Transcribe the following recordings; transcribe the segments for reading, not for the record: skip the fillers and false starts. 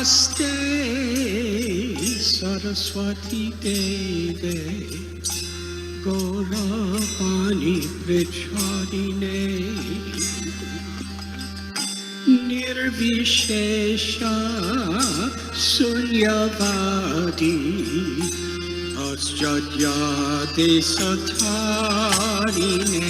Namaste Saraswati Deve Gauravani Pracharine Nirvishesha Sunyavadi Asjadyate Satharine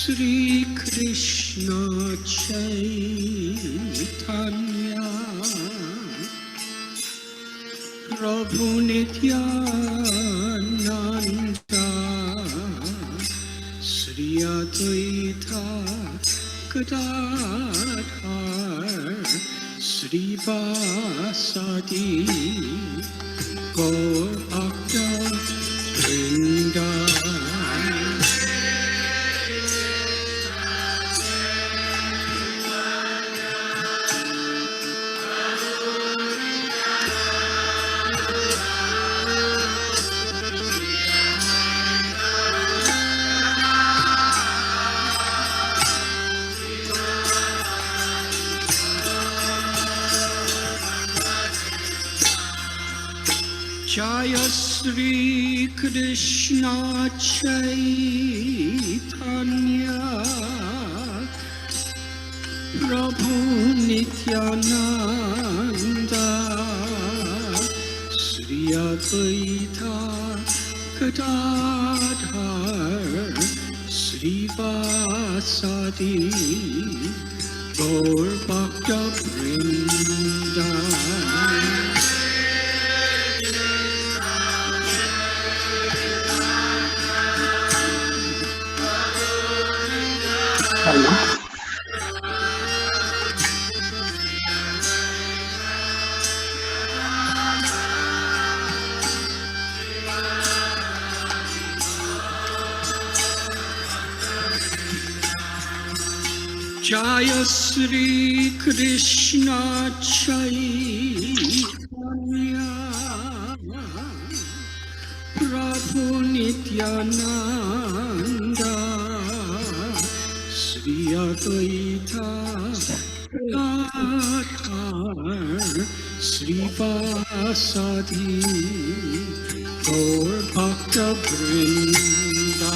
Shri Krishna Chaitanya Prabhu Nityananda Shri Advaita Gadadhar Shri Vasadi Gaur Bhakta Vrinda Jaya Shri Krishna Chaitanya Prabhu Nityananda Shri Advaita Gadadhar Shri Vasadi Gaur Bhakta Vrinda Jaya Shri Krishna Chaitanya Prabhu Nityananda Shri Advaita Gadadhar Shri Vasadi Gaur Bhakta Vrinda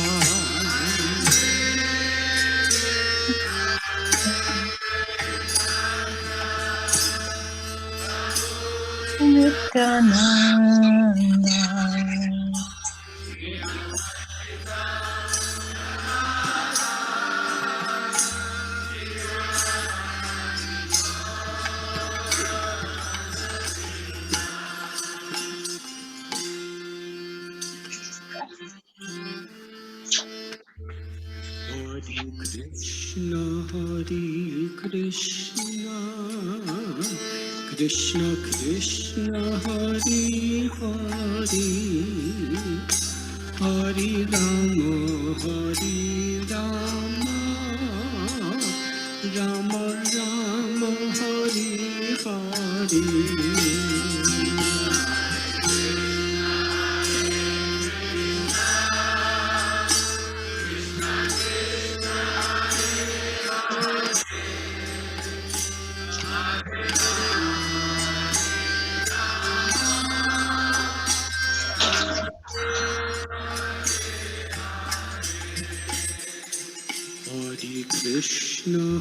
Nityananda Hare Krishna, Krishna Krishna, Hare Hare, Hare Rama, Rama Rama, Hare Hare.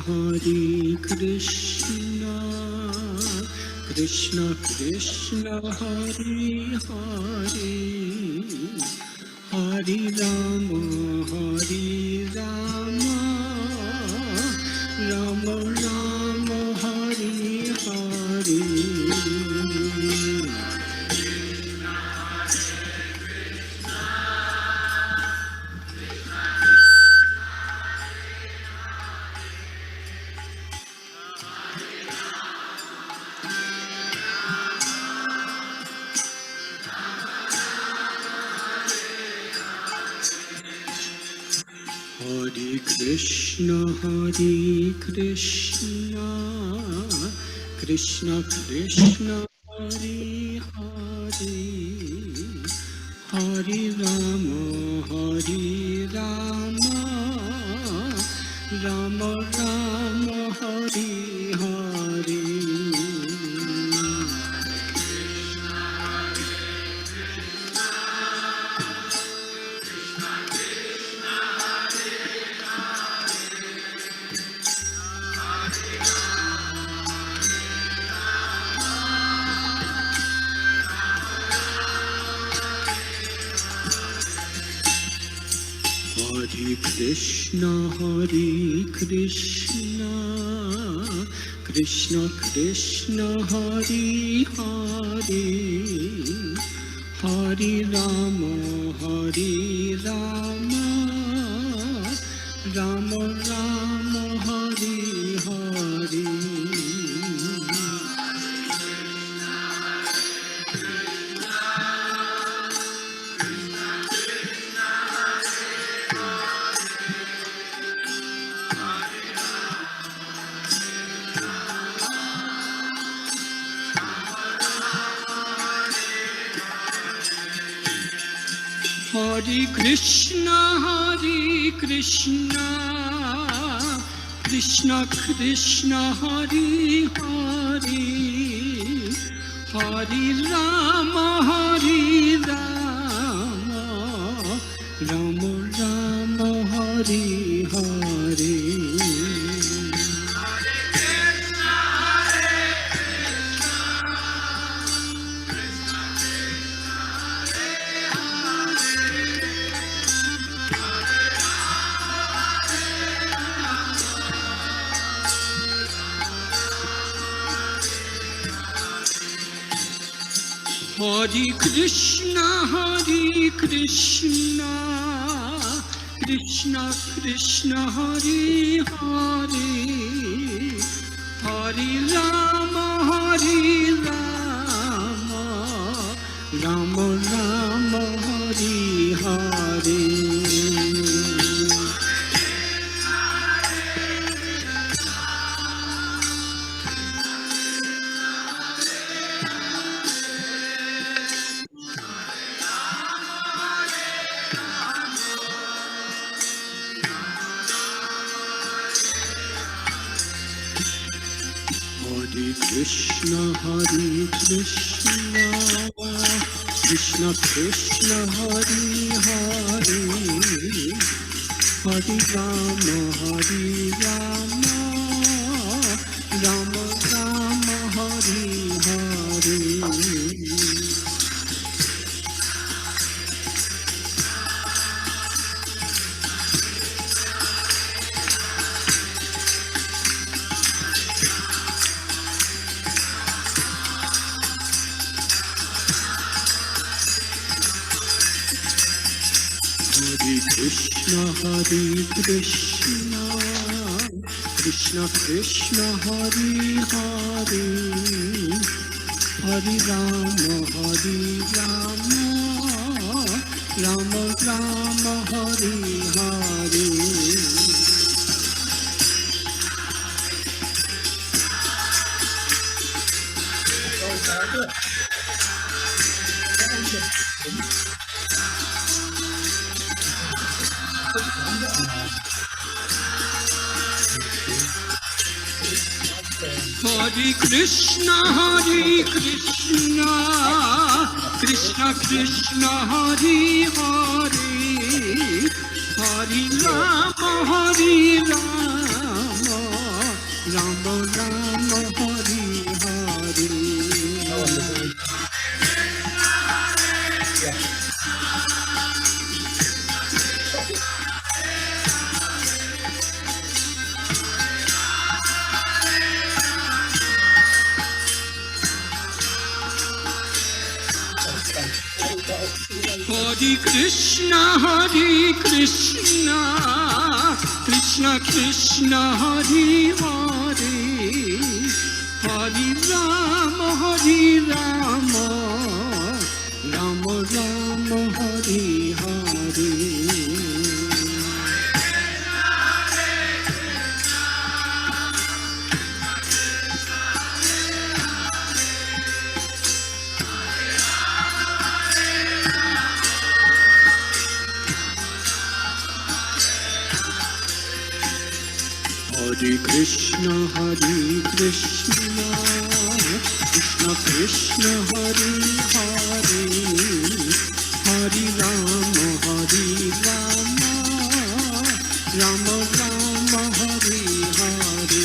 Hare Krishna, Krishna Krishna, Hare Hare, Hare Rama, Rama Rama, Hare Hare. Krishna, Krishna Krishna, Hare Hare, Hare Rama, Rama Rama, Hare Hare. Hare Krishna, Krishna Krishna, Hare Hare, Hare Rama, Rama Rama, Hare Hare. Hare Krishna, Krishna Krishna, Hare Hare, Hare Rama, Rama Rama, Hare Hare. Hare Krishna, Krishna Krishna, Hare Hare, Hare Rama, Rama Rama, Hare Hare. Hare Krishna, Krishna Krishna, Hare Hare, Hare Rama, Rama Rama, Hare Hare. Hare Krishna, Krishna Krishna, Hare Hare, Hare Rama, Rama Rama, Hare Hare. Hare Krishna, Krishna Krishna, Hare Hare, Hare Rama, Rama Rama, Hare Hare. Hare Krishna, Krishna Krishna, Hare Hare, Hare Rama, Rama Rama, Hare Hare. Hare Krishna, Krishna Krishna, Hare Hare, Hare Rama, Rama Rama, Hare Hare.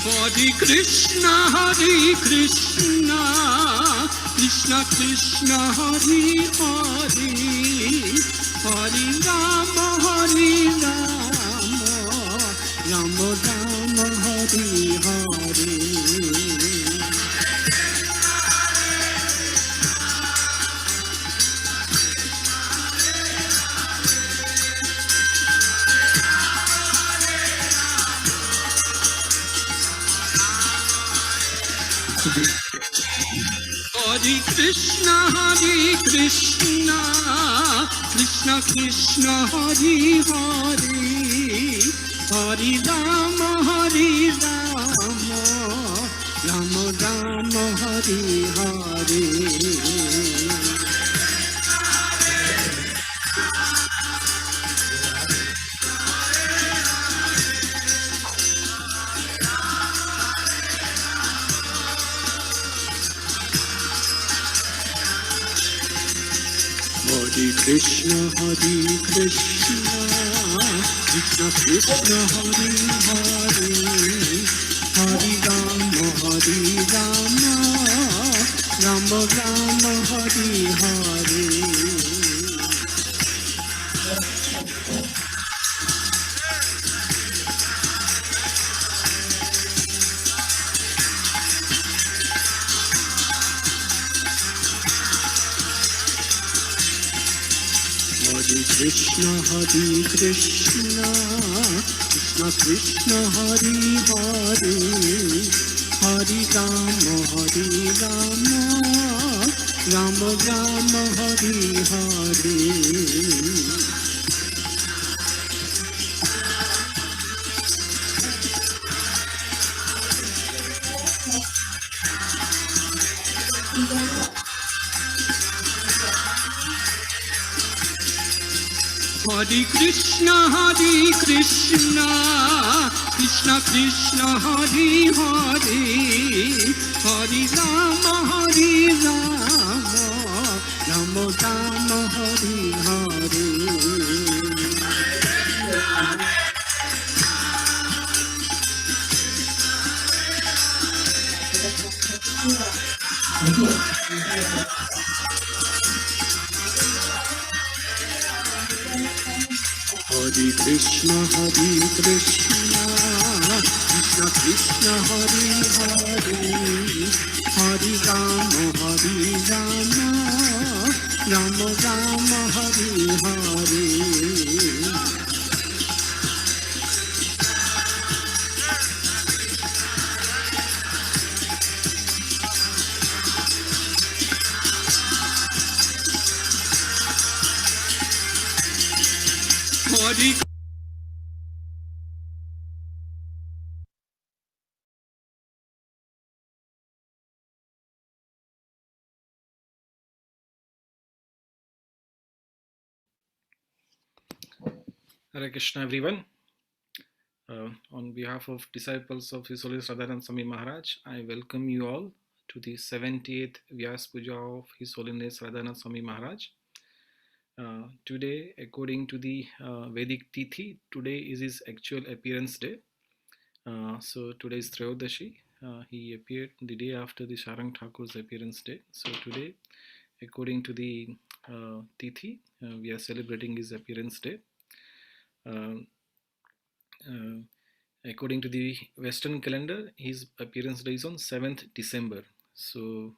Hare Krishna, Krishna Krishna, Hare Hare, Hare Rama, Rama Rama, Hare Hare. Hare Krishna, Krishna Krishna, Hare Hare, Hare Rama, Rama Rama, Hare Hare. Hare Krishna, Krishna Krishna, Hare Hare, Hare Rama, Rama Rama, Hare Hare. Hare Krishna, Krishna Krishna, Hare Hare, Hare Rama, Rama Rama, Hare Hare. Hare Krishna, Krishna Krishna, Hare Hare, Hare Rama, Rama Rama, Hare Hare. Hare Krishna, Krishna Krishna, Hare Hare, Hare Rama, Rama Rama, Hare Hare. Hare Hare Krishna, everyone. On behalf of disciples of His Holiness Radhanath Swami Maharaj, I welcome you all to the 78th Vyasa Puja of His Holiness Radhanath Swami Maharaj. Today, according to the Vedic Tithi, today is his actual appearance day. So today is Trayodashi. He appeared the day after the Sharang Thakur's appearance day. So today, according to the Tithi, we are celebrating his appearance day. According to the Western calendar, his appearance day is on 7th December. So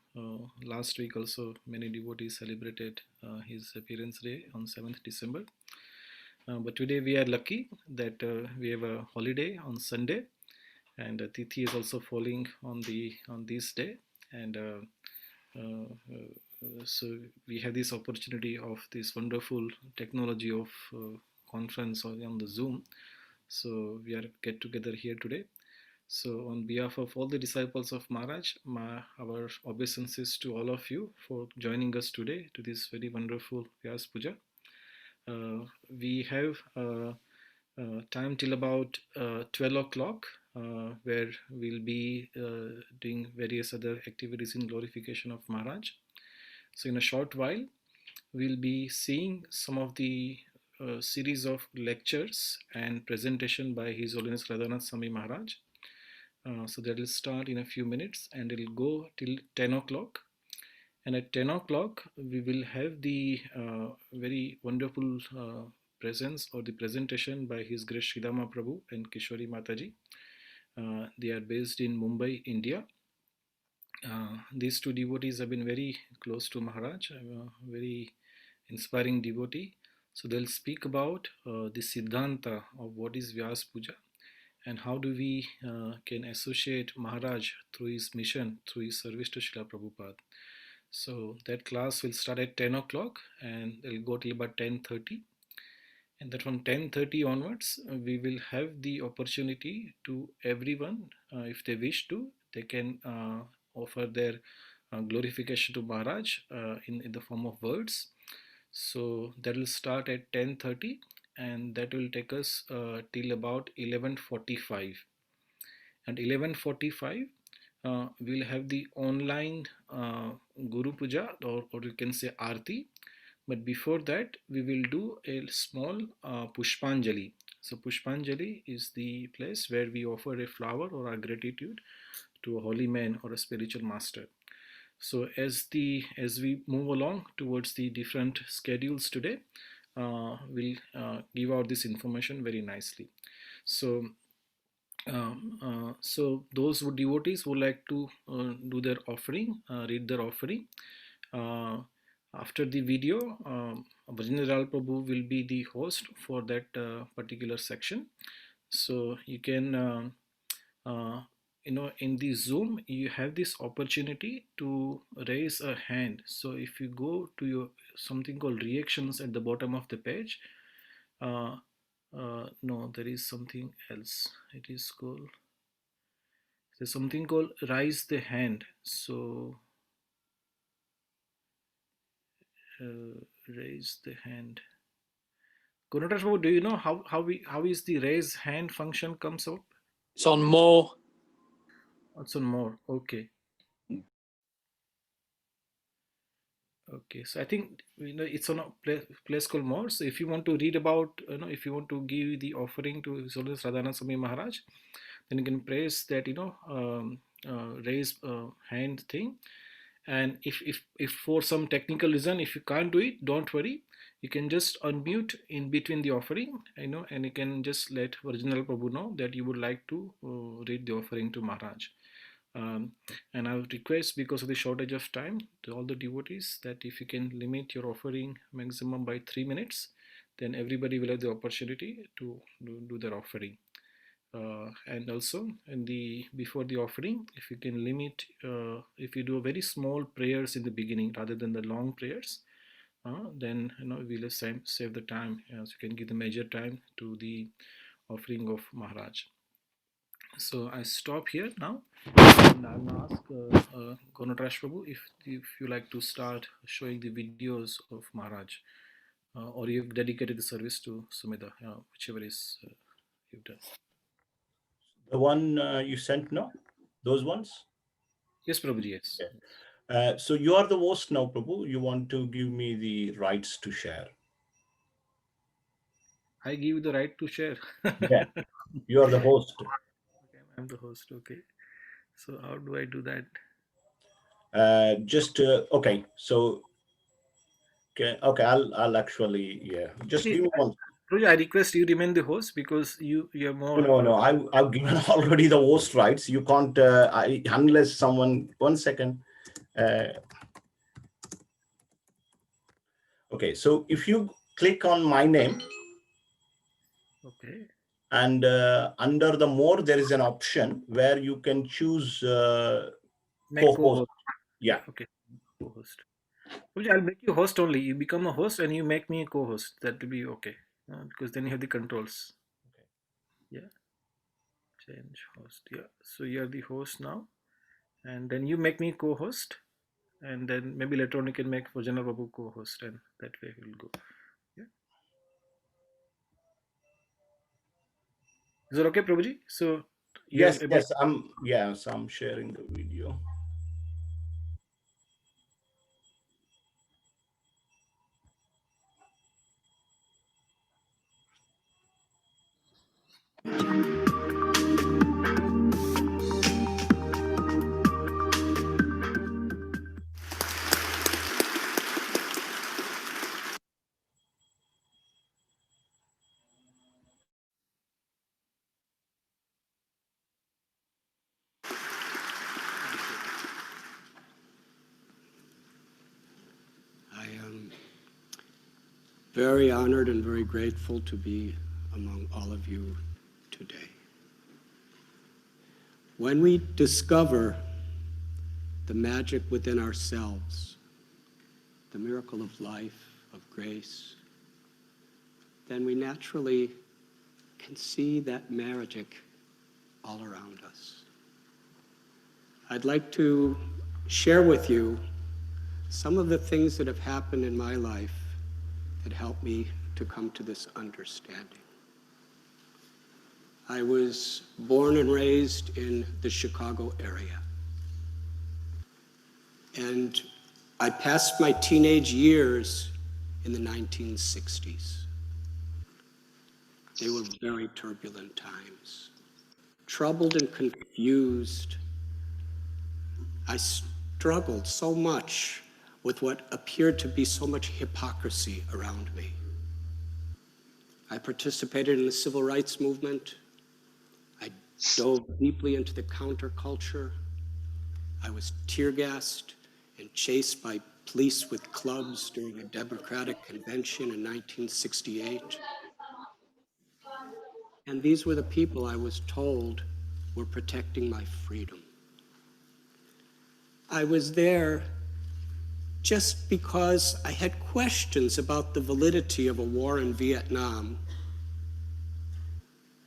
last week also many devotees celebrated his appearance day on 7th December. But today we are lucky that we have a holiday on Sunday, and Tithi is also falling on this day, and so we have this opportunity of this wonderful technology of conference or on the Zoom. So we are get together here today. So on behalf of all the disciples of Maharaj, our obeisances to all of you for joining us today to this very wonderful Vyasa Puja. We have time till about 12 o'clock, where we'll be doing various other activities in glorification of Maharaj. So in a short while, we'll be seeing some of the series of lectures and presentation by His Holiness Radhanath Swami Maharaj. So that will start in a few minutes and it will go till 10 o'clock. And at 10 o'clock, we will have the very wonderful presence or the presentation by His Grace Sridhama Prabhu and Kishori Mataji. They are based in Mumbai, India. These two devotees have been very close to Maharaj, very inspiring devotee. So they'll speak about the Siddhanta of what is Vyasa Puja and how do we can associate Maharaj through his mission, through his service to Srila Prabhupada. So that class will start at 10 o'clock and it'll go till about 10:30. And then from 10:30 onwards, we will have the opportunity to everyone, if they wish to, they can offer their glorification to Maharaj in the form of words. So that will start at 10:30 and that will take us till about 11:45. At 11:45, we'll have the online Guru Puja or you can say Aarti. But before that, we will do a small Pushpanjali. So Pushpanjali is the place where we offer a flower or our gratitude to a holy man or a spiritual master. So as we move along towards the different schedules today, we'll give out this information very nicely. So so those devotees who like to do their offering, read their offering. After the video, Bhajanendra Prabhu will be the host for that particular section. So you can, in the Zoom, you have this opportunity to raise a hand. So if you go to your something called reactions at the bottom of the page, no, there is something else. It is called, there's something called raise the hand. So raise the hand. Gurudas, do you know how is the raise hand function comes up? It's on more. It's on more. Okay. Okay. So I think it's on a place called more. So if you want to read about, if you want to give the offering to His Holiness Radhanath Swami Maharaj, then you can press that raise hand thing. And if for some technical reason if you can't do it, don't worry. You can just unmute in between the offering, and you can just let original Prabhu know that you would like to read the offering to Maharaj. And I would request, because of the shortage of time, to all the devotees that if you can limit your offering maximum by 3 minutes, then everybody will have the opportunity to do their offering. And also before the offering, if you can limit, if you do very small prayers in the beginning rather than the long prayers, then we'll save the time, so you can give the major time to the offering of Maharaj. So I stop here now, and I'll now ask Gonatrash Prabhu if you like to start showing the videos of Maharaj, or you've dedicated the service to Sumedha, whichever is you've done. The one you sent, no? Those ones? Yes, Prabhuji, yes. Yeah. So you are the host now, Prabhu. You want to give me the rights to share. I give you the right to share. Yeah, you are the host. Okay, I'm the host. Okay. So how do I do that? Okay. So okay, I'll actually, yeah. Just give me one. I request you remain the host because you're more. No. I've given already the host rights. You can't unless someone. 1 second. Okay. So if you click on my name. Okay. And under the more, there is an option where you can choose co-host. Yeah. Okay. Co-host. I'll make you host only. You become a host and you make me a co-host. That will be okay. because then you have the controls. Okay. Yeah. Change host. Yeah. So you're the host now, and then you make me co-host, and then maybe later on you can make Vajana Babu co-host, and that way we'll go. Yeah. Is that okay, Prabhuji? So you're Yes, able. I'm sharing the video. I am very honored and very grateful to be among all of you today. When we discover the magic within ourselves, the miracle of life, of grace, then we naturally can see that magic all around us. I'd like to share with you some of the things that have happened in my life that helped me to come to this understanding. I was born and raised in the Chicago area. And I passed my teenage years in the 1960s. They were very turbulent times. Troubled and confused, I struggled so much with what appeared to be so much hypocrisy around me. I participated in the civil rights movement. I dove deeply into the counterculture. I was tear gassed and chased by police with clubs during a Democratic convention in 1968. And these were the people I was told were protecting my freedom. I was there just because I had questions about the validity of a war in Vietnam,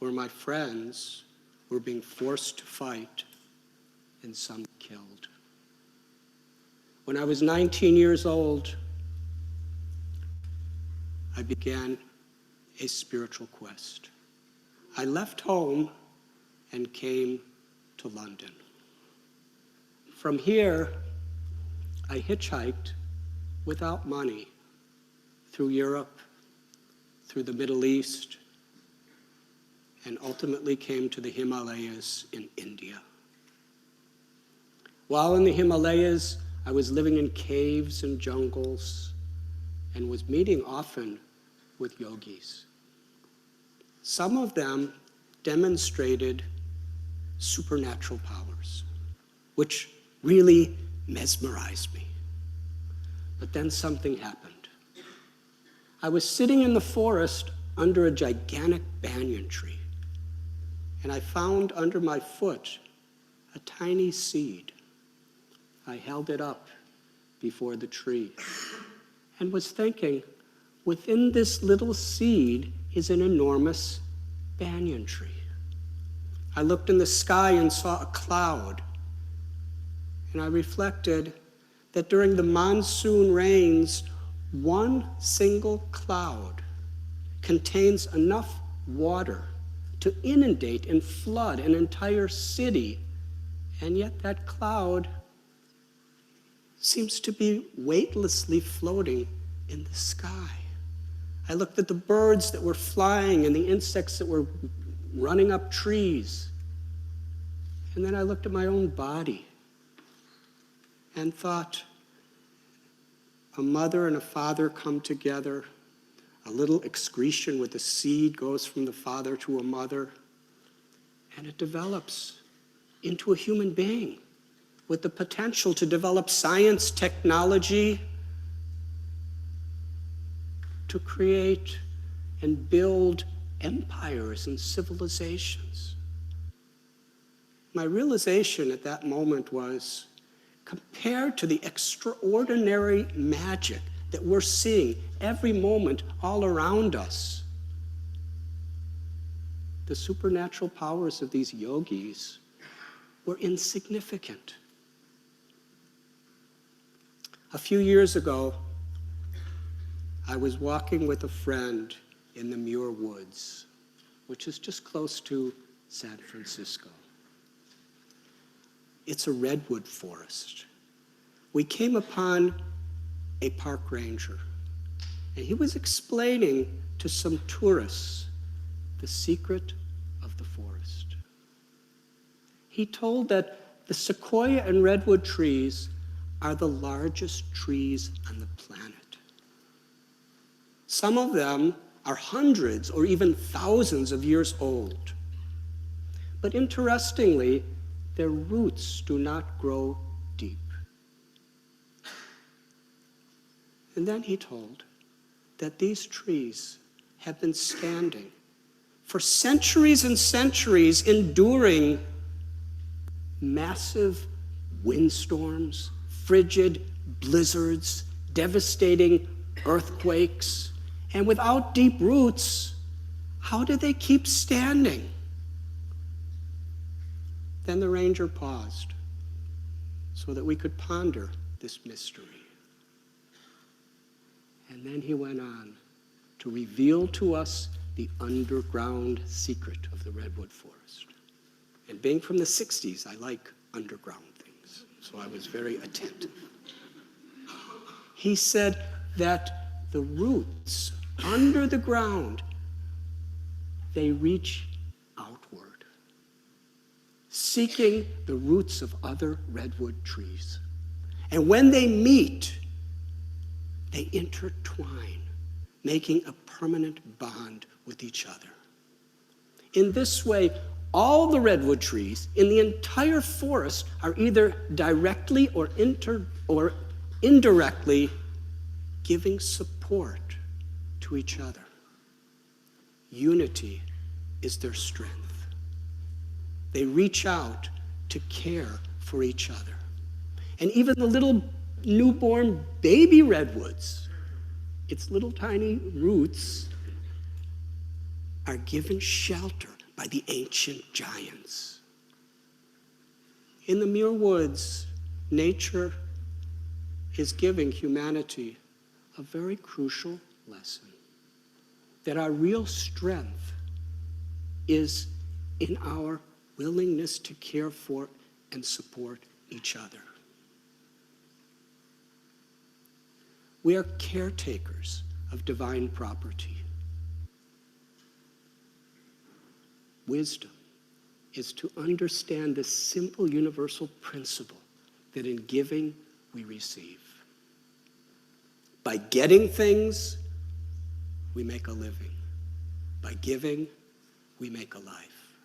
where my friends were being forced to fight and some killed. When I was 19 years old, I began a spiritual quest. I left home and came to London. From here, I hitchhiked without money through Europe, through the Middle East, and ultimately came to the Himalayas in India. While in the Himalayas, I was living in caves and jungles and was meeting often with yogis. Some of them demonstrated supernatural powers, which really mesmerized me. But then something happened. I was sitting in the forest under a gigantic banyan tree, and I found under my foot a tiny seed. I held it up before the tree and was thinking, within this little seed is an enormous banyan tree. I looked in the sky and saw a cloud, and I reflected that during the monsoon rains, one single cloud contains enough water to inundate and flood an entire city, and yet that cloud seems to be weightlessly floating in the sky. I looked at the birds that were flying and the insects that were running up trees, and then I looked at my own body and thought, a mother and a father come together, a little excretion with a seed goes from the father to a mother, and it develops into a human being with the potential to develop science, technology, to create and build empires and civilizations. My realization at that moment was, compared to the extraordinary magic that we're seeing every moment all around us, the supernatural powers of these yogis were insignificant. A few years ago, I was walking with a friend in the Muir Woods, which is just close to San Francisco. It's a redwood forest. We came upon a park ranger, and he was explaining to some tourists the secret of the forest. He told that the sequoia and redwood trees are the largest trees on the planet. Some of them are hundreds or even thousands of years old. But interestingly, their roots do not grow deep. And then he told that these trees have been standing for centuries and centuries, enduring massive windstorms, frigid blizzards, devastating earthquakes, and without deep roots, how do they keep standing? Then the ranger paused so that we could ponder this mystery. And then he went on to reveal to us the underground secret of the redwood forest. And being from the 60s, I like underground things, so I was very attentive. He said that the roots under the ground, they reach outward, seeking the roots of other redwood trees. And when they meet, they intertwine, making a permanent bond with each other. In this way, all the redwood trees in the entire forest are either directly or indirectly giving support to each other. Unity is their strength. They reach out to care for each other. And even the little newborn baby redwoods, its little tiny roots, are given shelter by the ancient giants. In the Muir Woods, nature is giving humanity a very crucial lesson, that our real strength is in our willingness to care for and support each other. We are caretakers of divine property. Wisdom is to understand this simple universal principle that in giving we receive. By getting things, we make a living. By giving, we make a life.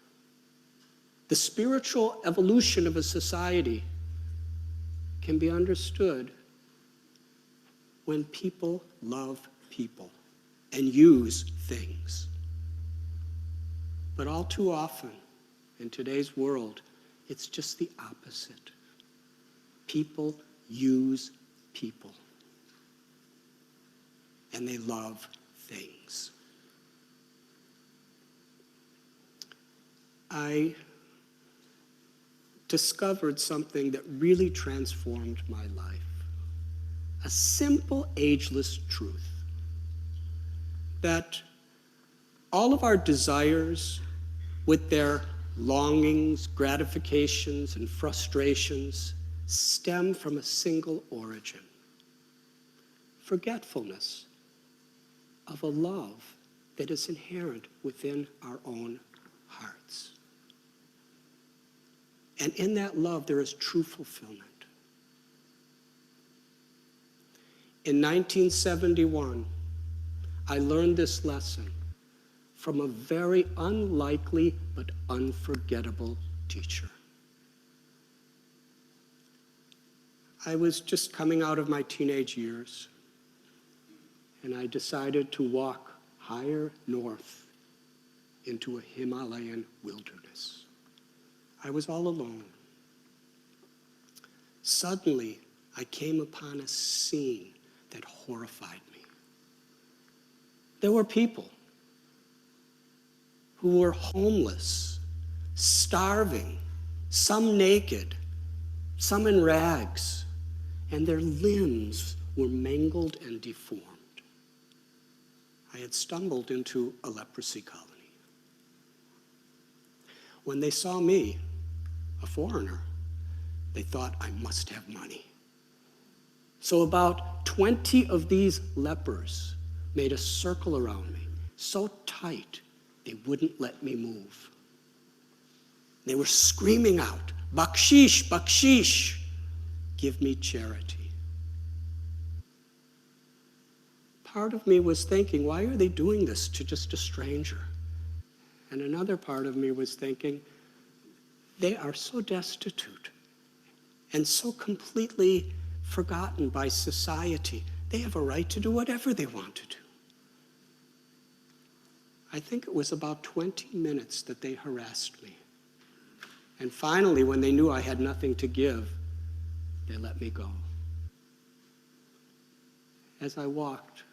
The spiritual evolution of a society can be understood when people love people and use things. But all too often, in today's world, it's just the opposite. People use people. And they love things. I discovered something that really transformed my life. A simple, ageless truth. That all of our desires, with their longings, gratifications, and frustrations, stem from a single origin. Forgetfulness of a love that is inherent within our own hearts. And in that love, there is true fulfillment. In 1971, I learned this lesson from a very unlikely but unforgettable teacher. I was just coming out of my teenage years, and I decided to walk higher north into a Himalayan wilderness. I was all alone. Suddenly, I came upon a scene that horrified me. There were people who were homeless, starving, some naked, some in rags, and their limbs were mangled and deformed. I had stumbled into a leprosy colony. When they saw me, a foreigner, they thought I must have money. So about 20 of these lepers made a circle around me, so tight they wouldn't let me move. They were screaming out, "Bakshish, bakshish, give me charity." Part of me was thinking, why are they doing this to just a stranger? And another part of me was thinking, they are so destitute and so completely forgotten by society. They have a right to do whatever they want to do. I think it was about 20 minutes that they harassed me. And finally, when they knew I had nothing to give, they let me go. As I walked,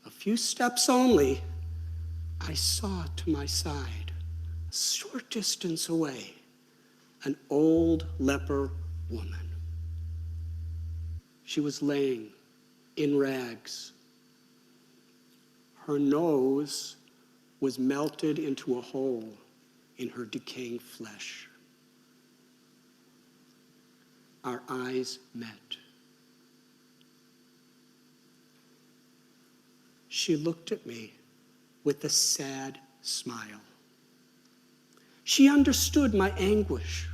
a few steps only, I saw to my side, a short distance away, an old leper woman. She was laying in rags. Her nose was melted into a hole in her decaying flesh. Our eyes met. She looked at me with a sad smile. She understood my anguish.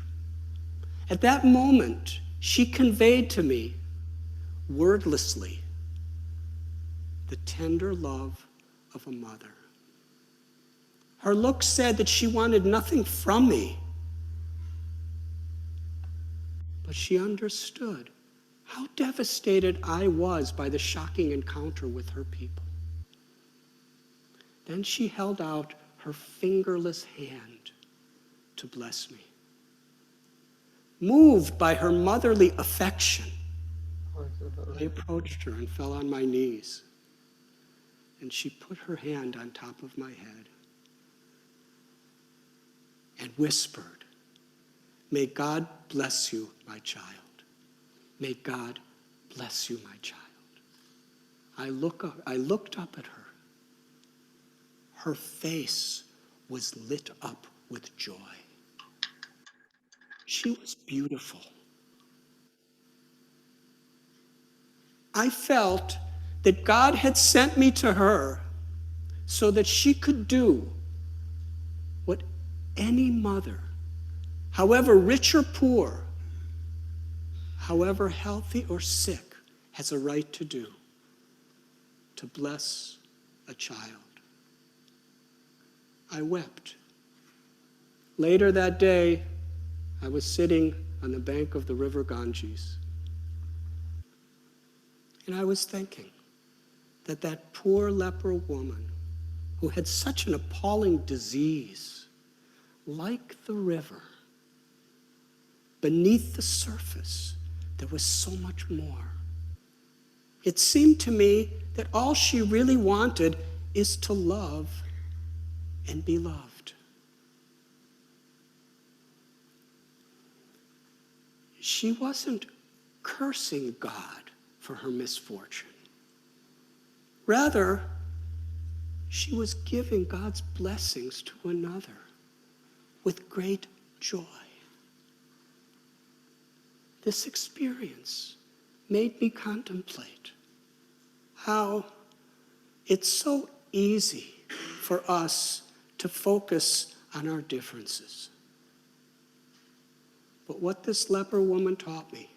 At that moment, she conveyed to me, wordlessly, the tender love of a mother. Her look said that she wanted nothing from me, but she understood how devastated I was by the shocking encounter with her people. Then she held out her fingerless hand to bless me. Moved by her motherly affection, I approached her and fell on my knees. And she put her hand on top of my head and whispered, "May God bless you, my child. May God bless you, my child." I looked up at her. Her face was lit up with joy. She was beautiful. I felt that God had sent me to her so that she could do what any mother, however rich or poor, however healthy or sick, has a right to do, to bless a child. I wept. Later that day, I was sitting on the bank of the river Ganges. And I was thinking that that poor leper woman who had such an appalling disease, like the river, beneath the surface, there was so much more. It seemed to me that all she really wanted is to love and be loved. She wasn't cursing God for her misfortune. Rather, she was giving God's blessings to another with great joy. This experience made me contemplate how it's so easy for us to focus on our differences. But what this leper woman taught me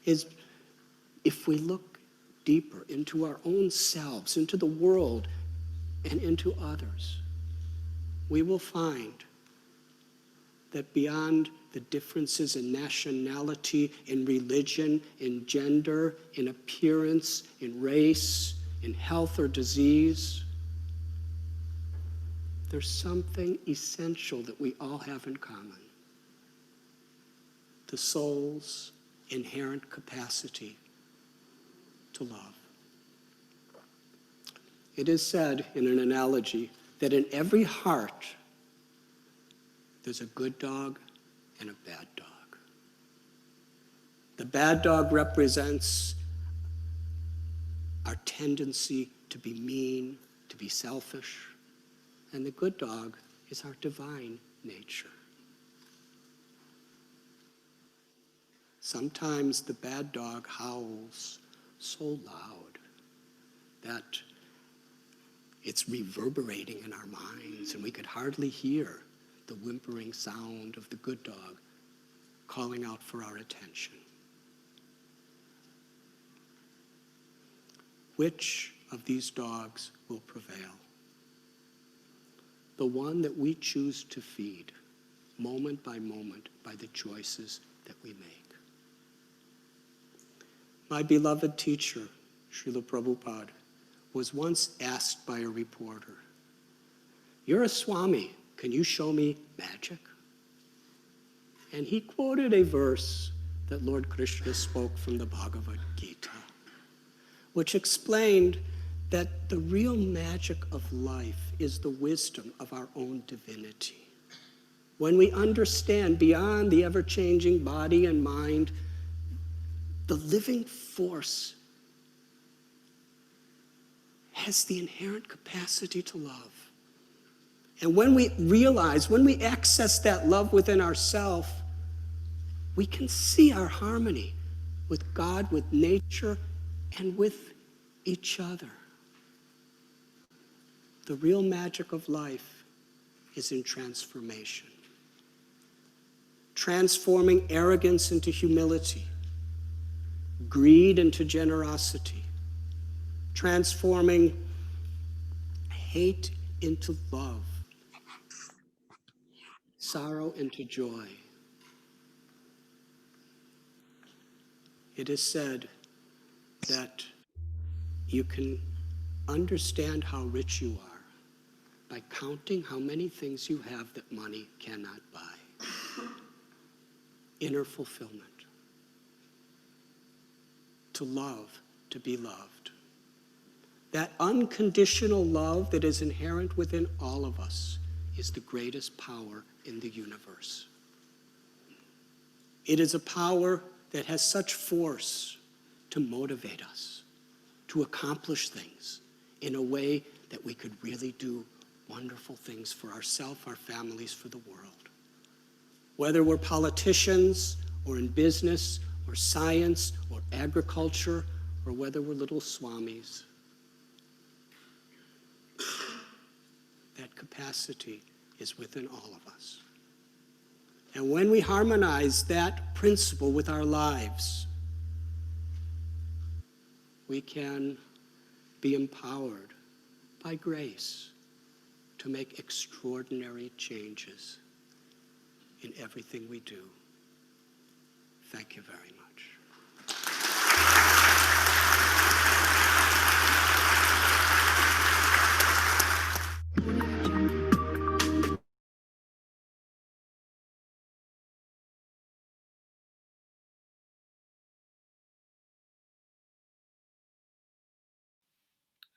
is if we look deeper into our own selves, into the world, and into others, we will find that beyond the differences in nationality, in religion, in gender, in appearance, in race, in health or disease, there's something essential that we all have in common: the soul's inherent capacity to love. It is said in an analogy that in every heart there's a good dog and a bad dog. The bad dog represents our tendency to be mean, to be selfish, and the good dog is our divine nature. Sometimes the bad dog howls so loud that it's reverberating in our minds, and we could hardly hear the whimpering sound of the good dog calling out for our attention. Which of these dogs will prevail? The one that we choose to feed, moment by moment, by the choices that we make. My beloved teacher, Srila Prabhupada, was once asked by a reporter, "You're a Swami, can you show me magic?" And he quoted a verse that Lord Krishna spoke from the Bhagavata, which explained that the real magic of life is the wisdom of our own divinity. When we understand beyond the ever-changing body and mind, the living force has the inherent capacity to love. And when we realize, when we access that love within ourselves, we can see our harmony with God, with nature, and with each other. The real magic of life is in transformation. Transforming arrogance into humility, greed into generosity, transforming hate into love, sorrow into joy. It is said that you can understand how rich you are by counting how many things you have that money cannot buy. Inner fulfillment. To love, to be loved. That unconditional love that is inherent within all of us is the greatest power in the universe. It is a power that has such force to motivate us, to accomplish things in a way that we could really do wonderful things for ourselves, our families, for the world. Whether we're politicians or in business or science or agriculture, or whether we're little swamis, that capacity is within all of us. And when we harmonize that principle with our lives, we can be empowered by grace to make extraordinary changes in everything we do. Thank you very much.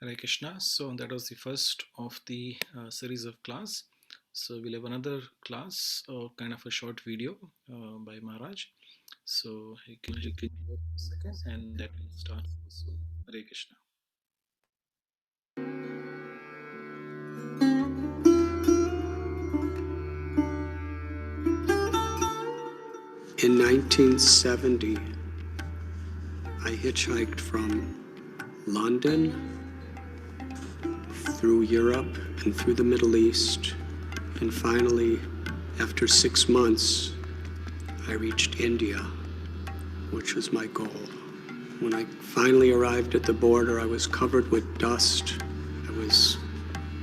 Hare Krishna. So that was the first of the series of class. So we'll have another class, kind of a short video by Maharaj. So you can wait for a second and that will start soon. Hare Krishna. In 1970, I hitchhiked from London through Europe and through the Middle East, and finally, after 6 months, I reached India, which was my goal. When I finally arrived at the border, I was covered with dust. I was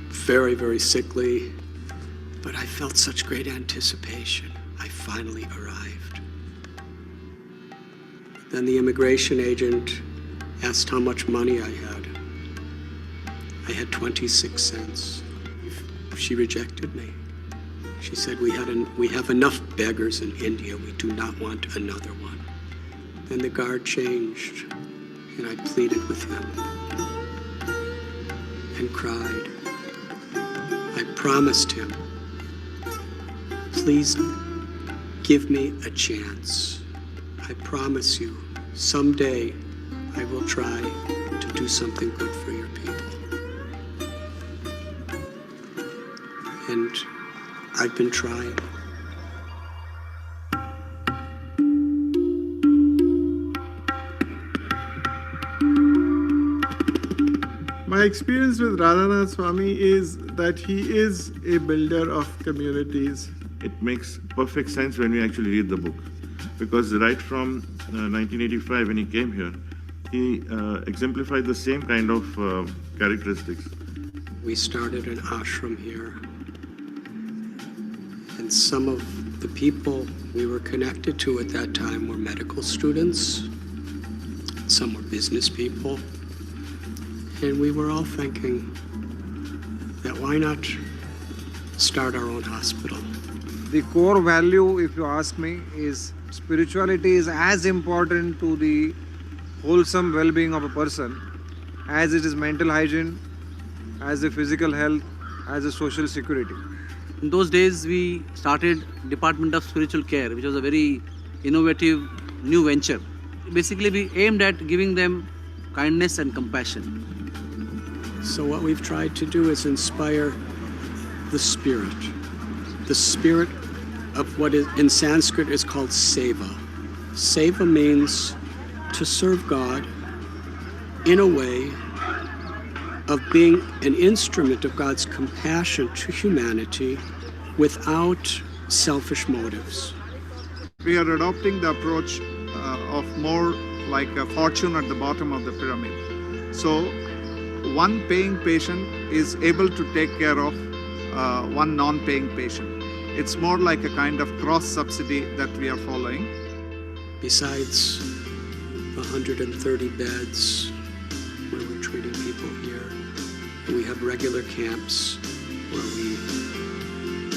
very, very sickly, but I felt such great anticipation. I finally arrived. Then the immigration agent asked how much money I had. I had 26 cents. She rejected me. She said, we have enough beggars in India. We do not want another one. Then the guard changed, and I pleaded with him and cried. I promised him Please give me a chance. I promise you, someday I will try to do something good for your people. And I've been trying. My experience with Radhanath Swami is that he is a builder of communities. It makes perfect sense when we actually read the book, because right from 1985 when he came here, he exemplified the same kind of characteristics. We started an ashram here, and some of the people we were connected to at that time were medical students, some were business people, and we were all thinking that why not start our own hospital? The core value, if you ask me, is spirituality is as important to the wholesome well-being of a person as it is mental hygiene, as the physical health, as the social security. In those days, we started Department of Spiritual Care, which was a very innovative new venture. Basically, we aimed at giving them kindness and compassion. So what we've tried to do is inspire the spirit of what is, in Sanskrit is called seva. Seva means to serve God in a way of being an instrument of God's compassion to humanity without selfish motives. We are adopting the approach of more like a fortune at the bottom of the pyramid. So, one paying patient is able to take care of one non-paying patient. It's more like a kind of cross-subsidy that we are following. Besides the 130 beds where we're treating people here, we have regular camps where we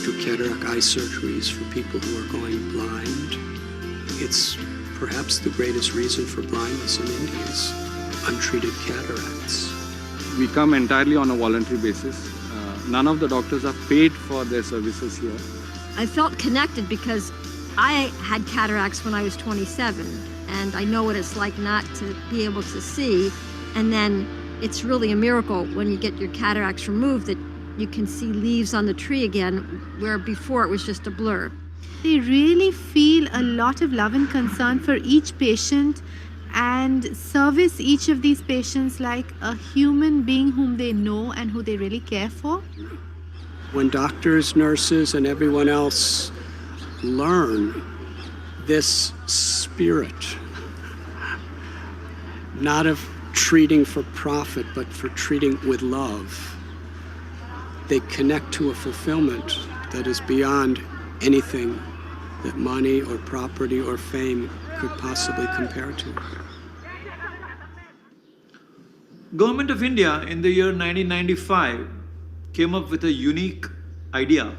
do cataract eye surgeries for people who are going blind. It's perhaps the greatest reason for blindness in India is untreated cataracts. We come entirely on a voluntary basis. None of the doctors are paid for their services here. I felt connected because I had cataracts when I was 27, and I know what it's like not to be able to see. And then it's really a miracle when you get your cataracts removed that you can see leaves on the tree again, where before it was just a blur. They really feel a lot of love and concern for each patient and service each of these patients like a human being whom they know and who they really care for. When doctors, nurses, and everyone else learn this spirit, not of treating for profit, but for treating with love, they connect to a fulfillment that is beyond anything that money or property or fame could possibly compare to. Government of India in the year 1995 came up with a unique idea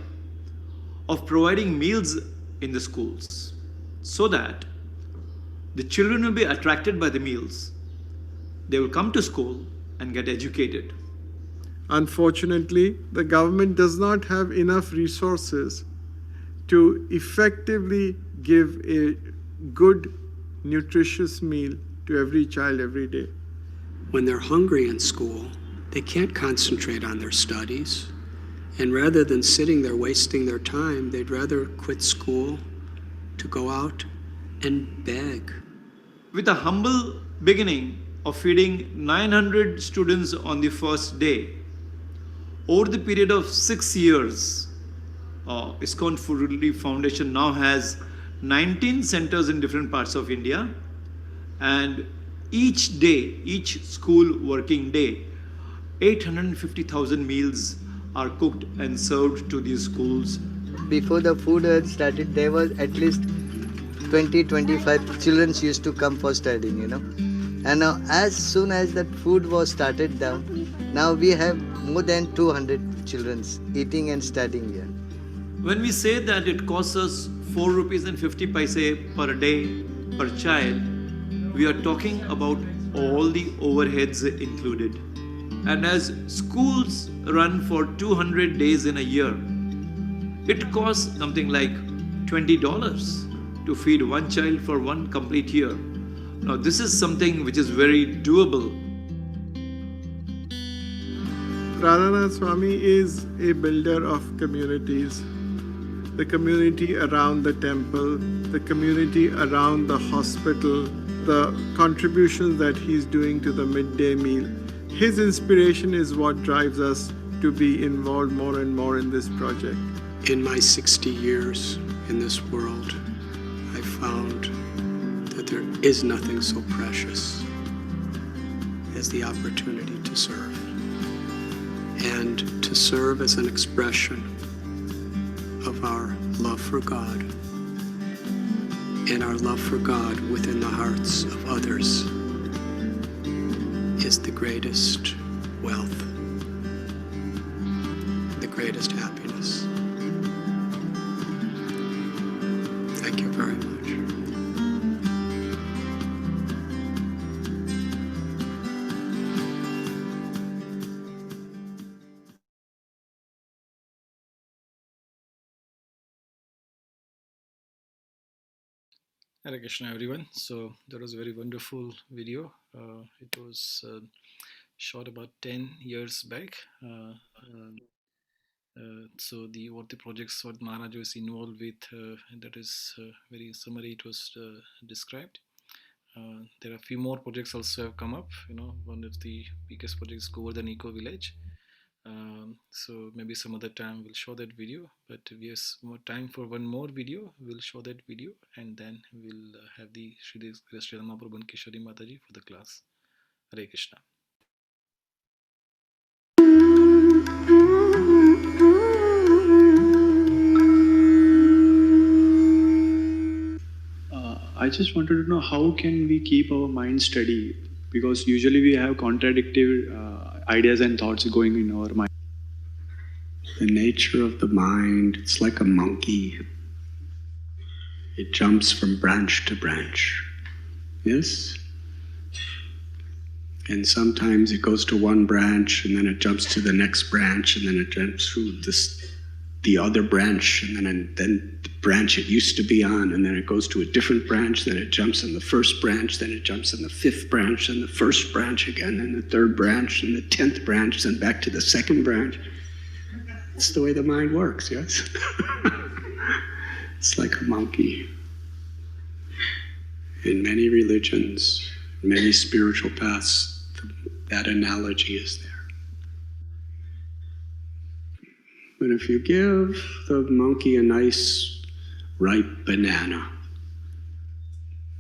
of providing meals in the schools so that the children will be attracted by the meals. They will come to school and get educated. Unfortunately, the government does not have enough resources to effectively give a good, nutritious meal to every child every day. When they're hungry in school, they can't concentrate on their studies. And rather than sitting there wasting their time, they'd rather quit school to go out and beg. With a humble beginning of feeding 900 students on the first day, over the period of 6 years, ISKCON Food Relief Foundation now has 19 centers in different parts of India, and each day, each school working day, 850,000 meals are cooked and served to these schools. Before the food had started, there was at least 20-25 children used to come for studying, And now, as soon as that food was started down, now we have more than 200 children eating and studying here. When we say that it costs us 4 rupees and 50 paise per day per child, we are talking about all the overheads included. And as schools run for 200 days in a year, It costs something like $20 to feed one child for one complete year. Now, this is something which is very doable. Radhanath Swami is a builder of communities. The community around the temple, the community around the hospital, the contributions that he's doing to the midday meal. His inspiration is what drives us to be involved more and more in this project. In my 60 years in this world, I found that there is nothing so precious as the opportunity to serve. And to serve as an expression of our love for God and our love for God within the hearts of others is the greatest wealth, the greatest happiness. Thank you very much. Hare Krishna, everyone. So that was a very wonderful video. It was shot about 10 years back. So what the projects what Maharaj was involved with, that is very summary. It was described. There are a few more projects also have come up. One of the biggest projects, Govardhan Eco Village. So maybe some other time we'll show that video, but we have more time for one more video. We'll show that video and then we'll have the Shri Mahaprabhu and Kishori Mataji for the class. Hare Krishna. I just wanted to know how can we keep our mind steady, because usually we have contradictory ideas and thoughts going in our mind. The nature of the mind, it's like a monkey. It jumps from branch to branch. Yes? And sometimes it goes to one branch and then it jumps to the next branch and then it jumps through the other branch and then the branch it used to be on, and then it goes to a different branch, then it jumps in the first branch, then it jumps in the fifth branch, and the first branch again, and the third branch, and the 10th branch, then back to the second branch. It's the way the mind works, yes? It's like a monkey. In many religions, many spiritual paths, that analogy is there. But if you give the monkey a nice ripe banana,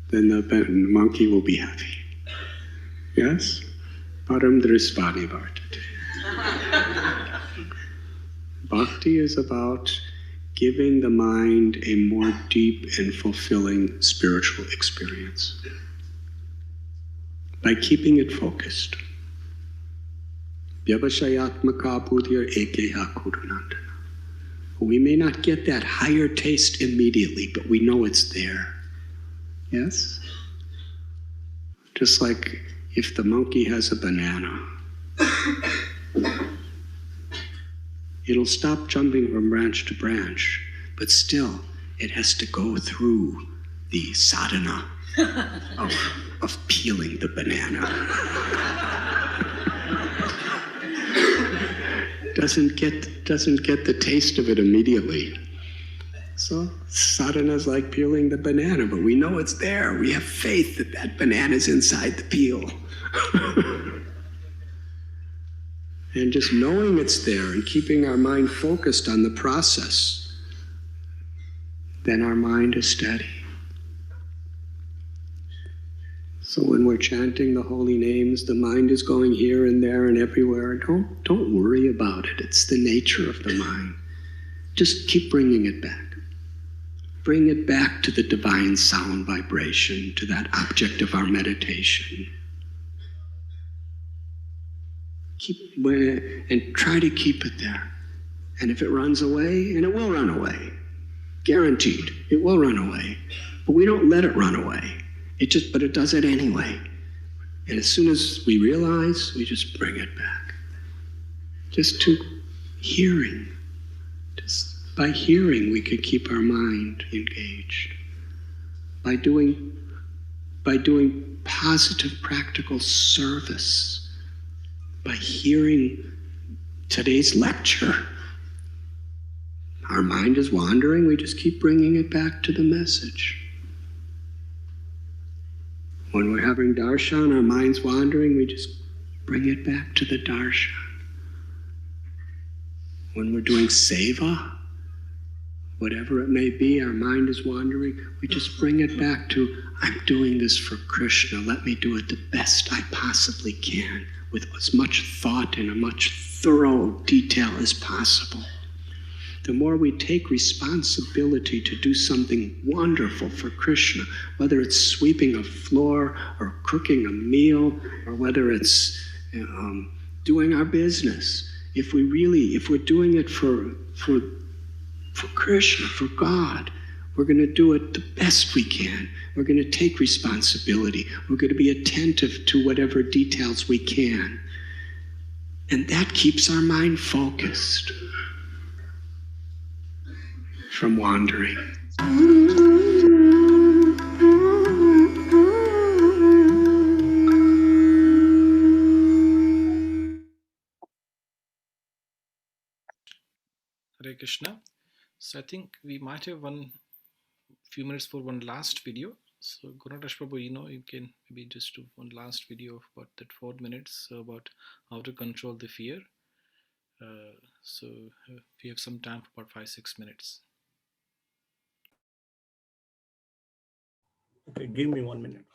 then the monkey will be happy. Yes? Param Drispani Bhartati. Bhakti is about giving the mind a more deep and fulfilling spiritual experience by keeping it focused. Vyavashayatmaka buddhir ekeha kurunandana. We may not get that higher taste immediately, but we know it's there. Yes? Just like if the monkey has a banana, it'll stop jumping from branch to branch, but still it has to go through the sadhana of peeling the banana. Doesn't get the taste of it immediately. So sadhana is like peeling the banana, but we know it's there. We have faith that that banana is inside the peel. And just knowing it's there and keeping our mind focused on the process, then our mind is steady. So when we're chanting the holy names, the mind is going here and there and everywhere. Don't worry about it. It's the nature of the mind. Just keep bringing it back. Bring it back to the divine sound vibration, to that object of our meditation. And try to keep it there. And if it runs away, and it will run away, guaranteed, it will run away. But we don't let it run away. But it does it anyway. And as soon as we realize, we just bring it back. Just to hearing, just By hearing, we could keep our mind engaged. By doing positive, practical service. By hearing today's lecture. Our mind is wandering, we just keep bringing it back to the message. When we're having darshan, our mind's wandering, we just bring it back to the darshan. When we're doing seva, whatever it may be, our mind is wandering, we just bring it back to, I'm doing this for Krishna, let me do it the best I possibly can, with as much thought and a much thorough detail as possible. The more we take responsibility to do something wonderful for Krishna, whether it's sweeping a floor or cooking a meal, or whether it's doing our business, if we're doing it for Krishna, for God, we're going to do it the best we can. We're going to take responsibility. We're going to be attentive to whatever details we can. And that keeps our mind focused from wandering. Hare Krishna. So I think we might have one few minutes for one last video. So Gurunadash Prabhu, you can maybe just do one last video of about that 4 minutes about how to control the fear. So we have some time for about 5-6 minutes. Okay, give me 1 minute.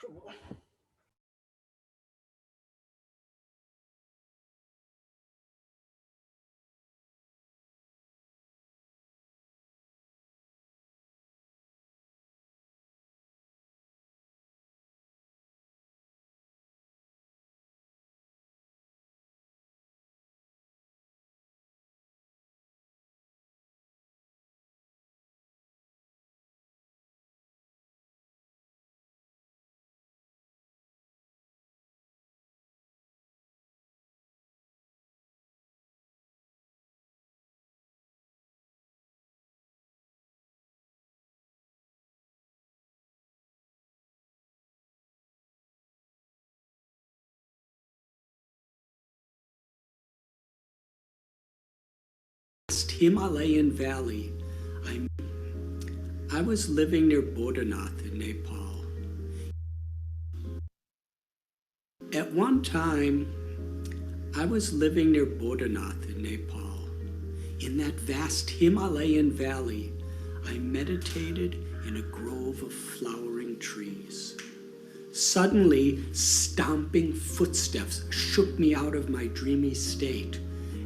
Himalayan valley. I was living near Bodhanath in Nepal. At one time, I was living near Bodhanath in Nepal. In that vast Himalayan valley, I meditated in a grove of flowering trees. Suddenly, stomping footsteps shook me out of my dreamy state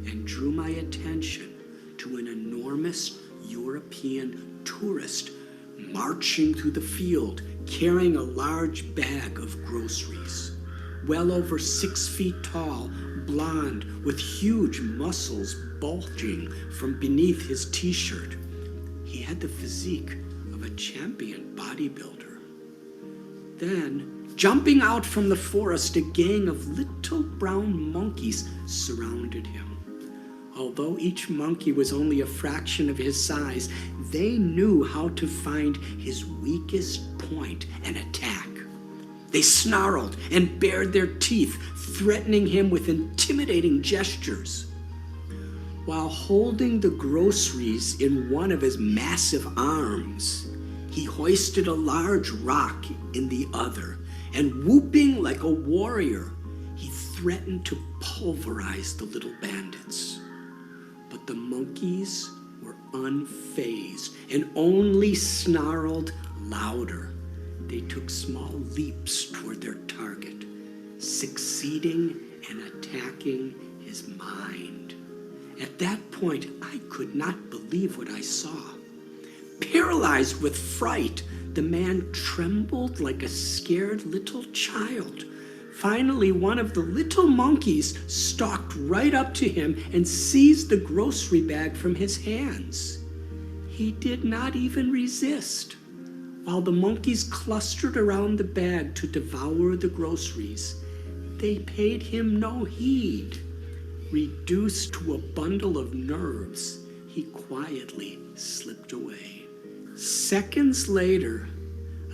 and drew my attention to an enormous European tourist marching through the field, carrying a large bag of groceries. Well over 6 feet tall, blond, with huge muscles bulging from beneath his t-shirt. He had the physique of a champion bodybuilder. Then, jumping out from the forest, a gang of little brown monkeys surrounded him. Although each monkey was only a fraction of his size, they knew how to find his weakest point and attack. They snarled and bared their teeth, threatening him with intimidating gestures. While holding the groceries in one of his massive arms, he hoisted a large rock in the other, and whooping like a warrior, he threatened to pulverize the little bandits. But the monkeys were unfazed and only snarled louder. They took small leaps toward their target, succeeding in attacking his mind. At that point, I could not believe what I saw. Paralyzed with fright, the man trembled like a scared little child. Finally, one of the little monkeys stalked right up to him and seized the grocery bag from his hands. He did not even resist. While the monkeys clustered around the bag to devour the groceries, they paid him no heed. Reduced to a bundle of nerves, he quietly slipped away. Seconds later,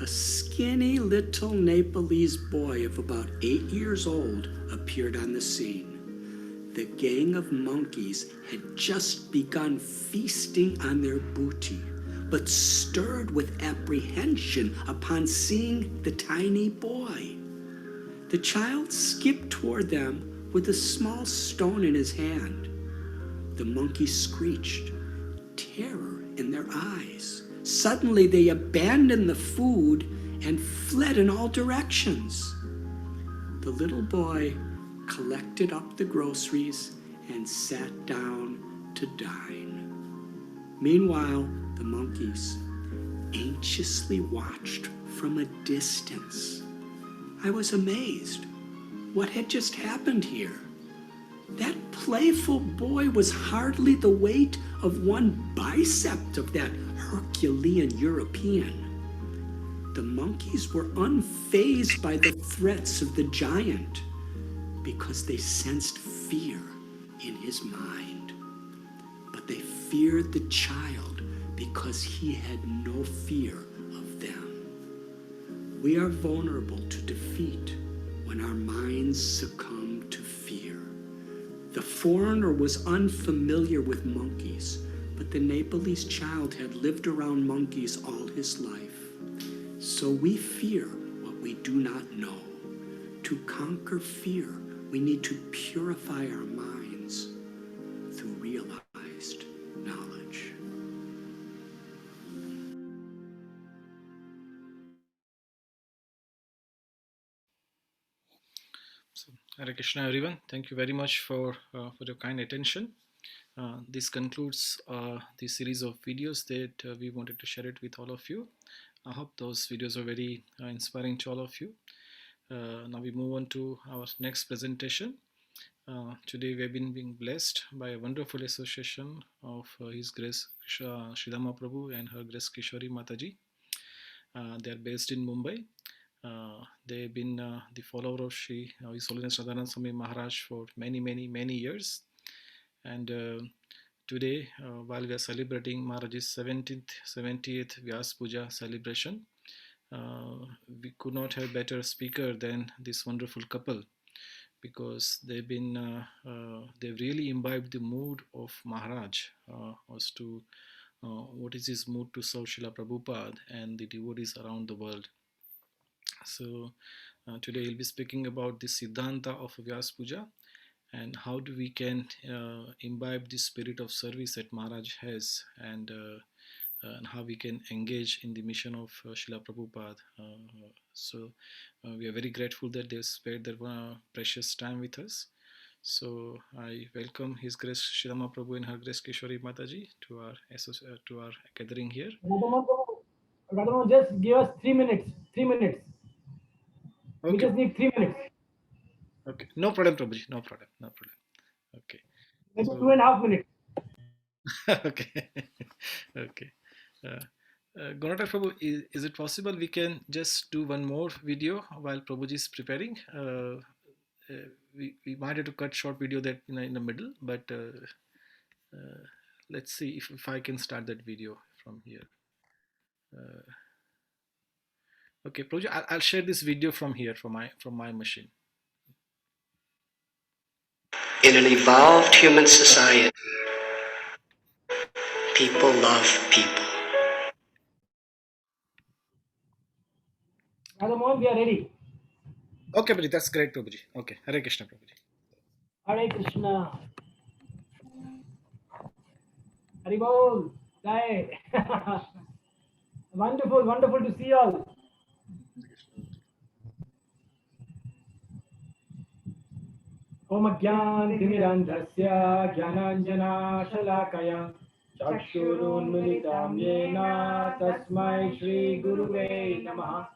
a skinny little Nepalese boy of about 8 years old appeared on the scene. The gang of monkeys had just begun feasting on their booty, but stirred with apprehension upon seeing the tiny boy. The child skipped toward them with a small stone in his hand. The monkeys screeched, terror in their eyes. Suddenly they abandoned the food and fled in all directions. The little boy collected up the groceries and sat down to dine. Meanwhile, the monkeys anxiously watched from a distance. I was amazed. What had just happened here? That playful boy was hardly the weight of one bicep of that Herculean European. The monkeys were unfazed by the threats of the giant because they sensed fear in his mind. But they feared the child because he had no fear of them. We are vulnerable to defeat when our minds succumb to fear. The foreigner was unfamiliar with monkeys, but the Nepalese child had lived around monkeys all his life. So we fear what we do not know. To conquer fear, we need to purify our minds through realized knowledge. So, Hare Krishna, everyone. Thank you very much for your kind attention. This concludes the series of videos that we wanted to share it with all of you. I hope those videos are very inspiring to all of you. Now we move on to our next presentation. Today we have been being blessed by a wonderful association of His Grace Sridhama Prabhu and Her Grace Kishori Mataji. They are based in Mumbai. They have been the follower of His Holiness Radhanath Swami Maharaj for many years. And today, while we are celebrating Maharaj's 70th Vyasa Puja celebration, we could not have better speaker than this wonderful couple, because they've really imbibed the mood of Maharaj as to what is his mood to serve Srila Prabhupada and the devotees around the world. So today he'll be speaking about the Siddhanta of Vyasa Puja and how we can imbibe the spirit of service that Maharaj has, and how we can engage in the mission of Srila Prabhupada. So we are very grateful that they spared their precious time with us. So I welcome His Grace Sridhama Prabhu and Her Grace Kishori Mataji to our gathering here. Radhanath, just give us 3 minutes. 3 minutes. Okay. We just need 3 minutes. Okay, no problem, Prabhuji. No problem. Okay. Maybe so, 2.5 minutes. Okay. Okay. Gunata Prabhu, is it possible we can just do one more video while Prabhuji is preparing? We might have to cut short video that in the middle, but let's see if I can start that video from here. Okay, Prabhuji, I'll share this video from here, from my machine. In an evolved human society, people love people. Radhamohan, we are ready. Okay, Prabhuji, that's great, Prabhuji. Okay, Hare Krishna, Prabhuji. Hare Krishna. Haribol, Jai. Wonderful to see you all. Om Jnana-timirandhasya Jnananjana-shalakaya Chakshurunmilitam Yena Tasmai Shri Guruve Namaha.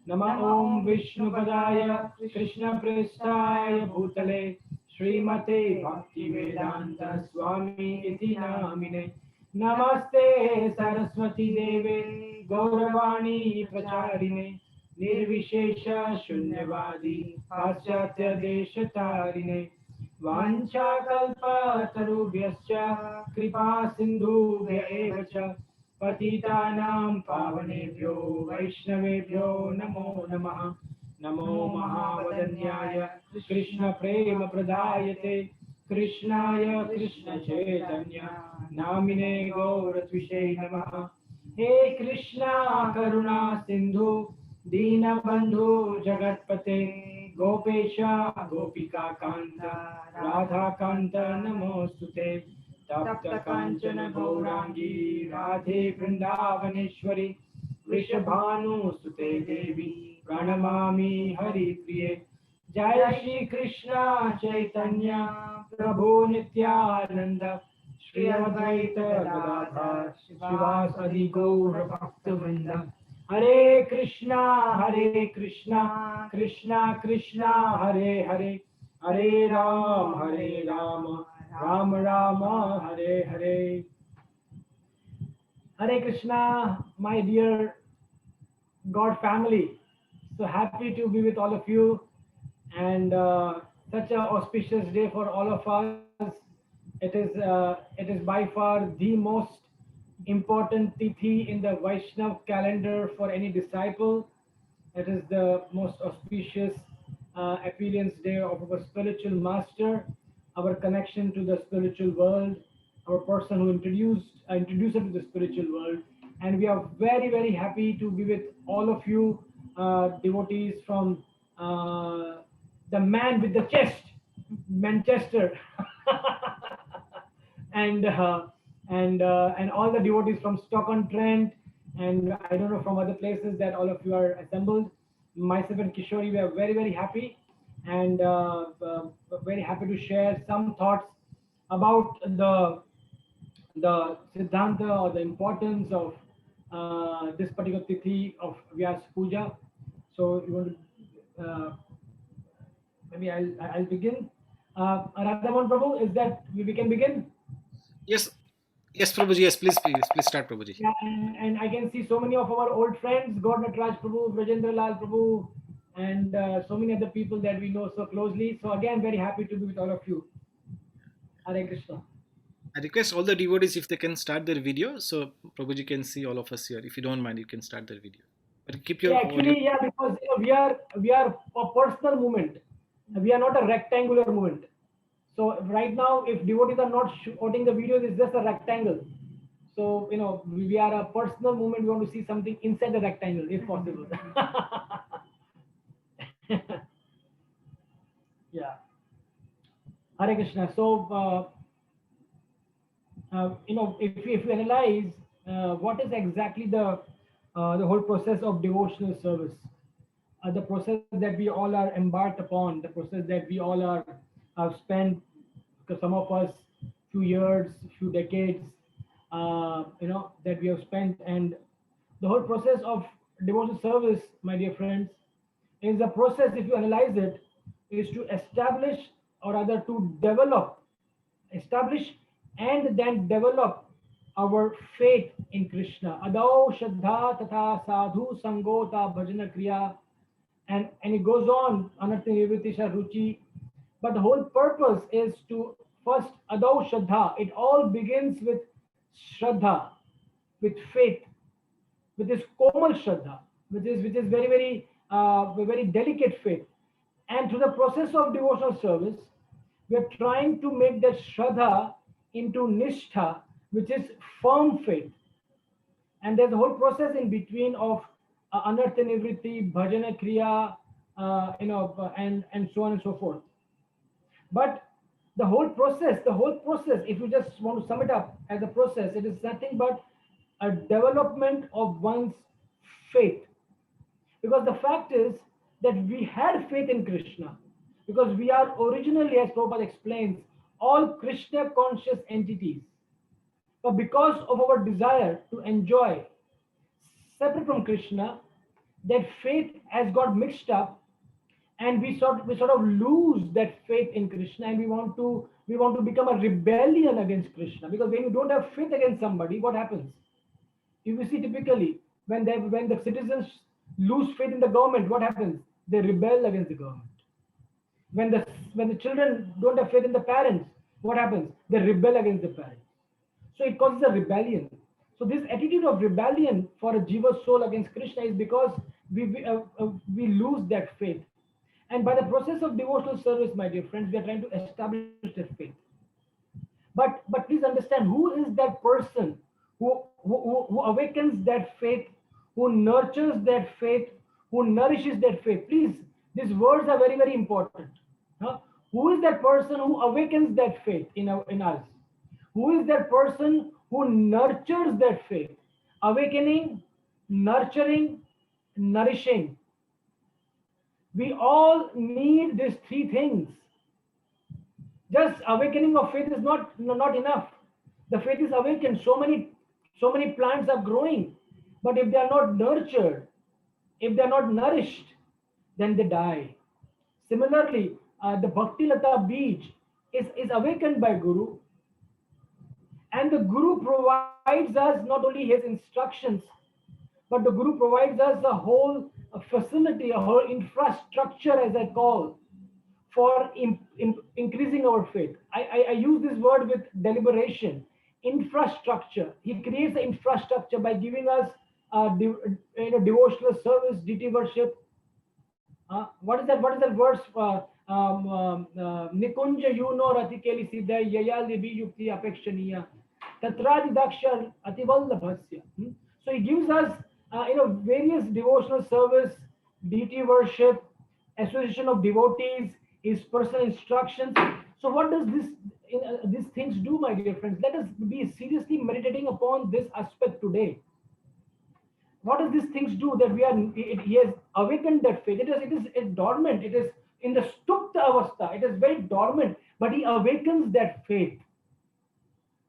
Nama Om Vishnupadaya Krishna Prestaya Bhutale Srimate Bhaktivedanta Swami Iti Namine. Namaste Saraswati Deve Gauravani Pracharine Nirvishesha Shunyavadi Paschatya Deshatarine वाञ्छाकल्पतरुभ्यश्च कृपा सिन्धुभ्य एव च पतितानां पावनेभ्यो वैष्णवेभ्यो नमो नमः। नमो महावदन्याय कृष्णप्रेमप्रदायते कृष्णाय कृष्णचैतन्य नामिने गौरत्विषे नमः। हे कृष्णा करुणा सिन्धु दीनबन्धु जगत्पते गोपेश गोपिका कान्त राधा कान्त नमोऽस्तुते। तप्त काञ्चन गौराङ्गी राधे वृन्दावनेश्वरी वृषभानुसुते देवी प्रणमामि हरिप्रिये। जय श्री कृष्ण चैतन्य प्रभु नित्यानंद श्री अद्वैत गदाधर श्रीवासदि गौर भक्तवृंद। हरे Krishna Krishna Krishna Hare Hare Hare Ram Ram Ram Hare Hare. Hare Krishna, my dear God family. So happy to be with all of you, and such an auspicious day for all of us. It is by far the most important tithi in the Vaishnav calendar for any disciple. It is the most auspicious appearance day of our spiritual master, our connection to the spiritual world, our person who introduced us to the spiritual world. And we are very happy to be with all of you devotees from the man with the chest, Manchester, and all the devotees from Stoke-on-Trent, and I don't know, from other places that all of you are assembled. Myself and Kishori, we are very happy, and very happy to share some thoughts about the Siddhanta or the importance of this particular tithi of Vyasa Puja. So you want to maybe I'll begin. Radhaman Prabhu, is that we can begin? Yes, Prabhuji. Yes, please start, Prabhuji. Yeah, and I can see so many of our old friends, God Natraj Prabhu, Brajendra Lal Prabhu, and so many other people that we know so closely. So again, very happy to be with all of you. Hare Krishna. I request all the devotees if they can start their video, so Prabhuji can see all of us here. If you don't mind, you can start their video. But keep your audio. Yeah, because we are a personal movement. We are not a rectangular movement. So right now, if devotees are not shooting the videos, it's just a rectangle. So we are a personal movement. We want to see something inside the rectangle, if possible. Yeah. Hare Krishna. So if you analyze what is exactly the whole process of devotional service, the process that we all are embarked upon, the process that we all have spent, because some of us few years, few decades, that we have spent, and the whole process of devotional service, my dear friends, is a process. If you analyze it, is to establish, or rather to establish and then develop our faith in Krishna. Adau Shraddha Tata Sadhu Sangota Bhajana Kriya, and it goes on, Anartha Nivritisha Ruchi. But the whole purpose is to first Adau Shraddha. It all begins with Shraddha, with faith, with this Komal Shraddha, which is very delicate faith. And through the process of devotional service, we are trying to make that Shraddha into Nishtha, which is firm faith. And there's a whole process in between of Anartha Nivritti, Bhajana Kriya, and so on and so forth. But the whole process, if you just want to sum it up as a process, it is nothing but a development of one's faith. Because the fact is that we had faith in Krishna, because we are originally, as Prabhupada explains, all Krishna conscious entities. But because of our desire to enjoy separate from Krishna, that faith has got mixed up, and we sort of lose that faith in Krishna, and we want to become a rebellion against Krishna. Because when you don't have faith against somebody, what happens? If you see, typically when the citizens lose faith in the government, what happens? They rebel against the government. When the children don't have faith in the parents, what happens? They rebel against the parents. So it causes a rebellion. So this attitude of rebellion for a jiva soul against Krishna is because we lose that faith. And by the process of devotional service, my dear friends, we are trying to establish that faith. But please understand, who is that person who awakens that faith, who nurtures that faith, who nourishes that faith? Please, these words are very, very important. Huh? Who is that person who awakens that faith in us? Who is that person who nurtures that faith? Awakening, nurturing, nourishing. We all need these three things. Just awakening of faith is not enough. The faith is awakened. So many plants are growing, but if they are not nurtured, if they are not nourished, then they die. Similarly, the Bhakti Lata Beej is awakened by Guru, and the Guru provides us not only his instructions, but the Guru provides us a whole facility, a whole infrastructure, as I call, for increasing our faith. I use this word with deliberation. Infrastructure. He creates the infrastructure by giving us devotional service, deity worship. What is that? What is that verse? Nikunja yuno ratikeli siddha yaya libi yukti apekshaniya tatradi daksha ativallabhasya. So he gives us various devotional service, deity worship, association of devotees, his personal instructions. So what does these things do, my dear friends? Let us be seriously meditating upon this aspect today. What does these things do? That he has awakened that faith. It is dormant. It is in the stupta avastha. It is very dormant, but he awakens that faith.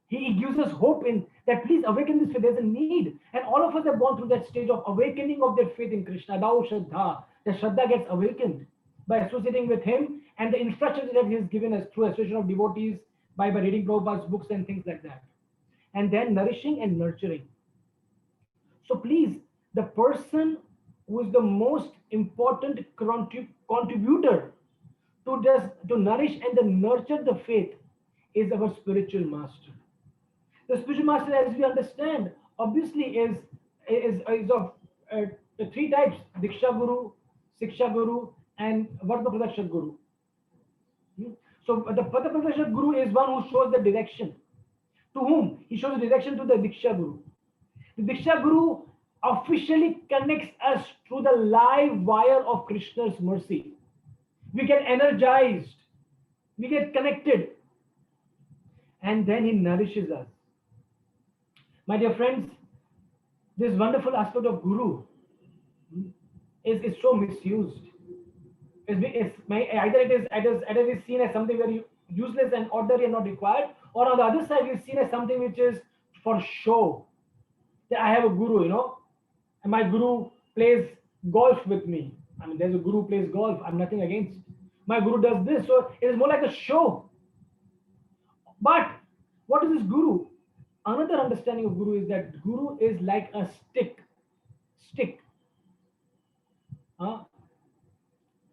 He gives us hope in that. Please awaken this faith. There's a need, and all of us have gone through that stage of awakening of that faith in Krishna. Dao Shraddha. The Shraddha gets awakened by associating with him, and the instructions that he has given us through association of devotees, by reading Prabhupada's books and things like that. And then nourishing and nurturing. So please, the person who is the most important contributor to nourish and then nurture the faith is our spiritual master. The spiritual master, as we understand, obviously is of three types: Diksha Guru, Siksha Guru, and Varta Pradakshak Guru. So the Varta Pradakshak Guru is one who shows the direction. To whom? He shows the direction to the Diksha Guru. The Diksha Guru officially connects us through the live wire of Krishna's mercy. We get energized, we get connected, and then he nourishes us. My dear friends, this wonderful aspect of Guru is so misused. Either it is seen as something very useless and ordinary and not required, or on the other side, it is seen as something which is for show. That I have a guru, and my guru plays golf with me. I mean, there's a guru who plays golf. I'm nothing against. My guru does this, so it is more like a show. But what is this guru? Another understanding of guru is that guru is like a stick.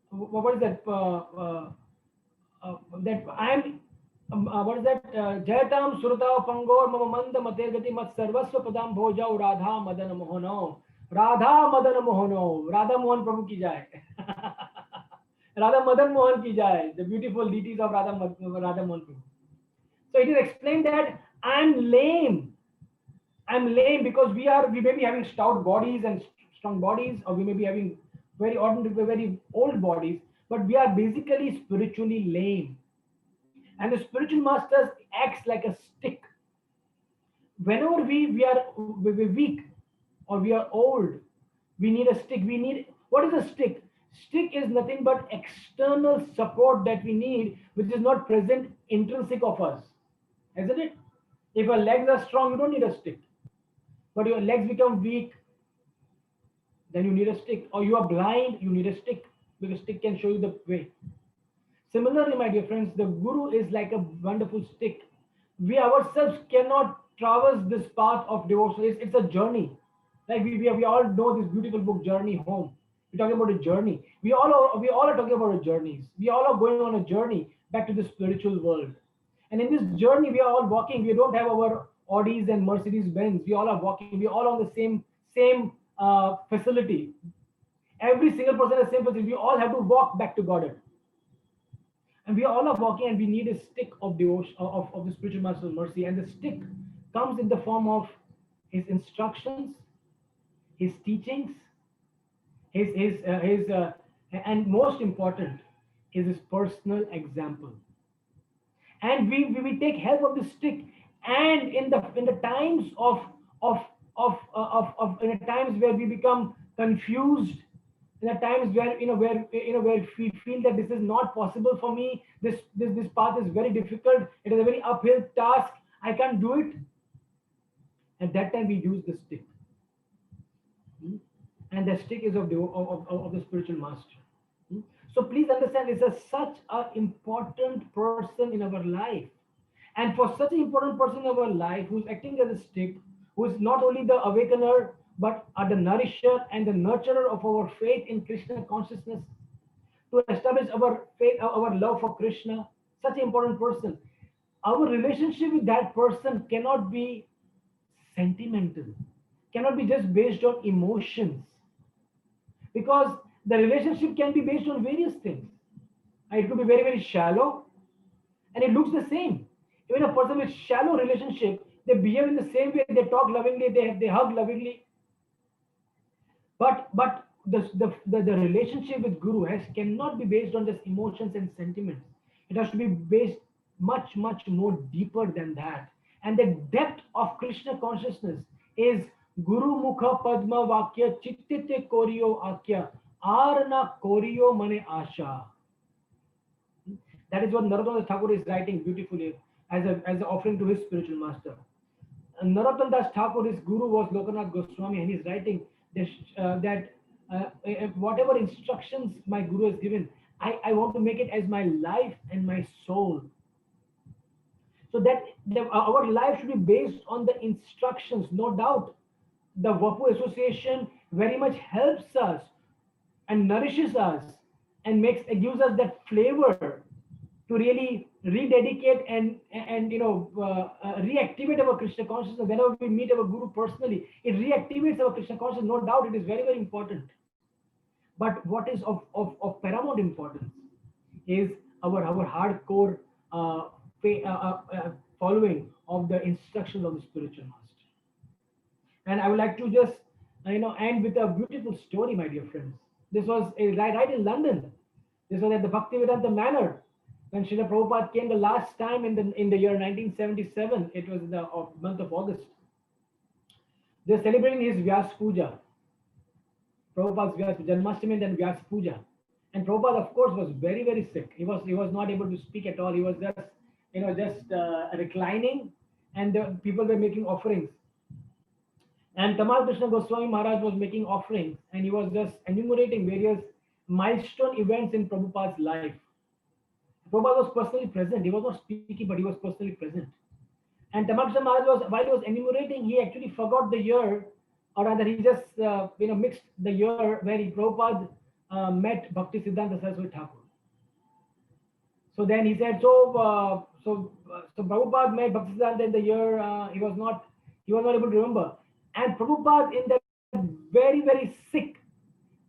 What is that? That I'm. What is that? Jayatam surata pangor mama manda matergati mat sarvasva padam bhojao Radha Madan Mohono. Radha Madan Mohono. Radha Mohan Prabhu ki jai. Radha Madan Mohan ki jai. The beautiful deities of Radha Mohan Prabhu. So it is explained that I'm lame. I'm lame because we may be having stout bodies and strong bodies, or we may be having very ordinary, very old bodies, but we are basically spiritually lame. And the spiritual master acts like a stick. Whenever we're weak or we are old, we need a stick. What is a stick? Stick is nothing but external support that we need, which is not present intrinsic of us. Isn't it? If your legs are strong, you don't need a stick. But your legs become weak, then you need a stick. Or you are blind, you need a stick, because stick can show you the way. Similarly, my dear friends, the guru is like a wonderful stick. We ourselves cannot traverse this path of devotion. It's a journey. Like we all know this beautiful book, Journey Home. We're talking about a journey. We all are talking about a journeys. We all are going on a journey back to the spiritual world. And in this journey, we are all walking. We don't have our Audis and Mercedes Benz. We all are walking. We are all on the same facility. Every single person has the same facility. We all have to walk back to Godhead. And we all are walking, and we need a stick of devotion of the spiritual master of mercy. And the stick comes in the form of his instructions, his teachings, and most important is his personal example. And we take help of the stick. And in the times in the times where we become confused, in the times where where we feel that this is not possible for me, this path is very difficult, it is a very uphill task, I can't do it. At that time we use the stick. And the stick is of the spiritual master. So please understand, this is such an important person in our life. And for such an important person in our life, who's acting as a stick, who is not only the awakener, but are the nourisher and the nurturer of our faith in Krishna consciousness, to establish our faith, our love for Krishna, such an important person. Our relationship with that person cannot be sentimental, cannot be just based on emotions. Because the relationship can be based on various things. It could be very, very shallow, and it looks the same. Even a person with shallow relationship, they behave in the same way, they talk lovingly, they hug lovingly. But the relationship with Guru cannot be based on just emotions and sentiments. It has to be based much, much more deeper than that. And the depth of Krishna consciousness is Guru Mukha Padma Vakya Chittite Koryo Akya Arna Koryo Mane Asha. That is what Narottam Thakur is writing beautifully as an offering to his spiritual master. Narottam Das Thakur, his guru, was Lokanath Goswami, and he's writing this, that whatever instructions my guru has given, I want to make it as my life and my soul. So that our life should be based on the instructions. No doubt, the Vapu Association very much helps us and nourishes us and gives us that flavor to really rededicate and reactivate our Krishna consciousness. Whenever we meet our Guru personally, it reactivates our Krishna consciousness. No doubt, it is very, very important. But what is of paramount importance is our hardcore following of the instructions of the spiritual master. And I would like to just end with a beautiful story, my dear friends. This was right in London. This was at the Bhaktivedanta Manor. When Srila Prabhupada came the last time in the year 1977, it was in the month of August. They're celebrating his Vyasa Puja, Prabhupada's Vyasa Puja, Janmashtami and then Vyasa Puja. And Prabhupada, of course, was very, very sick. He was not able to speak at all. He was just reclining, and the people were making offerings. And Tamal Krishna Goswami Maharaj was making offerings, and he was just enumerating various milestone events in Prabhupada's life. Prabhupada was personally present. He was not speaking, but he was personally present. And Tamal Krishna Maharaj while he was enumerating, he actually forgot the year, or rather, he just mixed the year where Prabhupada met Bhakti Siddhanta Saraswati Thakur. So then he said, so Prabhupada met Bhakti Siddhanta in the year he was not able to remember. And Prabhupada, in that very, very sick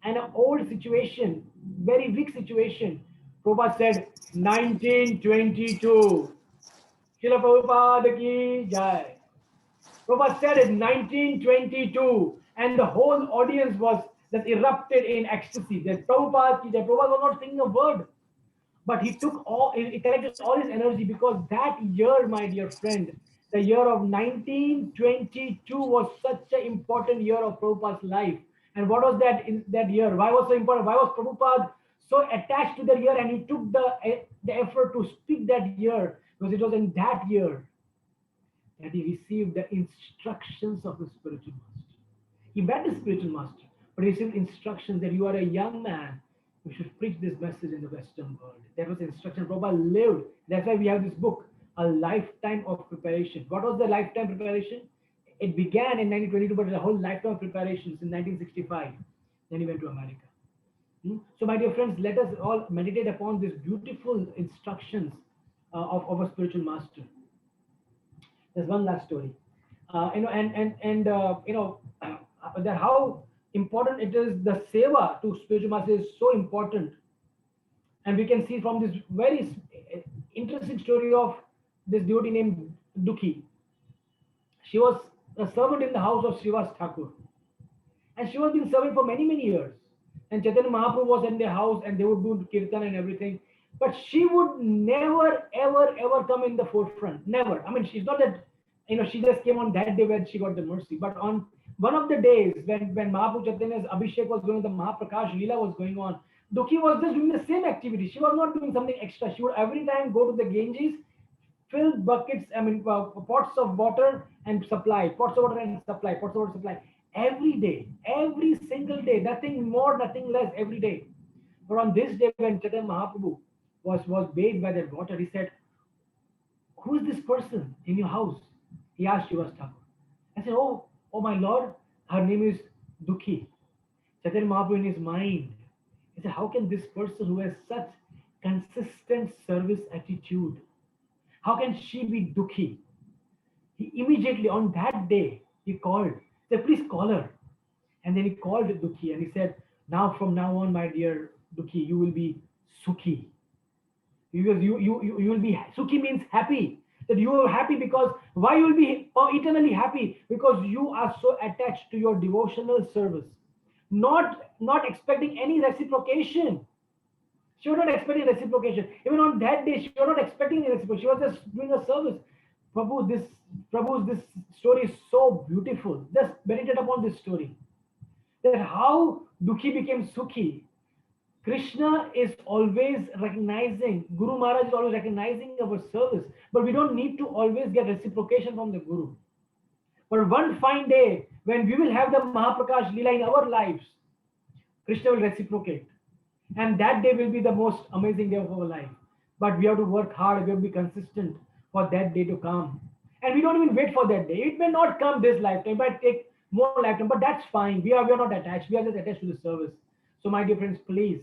and an old situation, very weak situation, Prabhupada said 1922. Srila Prabhupada ki jai. Prabhupada said it 1922, and the whole audience was just erupted in ecstasy. That Prabhupada was not saying a word, but he collected all his energy, because that year, my dear friend, the year of 1922 was such an important year of Prabhupada's life. And what was that in that year? Why was so important? Why was Prabhupada so attached to the year, and he took the effort to speak that year? Because it was in that year that he received the instructions of the spiritual master. He met the spiritual master, but he received instructions that you are a young man, you should preach this message in the Western world. That was the instruction Prabhupada lived. That's why we have this book, A Lifetime of Preparation. What was the lifetime preparation? It began in 1922, but the whole lifetime of preparation since 1965. Then he went to America. So, my dear friends, let us all meditate upon these beautiful instructions of a spiritual master. There's one last story. That how important it is. The seva to spiritual master is so important, and we can see from this very interesting story of this devotee named Dukhi. She was a servant in the house of Srivas Thakur, and she was been serving for many years. And Chaitanya Mahaprabhu was in their house, and they would do kirtan and everything. But she would never, ever come in the forefront. Never. I mean, she's not that, she just came on that day when she got the mercy. But on one of the days when Mahaprabhu Chaitanya's Abhishek was going on, the Mahaprakash Leela was going on, Dukhi was just doing the same activity. She was not doing something extra. She would every time go to the Ganges, fill buckets, pots of water and supply, pots of water and supply, pots of water supply. Every day, every single day, nothing more, nothing less, every day. But on this day, when Chaitanya Mahaprabhu was bathed by that water, he said, "Who is this person in your house?" He asked Srivas Thakur. I said, oh my Lord, her name is Dukhi. Chaitanya Mahaprabhu in his mind, he said, how can this person who has such consistent service attitude, how can she be Dukhi? He immediately on that day, he called, said, please call her. And then he called Dukhi and he said, now from now on, my dear Dukhi, you will be Sukhi. Because you will be, Sukhi means happy. That you are happy because, why you will be eternally happy? Because you are so attached to your devotional service. Not expecting any reciprocation. She was not expecting reciprocation. Even on that day, she was not expecting any reciprocation. She was just doing a service. Prabhu, this story is so beautiful. Just meditate upon this story. That how Dukhi became Sukhi. Krishna is always recognizing, Guru Maharaj is always recognizing our service, but we don't need to always get reciprocation from the Guru. But one fine day, when we will have the Mahaprakash Leela in our lives, Krishna will reciprocate. And that day will be the most amazing day of our life. But we have to work hard, we have to be consistent for that day to come. And we don't even wait for that day. It may not come this lifetime, but take more lifetime, but that's fine. We are not attached. We are just attached to the service. So my dear friends, please,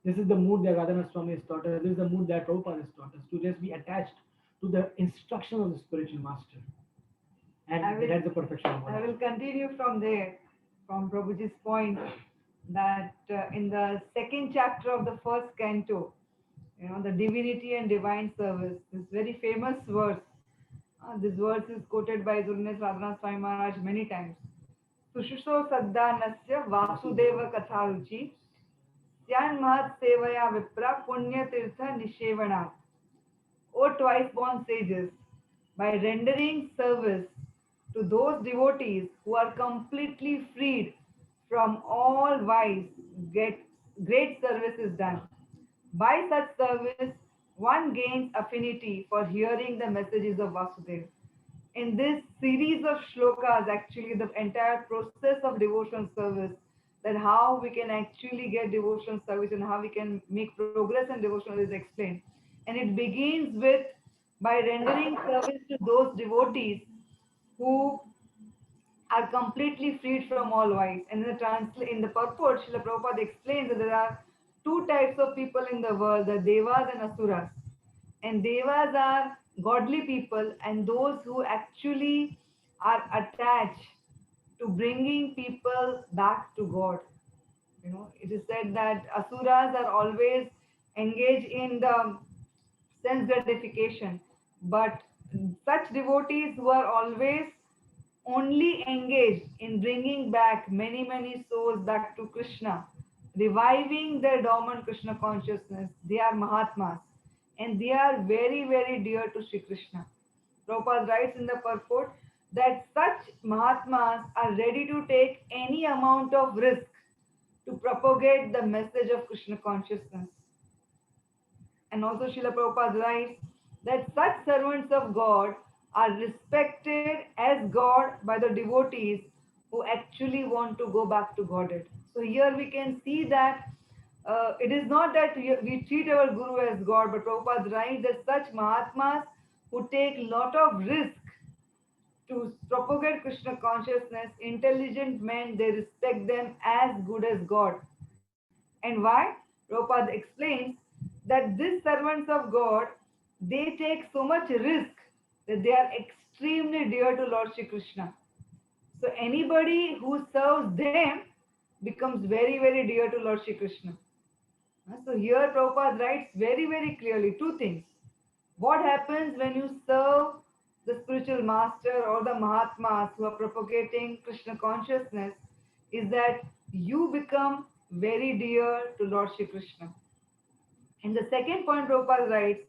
this is the mood that Radhanath Swami has taught us. This is the mood that Prabhupada has taught us, to just be attached to the instruction of the spiritual master. And that's the perfection of I will continue from there, from Prabhuji's point, that in the second chapter of the first canto, the divinity and divine service, this very famous verse. This verse is quoted by His Holiness Radhanath Swami Maharaj many times. Sushusho Saddanasya Vasudeva Katharuchi Syan Mahat Sevaya Vipra Punya Tirtha Nishevana. O twice born sages, by rendering service to those devotees who are completely freed from all vice, great service is done. By such service, one gains affinity for hearing the messages of Vasudeva. In this series of shlokas, actually the entire process of devotional service, that how we can actually get devotional service and how we can make progress in devotional is explained. And it begins with, by rendering service to those devotees who are completely freed from all vice. And in the purport, Srila Prabhupada explains that there are two types of people in the world, the Devas and Asuras. And Devas are godly people, and those who actually are attached to bringing people back to God. It is said that Asuras are always engaged in the sense gratification, but such devotees who are always only engaged in bringing back many souls back to Krishna, reviving their dormant Krishna consciousness, they are Mahatmas, and they are very dear to Sri Krishna. Prabhupada writes in the purport that such Mahatmas are ready to take any amount of risk to propagate the message of Krishna consciousness. And also Srila Prabhupada writes that such servants of God are respected as God by the devotees who actually want to go back to Godhead. So here we can see that it is not that we treat our Guru as God, but Prabhupada writes that such Mahatmas who take lot of risk to propagate Krishna consciousness, intelligent men, they respect them as good as God. And why? Prabhupada explains that these servants of God, they take so much risk that they are extremely dear to Lord Shri Krishna. So anybody who serves them becomes very, very dear to Lord Shri Krishna. So here Prabhupada writes very, very clearly two things. What happens when you serve the spiritual master or the Mahatmas who are propagating Krishna consciousness is that you become very dear to Lord Shri Krishna. And the second point Prabhupada writes,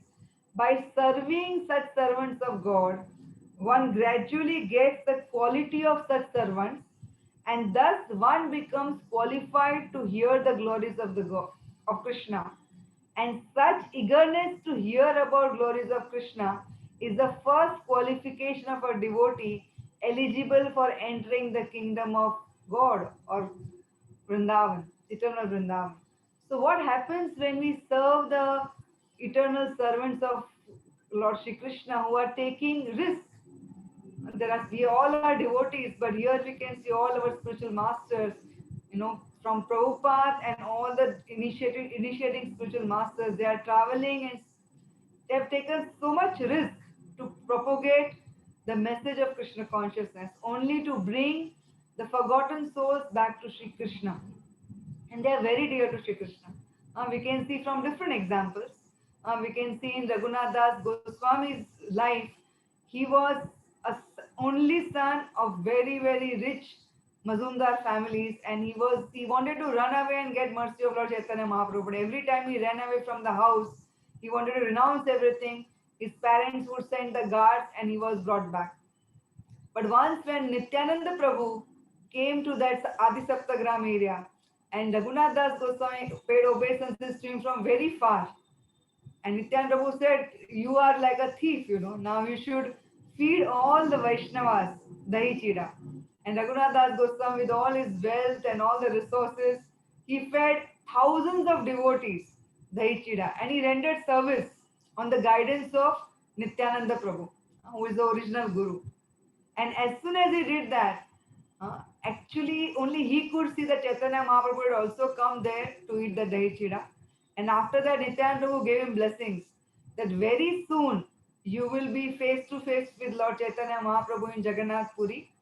by serving such servants of God, one gradually gets the quality of such servants, and thus one becomes qualified to hear the glories of the God, of Krishna. And such eagerness to hear about glories of Krishna is the first qualification of a devotee eligible for entering the kingdom of God or Vrindavan, eternal Vrindavan. So what happens when we serve the eternal servants of Lord Shri Krishna who are taking risks? We all are devotees, but here we can see all our spiritual masters, from Prabhupada and all the initiating spiritual masters. They are traveling and they have taken so much risk to propagate the message of Krishna consciousness, only to bring the forgotten souls back to Shri Krishna. And they are very dear to Shri Krishna. We can see from different examples. We can see in Raghunath Das Goswami's life, he was only son of very, very rich Mazumdar families, and he wanted to run away and get mercy of Lord Chaitanya Mahaprabhu. But every time he ran away from the house, he wanted to renounce everything. His parents would send the guards, and he was brought back. But once when Nityananda Prabhu came to that Adi Saptagram area, and Raghunath Das Goswami paid obeisance to him from very far, and Nityananda Prabhu said, "You are like a thief, now you should feed all the Vaishnavas dahi chida." And Raghunath Das Goswami, with all his wealth and all the resources, he fed thousands of devotees dahi chida, and he rendered service on the guidance of Nityananda Prabhu, who is the original Guru. And as soon as he did that, actually only he could see that Chaitanya Mahaprabhu had also come there to eat the dahi chida. And after that, Nityananda Prabhu gave him blessings that very soon you will be face to face with Lord Chaitanya Mahaprabhu in Jagannath Puri,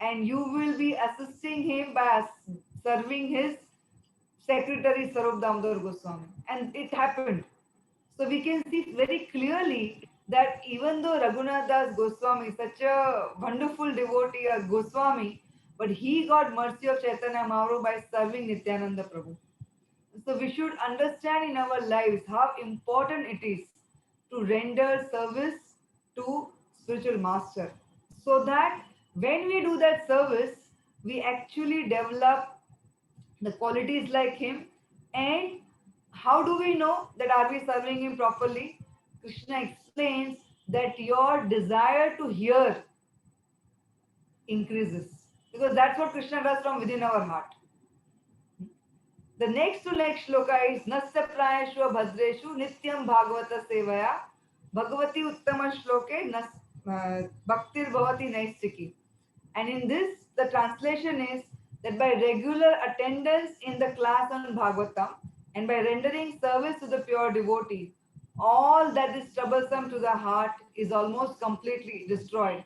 and you will be assisting him by serving his secretary Sarup Damodar Goswami. And it happened. So we can see very clearly that even though Raghunath Das Goswami is such a wonderful devotee, a Goswami, but he got mercy of Chaitanya Mahaprabhu by serving Nityananda Prabhu. So we should understand in our lives how important it is to render service to spiritual master, so that when we do that service, we actually develop the qualities like him. And how do we know that are we serving him properly? Krishna explains that your desire to hear increases, because that's what Krishna does from within our heart. The next to next shloka is Nasya Prayashu Bhadreshu Nityam Bhagavata Sevaya Bhagavati Uttama Shloke Bhaktir Bhavati Naistiki. And in this, the translation is that by regular attendance in the class on Bhagavatam and by rendering service to the pure devotee, all that is troublesome to the heart is almost completely destroyed.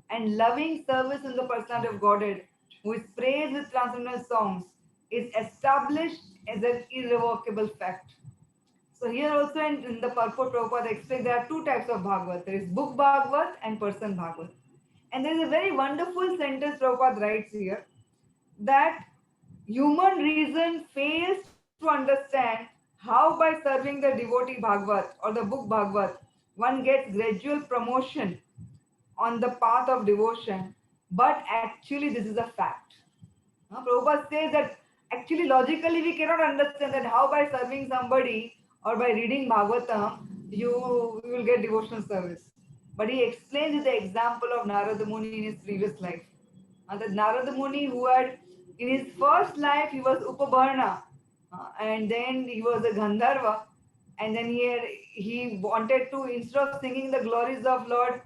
And loving service in the personality of Godhead, who is praised with transcendental songs, is established as an irrevocable fact. So here also in the purport Prabhupada explains there are two types of Bhagavat. There is book Bhagavat and person Bhagavat. And there is a very wonderful sentence Prabhupada writes here, that human reason fails to understand how by serving the devotee Bhagavat or the book Bhagavat, one gets gradual promotion on the path of devotion. But actually this is a fact. Prabhupada says that actually logically we cannot understand that how by serving somebody or by reading Bhagavatam you will get devotional service. But he explains with the example of Narada Muni in his previous life. That Narada Muni, who had in his first life he was Upabarna, and then he was a Gandharva, and then he wanted to, instead of singing the glories of Lord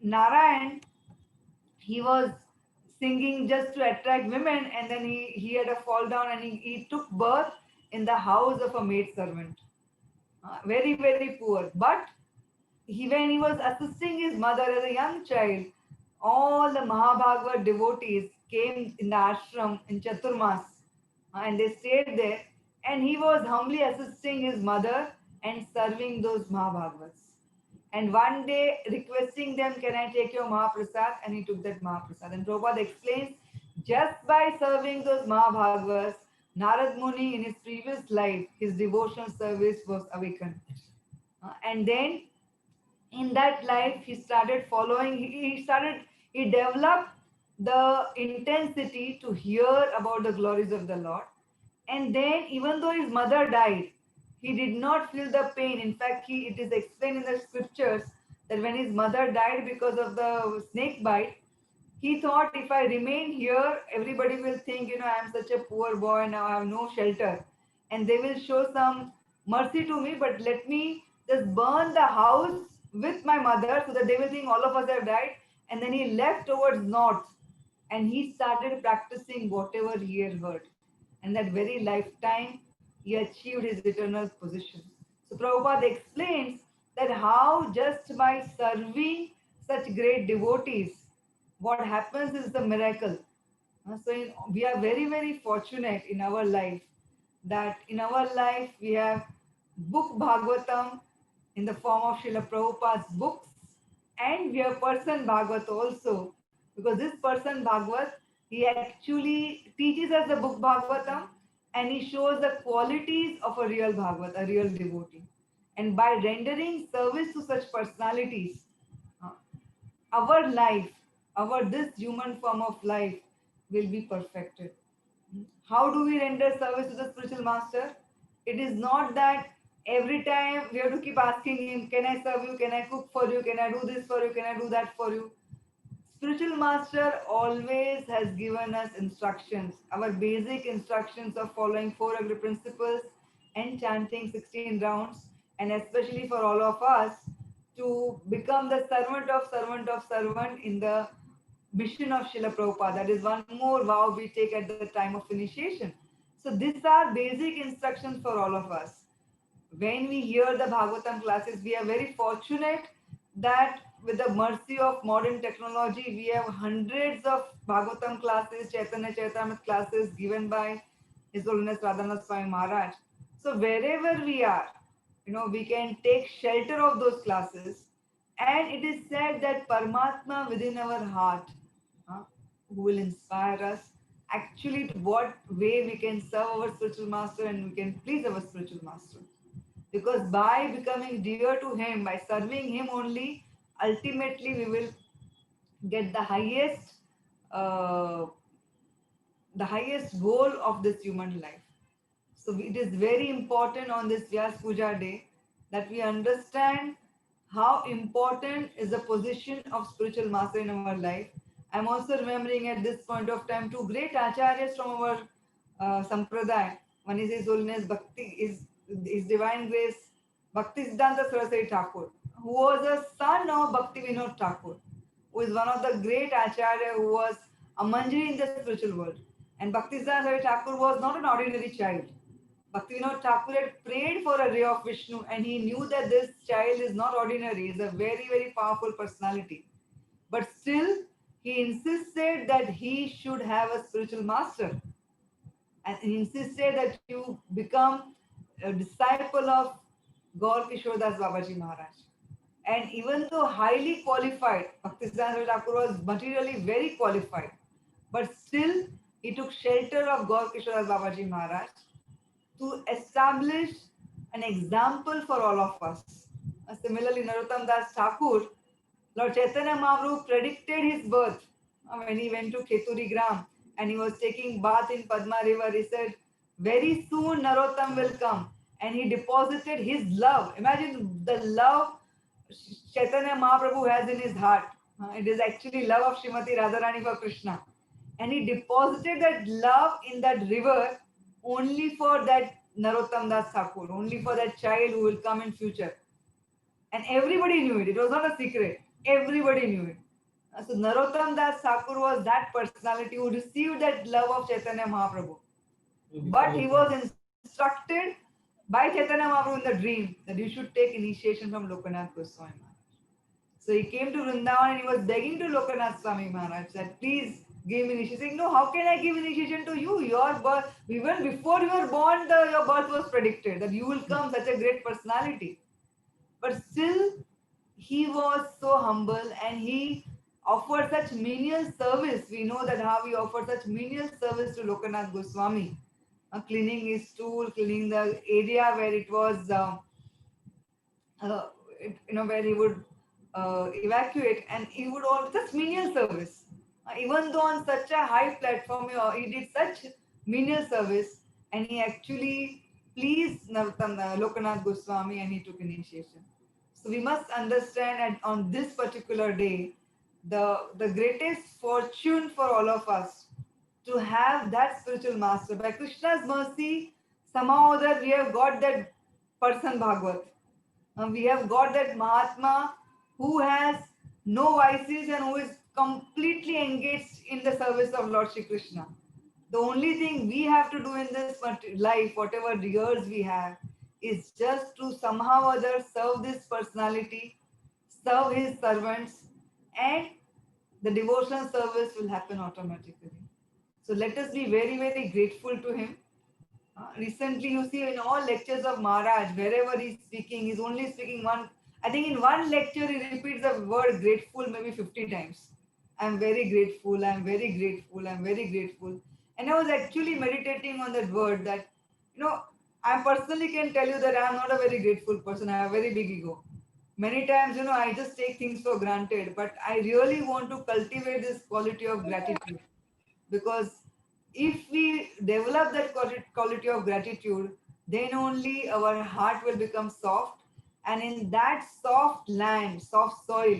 Narayan, he was singing just to attract women, and then he had a fall down and he took birth in the house of a maid servant. Very, very poor. But when he was assisting his mother as a young child, all the Mahabhagavad devotees came in the ashram in Chaturmas, and they stayed there, and he was humbly assisting his mother and serving those Mahabhagavats. And one day requesting them, can I take your Mahaprasad? And he took that Mahaprasad. And Prabhupada explains, just by serving those Mahabhagavats, Narad Muni in his previous life, his devotional service was awakened. And then in that life, he started following, he developed the intensity to hear about the glories of the Lord. And then, even though his mother died, he did not feel the pain. In fact, it is explained in the scriptures that when his mother died because of the snake bite, he thought, if I remain here, everybody will think, I am such a poor boy, now I have no shelter. And they will show some mercy to me, but let me just burn the house with my mother so that they will think all of us have died. And then he left towards north and he started practicing whatever he had heard. And that very lifetime, he achieved his eternal position. So Prabhupada explains that how just by serving such great devotees, what happens is the miracle. So we are very, very fortunate in our life that in our life we have book Bhagavatam in the form of Srila Prabhupada's books, and we have person Bhagavat also, because this person Bhagavat, he actually teaches us the book Bhagavatam and he shows the qualities of a real Bhagavat, a real devotee. And by rendering service to such personalities, our life, this human form of life will be perfected. How do we render service to the spiritual master? It is not that every time we have to keep asking him, can I serve you? Can I cook for you? Can I do this for you? Can I do that for you? Spiritual master always has given us instructions, our basic instructions of following 4 agri principles and chanting 16 rounds, and especially for all of us to become the servant in the mission of Srila Prabhupada. That is one more vow we take at the time of initiation. So these are basic instructions for all of us. When we hear the Bhagavatam classes, we are very fortunate that with the mercy of modern technology, we have hundreds of Bhagavatam classes, Chaitanya Charitamrita classes given by His Holiness Radhanath Swami Maharaj. So wherever we are, we can take shelter of those classes. And it is said that Paramatma within our heart, who will inspire us, actually what way we can serve our spiritual master and we can please our spiritual master. Because by becoming dear to him, by serving him only, ultimately we will get the highest goal of this human life. So it is very important on this Vyasa Puja day that we understand how important is the position of spiritual master in our life. I'm also remembering at this point of time 2 great acharyas from our sampradaya. One is His Holiness Bhakti, His Divine Grace Bhaktisiddhanta Saraswati Thakur, who was a son of Bhakti Vinod Thakur, who is one of the great acharya who was a manjari in the spiritual world. And Bhaktisiddhanta Saraswati Thakur was not an ordinary child. Bhakti Vinod Thakur had prayed for a ray of Vishnu, and he knew that this child is not ordinary, he is a very, very powerful personality. But still, he insisted that he should have a spiritual master. And he insisted that you become a disciple of Gaur Kishore Das Babaji Maharaj. And even though highly qualified, Bhaktisiddhanta Thakur was materially very qualified, but still he took shelter of Gaur Kishore Das Babaji Maharaj to establish an example for all of us. Similarly, Narottam Das Thakur, Lord Chaitanya Mahaprabhu predicted his birth when he went to Keturi Gram and he was taking bath in Padma river. He said, very soon Narottam will come, and he deposited his love. Imagine the love Chaitanya Mahaprabhu has in his heart. It is actually love of Srimati Radharani for Krishna. And he deposited that love in that river only for that Narottam Das Thakur, only for that child who will come in future. And everybody knew it. It was not a secret. Everybody knew it. So Narottam Das Thakur was that personality who received that love of Chaitanya Mahaprabhu. But he was instructed by Chaitanya Mahaprabhu in the dream that you should take initiation from Lokanath Goswami Maharaj. So he came to Vrindavan and he was begging to Lokanath Swami Maharaj that please give me initiation. Saying, no, how can I give initiation to you? Your birth, even before you were born, your birth was predicted that you will come such a great personality. But still, he was so humble and he offered such menial service. We know that how he offered such menial service to Lokanath Goswami, cleaning his stool, cleaning the area where it was, where he would evacuate, and he would all such menial service. Even though on such a high platform, he did such menial service, and he actually pleased Lokanath Goswami, and he took initiation. So we must understand that on this particular day, the greatest fortune for all of us to have that spiritual master. By Krishna's mercy, somehow that we have got that person Bhagavat. We have got that Mahatma who has no vices and who is completely engaged in the service of Lord Shri Krishna. The only thing we have to do in this life, whatever years we have, is just to somehow or other serve this personality, serve his servants, and the devotional service will happen automatically. So let us be very, very grateful to him. Recently, you see in all lectures of Maharaj, wherever he's speaking, he's only speaking one. I think in one lecture, he repeats the word grateful maybe 50 times. I'm very grateful, I'm very grateful, I'm very grateful. And I was actually meditating on that word that, I personally can tell you that I'm not a very grateful person. I have a very big ego. Many times, I just take things for granted, but I really want to cultivate this quality of gratitude, because if we develop that quality of gratitude, then only our heart will become soft, and in that soft land, soft soil,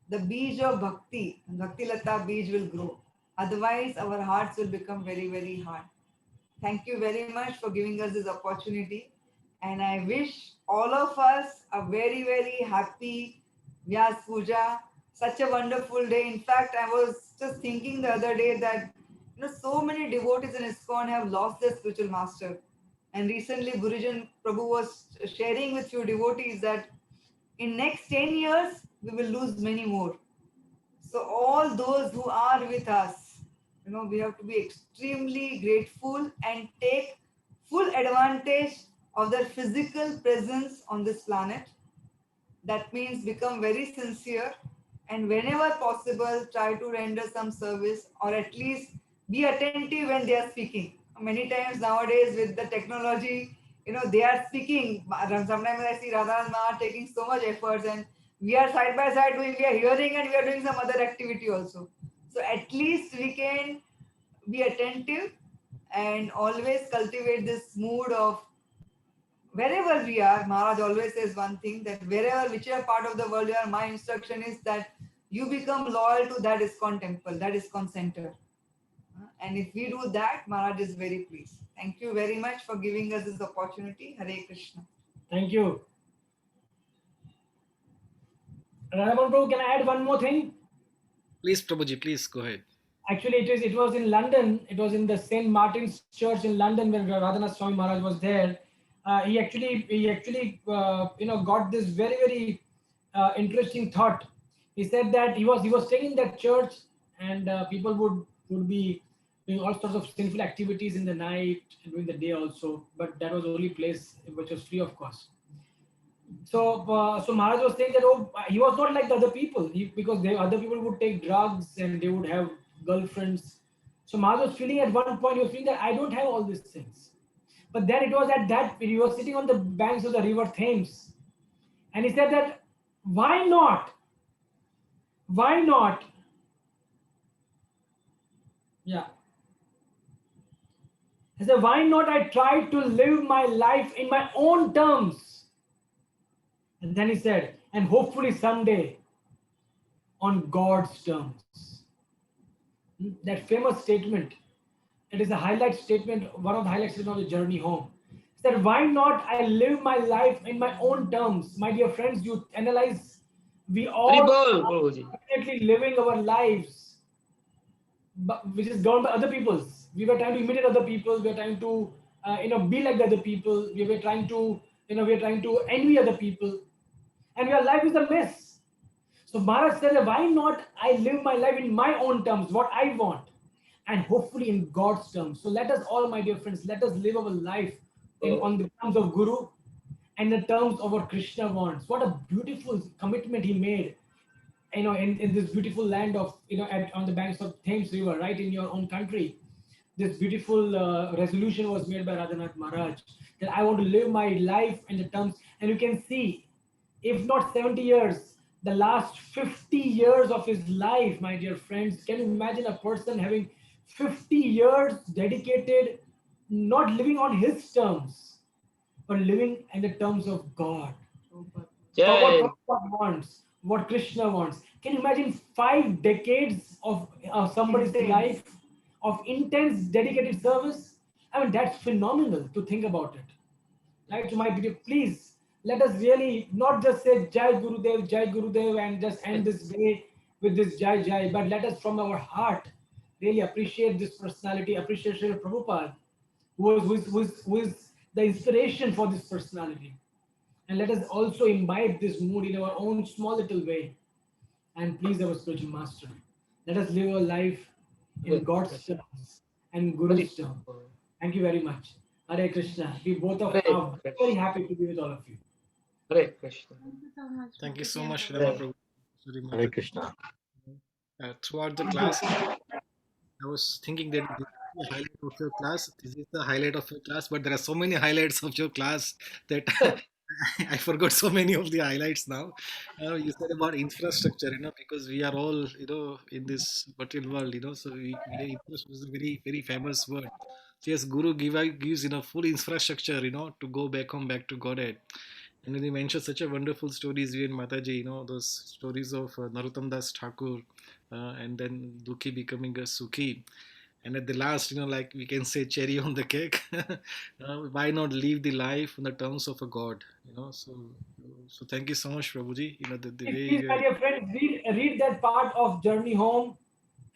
the beej of bhakti lata beej will grow. Otherwise our hearts will become very, very hard. Thank you very much for giving us this opportunity, and I wish all of us a very, very happy Vyasa Puja, such a wonderful day. In fact, I was just thinking the other day that so many devotees in ISKCON have lost their spiritual master. And recently, Gurujan Prabhu was sharing with few devotees that in next 10 years, we will lose many more. So all those who are with us, we have to be extremely grateful and take full advantage of their physical presence on this planet. That means become very sincere, and whenever possible, try to render some service, or at least be attentive when they are speaking. Many times nowadays with the technology, they are speaking. Sometimes I see Radhanath Maharaj taking so much efforts, and we are side by side doing, we are hearing and we are doing some other activity also. So at least we can be attentive and always cultivate this mood of wherever we are. Maharaj always says one thing, that wherever, whichever part of the world you are, my instruction is that you become loyal to that ISKCON temple, that ISKCON center. And if we do that, Maharaj is very pleased. Thank you very much for giving us this opportunity. Hare Krishna. Thank you. Radhamohan Prabhu, can I add one more thing? Please, Prabhuji, please go ahead. Actually, it was in London. It was in the St. Martin's Church in London when Radhanath Swami Maharaj was there. He actually got this very, very interesting thought. He said that he was staying in that church, and people would be doing all sorts of sinful activities in the night and during the day also. But that was the only place which was free of cost. So Maharaj was saying that he was not like the other people, because other people would take drugs and they would have girlfriends. So Maharaj was feeling at one point, he was feeling that I don't have all these things. But then it was at that he was sitting on the banks of the river Thames, and he said that why not? Yeah. He said, why not I try to live my life in my own terms? And then he said, and hopefully someday on God's terms. That famous statement, it is a highlight statement, one of the highlight statements of the journey home. He said, why not I live my life in my own terms? My dear friends, you analyze, we all are definitely living our lives, which is governed by other people's. We were trying to imitate other people, we are trying to be like the other people. We were trying to, we are trying to envy other people, and your life is a mess. So Maharaj said, why not I live my life in my own terms, what I want, and hopefully in God's terms. So let us all, my dear friends, let us live our life on the terms of Guru and the terms of what Krishna wants. What a beautiful commitment he made, in this beautiful land of, on the banks of Thames River, right in your own country. This beautiful resolution was made by Radhanath Maharaj, that I want to live my life in the terms, and you can see, if not 70 years, the last 50 years of his life, my dear friends. Can you imagine a person having 50 years dedicated, not living on his terms, but living in the terms of God? Yay. What God wants, what Krishna wants. Can you imagine 5 decades of somebody's life of intense dedicated service? I mean, that's phenomenal to think about it. Right? So my video, please let us really not just say Jai Gurudev, and just end this day with this Jai Jai, but let us from our heart really appreciate this personality, appreciate Srila Prabhupada, who is the inspiration for this personality. And let us also imbibe this mood in our own small little way and please our spiritual master. Let us live our life in God's terms and Guru's terms. Thank you very much. Hare Krishna. We both are very happy to be with all of you. Hare Krishna. Thank you so much, Hare, Hare Krishna. Throughout the class, I was thinking that this is the highlight of your class. This is the highlight of your class, but there are so many highlights of your class that I forgot so many of the highlights now. You said about infrastructure, because we are all, in this material world, so infrastructure is a very, very famous word. So yes, Guru gives, full infrastructure, to go back home, back to Godhead. And when you mentioned such a wonderful stories, you and Mataji, those stories of Narottam Das Thakur, and then Dukhi becoming a Sukhi. And at the last, like we can say cherry on the cake, why not live the life on the terms of a God, so thank you so much, Prabhuji, the way Please, you my are. dear friends, read that part of Journey Home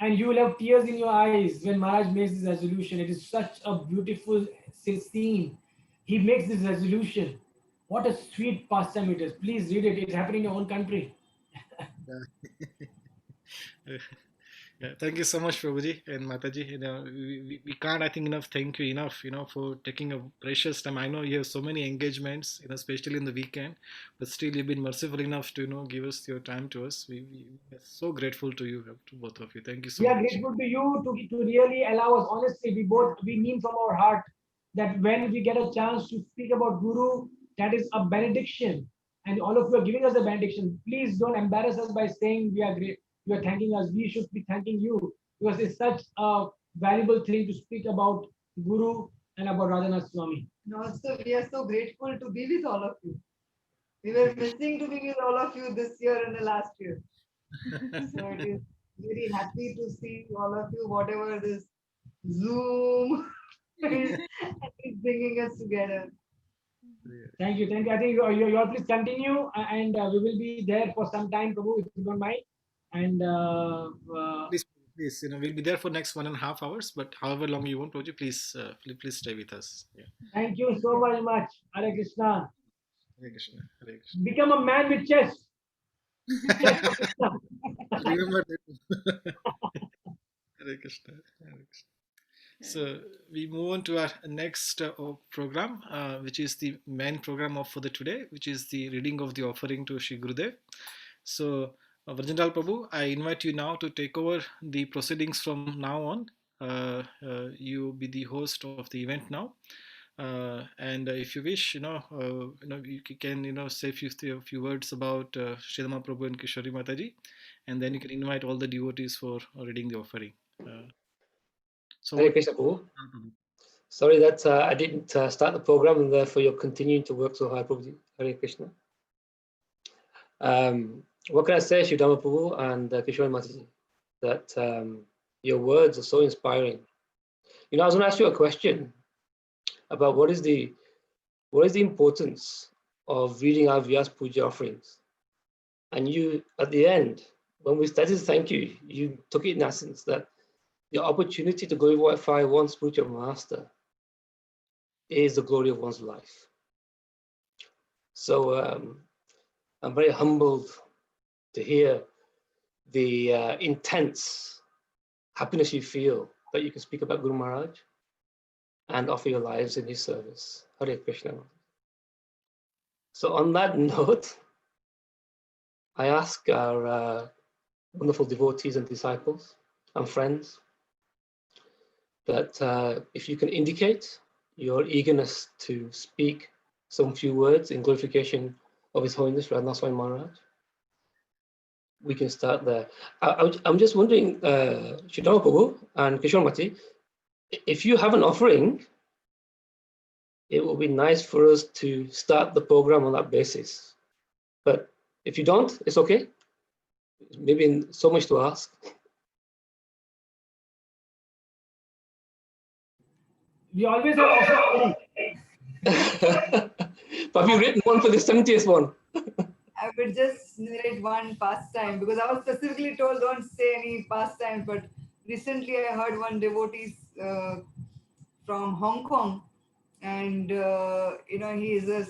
and you will have tears in your eyes when Maharaj makes this resolution. It is such a beautiful scene. He makes this resolution. What a sweet pastime it is. Please read it. It's happening in your own country. Yeah, thank you so much, Prabhuji and Mataji. We can't, I think, thank you enough, for taking a precious time. I know you have so many engagements, especially in the weekend, but still you've been merciful enough to, give us your time to us. We are so grateful to you, to both of you. Thank you so We are much. grateful to you to really allow us. Honestly, we mean from our heart that when we get a chance to speak about Guru, that is a benediction, and all of you are giving us a benediction. Please don't embarrass us by saying we are great. You are thanking us. We should be thanking you because it's such a valuable thing to speak about Guru and about Radhanath Swami. And also, we are so grateful to be with all of you. We were missing to be with all of you this year and the last year. So it is very happy to see all of you, whatever this Zoom is bringing us together. Thank you. I think you all please continue, and we will be there for some time, Prabhu, if you don't mind. And please, we'll be there for next 1.5 hours, but however long you want, Prabhuji, please stay with us. Yeah. Thank you so very much. Hare Krishna. Hare Krishna. Hare Krishna. Become a man with chest. Remember that. Hare Krishna. Hare Krishna. So we move on to our next program, which is the main program for the today, which is the reading of the offering to Shri Gurudev. So Vrajendral Prabhu, I invite you now to take over the proceedings from now on. You be the host of the event now. And if you wish, you can, say a few words about Sridhama Prabhu and Kishori Mataji, and then you can invite all the devotees for reading the offering. So Hare Krishna, Prabhu. Sorry that I didn't start the program and therefore you're continuing to work so hard, Prabhu. Hare Krishna. What can I say, Sridhama Prabhu and Kishore Mataji? That your words are so inspiring. I was going to ask you a question about what is the importance of reading our Vyasa Puja offerings. And you, at the end, when we started to thank you, you took it in essence that the opportunity to glorify one spiritual master is the glory of one's life. So I'm very humbled to hear the intense happiness you feel that you can speak about Guru Maharaj and offer your lives in his service. Hare Krishna. So on that note, I ask our wonderful devotees and disciples and friends that if you can indicate your eagerness to speak some few words in glorification of His Holiness Radhanath Swami Maharaj, we can start there. I'm just wondering, Shridhar Prabhu and Kishore Mati, if you have an offering, it will be nice for us to start the program on that basis. But if you don't, it's okay. Maybe so much to ask. We always have offering. But have you written one for the 70th one? I would just narrate one pastime because I was specifically told don't say any pastime. But recently I heard one devotee from Hong Kong, and he's a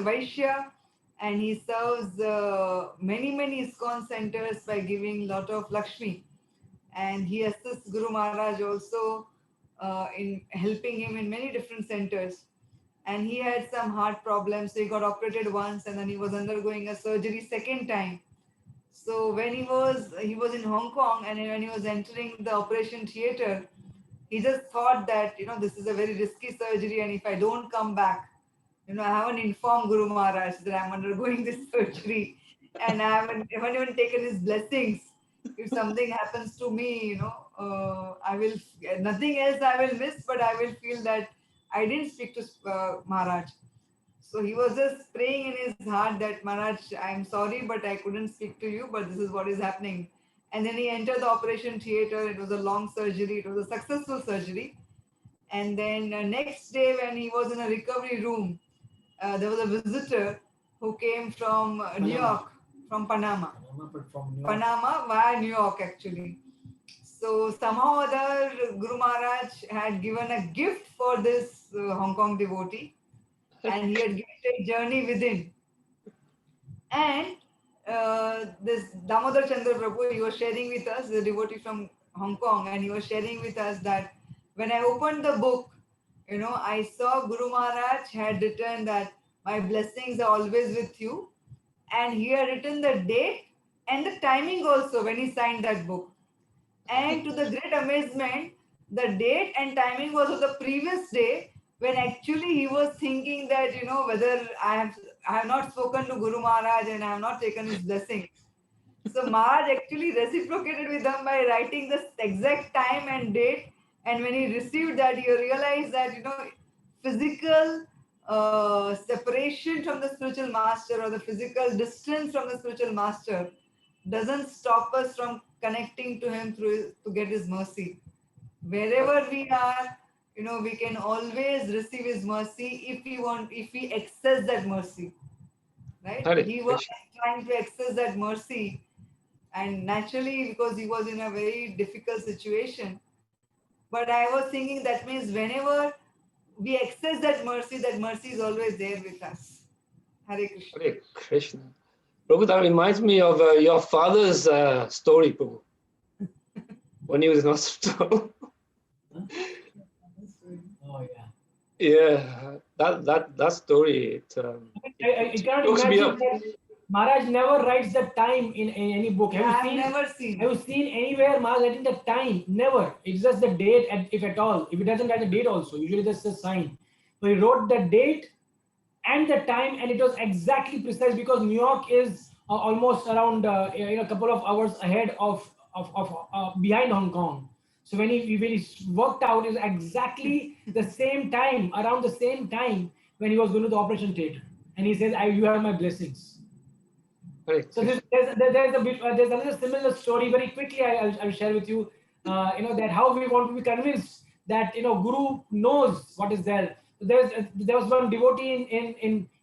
Vaishya, and he serves many ISKCON centers by giving lot of Lakshmi, and he assists Guru Maharaj also in helping him in many different centers. And he had some heart problems, so he got operated once, and then he was undergoing a surgery second time. So when he was in Hong Kong, and when he was entering the operation theater, he just thought that this is a very risky surgery, and if I don't come back, I haven't informed Guru Maharaj that I'm undergoing this surgery, and I haven't even taken his blessings. If something happens to me, I will nothing else I will miss, but I will feel that I didn't speak to Maharaj. So he was just praying in his heart that Maharaj, I'm sorry, but I couldn't speak to you, but this is what is happening. And then he entered the operation theater. It was a long surgery. It was a successful surgery. And then next day when he was in a recovery room, there was a visitor who came from New York, from Panama. Panama via New York actually. So somehow or other Guru Maharaj had given a gift for this Hong Kong devotee, and he had gifted Journey Within. And this Damodar Chandra Prabhu, he was sharing with us, the devotee from Hong Kong, and he was sharing with us that when I opened the book, I saw Guru Maharaj had written that my blessings are always with you, and he had written the date and the timing also when he signed that book. And to the great amazement, the date and timing was of the previous day, when actually he was thinking that whether I have not spoken to Guru Maharaj and I have not taken his blessing. So Maharaj actually reciprocated with him by writing the exact time and date. And when he received that, he realized that physical separation from the spiritual master, or the physical distance from the spiritual master, doesn't stop us from connecting to him to get his mercy. Wherever we are, we can always receive his mercy if we access that mercy. Right? He was trying to access that mercy, and naturally, because he was in a very difficult situation. But I was thinking that means whenever we access that mercy is always there with us. Hare Krishna. Hare Krishna. Prabhu, that reminds me of your father's story, Prabhu, when he was in hospital. Oh yeah. Yeah, that story. I can't imagine that Maharaj never writes the time in any book. Have you seen anywhere Maharaj writing the time? Never. It's just the date, if at all. If it doesn't write the date also, usually just a sign. So he wrote the date and the time, and it was exactly precise because New York is almost around a couple of hours ahead of behind Hong Kong. So when he worked out, it was exactly the same time, around the same time when he was going to the operation theater, and he says, "You have my blessings." Right. So there's another similar story. Very quickly, I'll share with you. That how we want to be convinced that Guru knows what is there. There was one devotee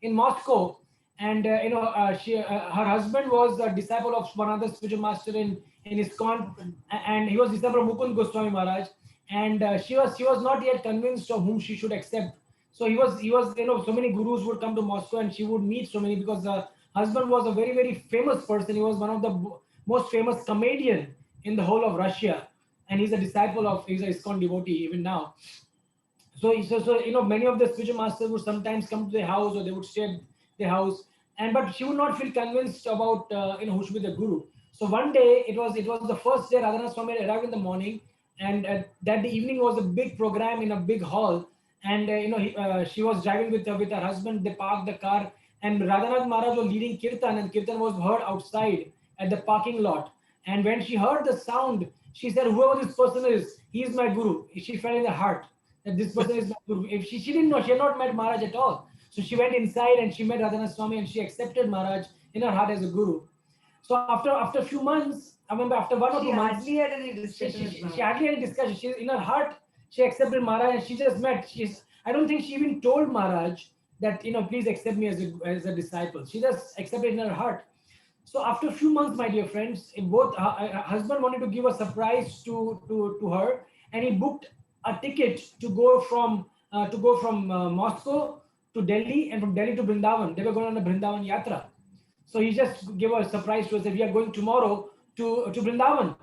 in Moscow, and her husband was a disciple of one other spiritual master in ISKCON, and he was disciple of Mukund Goswami Maharaj. and she was not yet convinced of whom she should accept. So he was so many gurus would come to Moscow, and she would meet so many, because the husband was a very famous person. He was one of the most famous comedian in the whole of Russia, and he's a disciple of, he's a ISKCON devotee even now. So many of the spiritual masters would sometimes come to their house, or they would stay at their house, but she would not feel convinced about who should be the guru. So one day, it was the first day Radhanath Swami arrived in the morning, and that the evening was a big program in a big hall, and she was driving with her husband. They parked the car, and Radhanath Maharaj was leading kirtan, and kirtan was heard outside at the parking lot. And when she heard the sound, she said, "Whoever this person is, he is my guru." She felt in her heart that this person is my guru. If she didn't know, she had not met Maharaj at all. So she went inside and she met Radhanath Swami, and she accepted Maharaj in her heart as a guru. So after a few months, I remember after 1 or 2 months, she hardly had any discussion. She hardly had any discussion. She, in her heart, she accepted Maharaj, and she just met. I don't think she even told Maharaj that, please accept me as a disciple. She just accepted in her heart. So after a few months, my dear friends, both her husband wanted to give a surprise to her, and he booked a ticket to go from Moscow to Delhi, and from Delhi to Vrindavan. They were going on a Vrindavan yatra. So he just gave a surprise to us that we are going tomorrow to Vrindavan.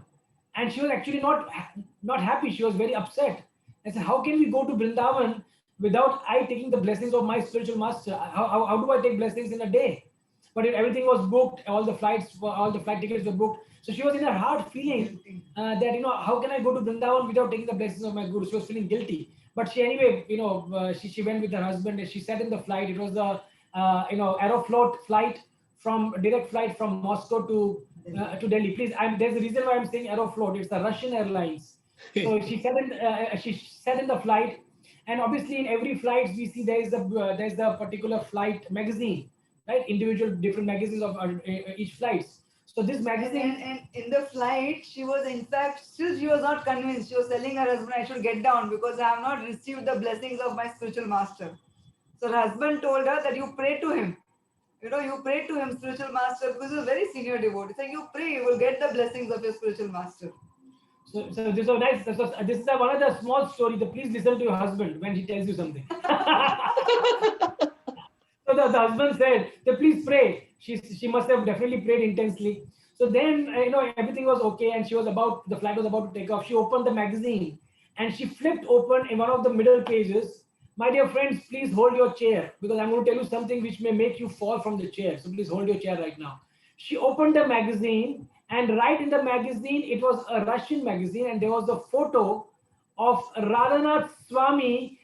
And she was actually not happy. She was very upset. I said, how can we go to Vrindavan without I taking the blessings of my spiritual master? How do I take blessings in a day? But everything was booked. All the flight tickets were booked. So she was in her heart feeling that, how can I go to Vrindavan without taking the blessings of my guru? She was feeling guilty. But she anyway, she went with her husband, and she sat in the flight. It was the Aeroflot flight, direct flight from Moscow to Delhi. Please, there's a reason why I'm saying Aeroflot. It's the Russian Airlines. So she sat in the flight, and obviously in every flight we see there's the particular flight magazine, right? Individual different magazines of each flights. So this magazine, and in the flight, she was not convinced. She was telling her husband, I should get down because I have not received the blessings of my spiritual master. So her husband told her that you pray to him. You pray to him, spiritual master, because he's a very senior devotee. So you pray, you will get the blessings of your spiritual master. So this was nice. This is one of the small stories. Please listen to your husband when he tells you something. So the husband said, please pray. She must have definitely prayed intensely. So then, everything was okay, and the flight was about to take off. She opened the magazine, and she flipped open in one of the middle pages. My dear friends, please hold your chair, because I'm going to tell you something which may make you fall from the chair. So please hold your chair right now. She opened the magazine, and right in the magazine, it was a Russian magazine, and there was a photo of Radhanath Swami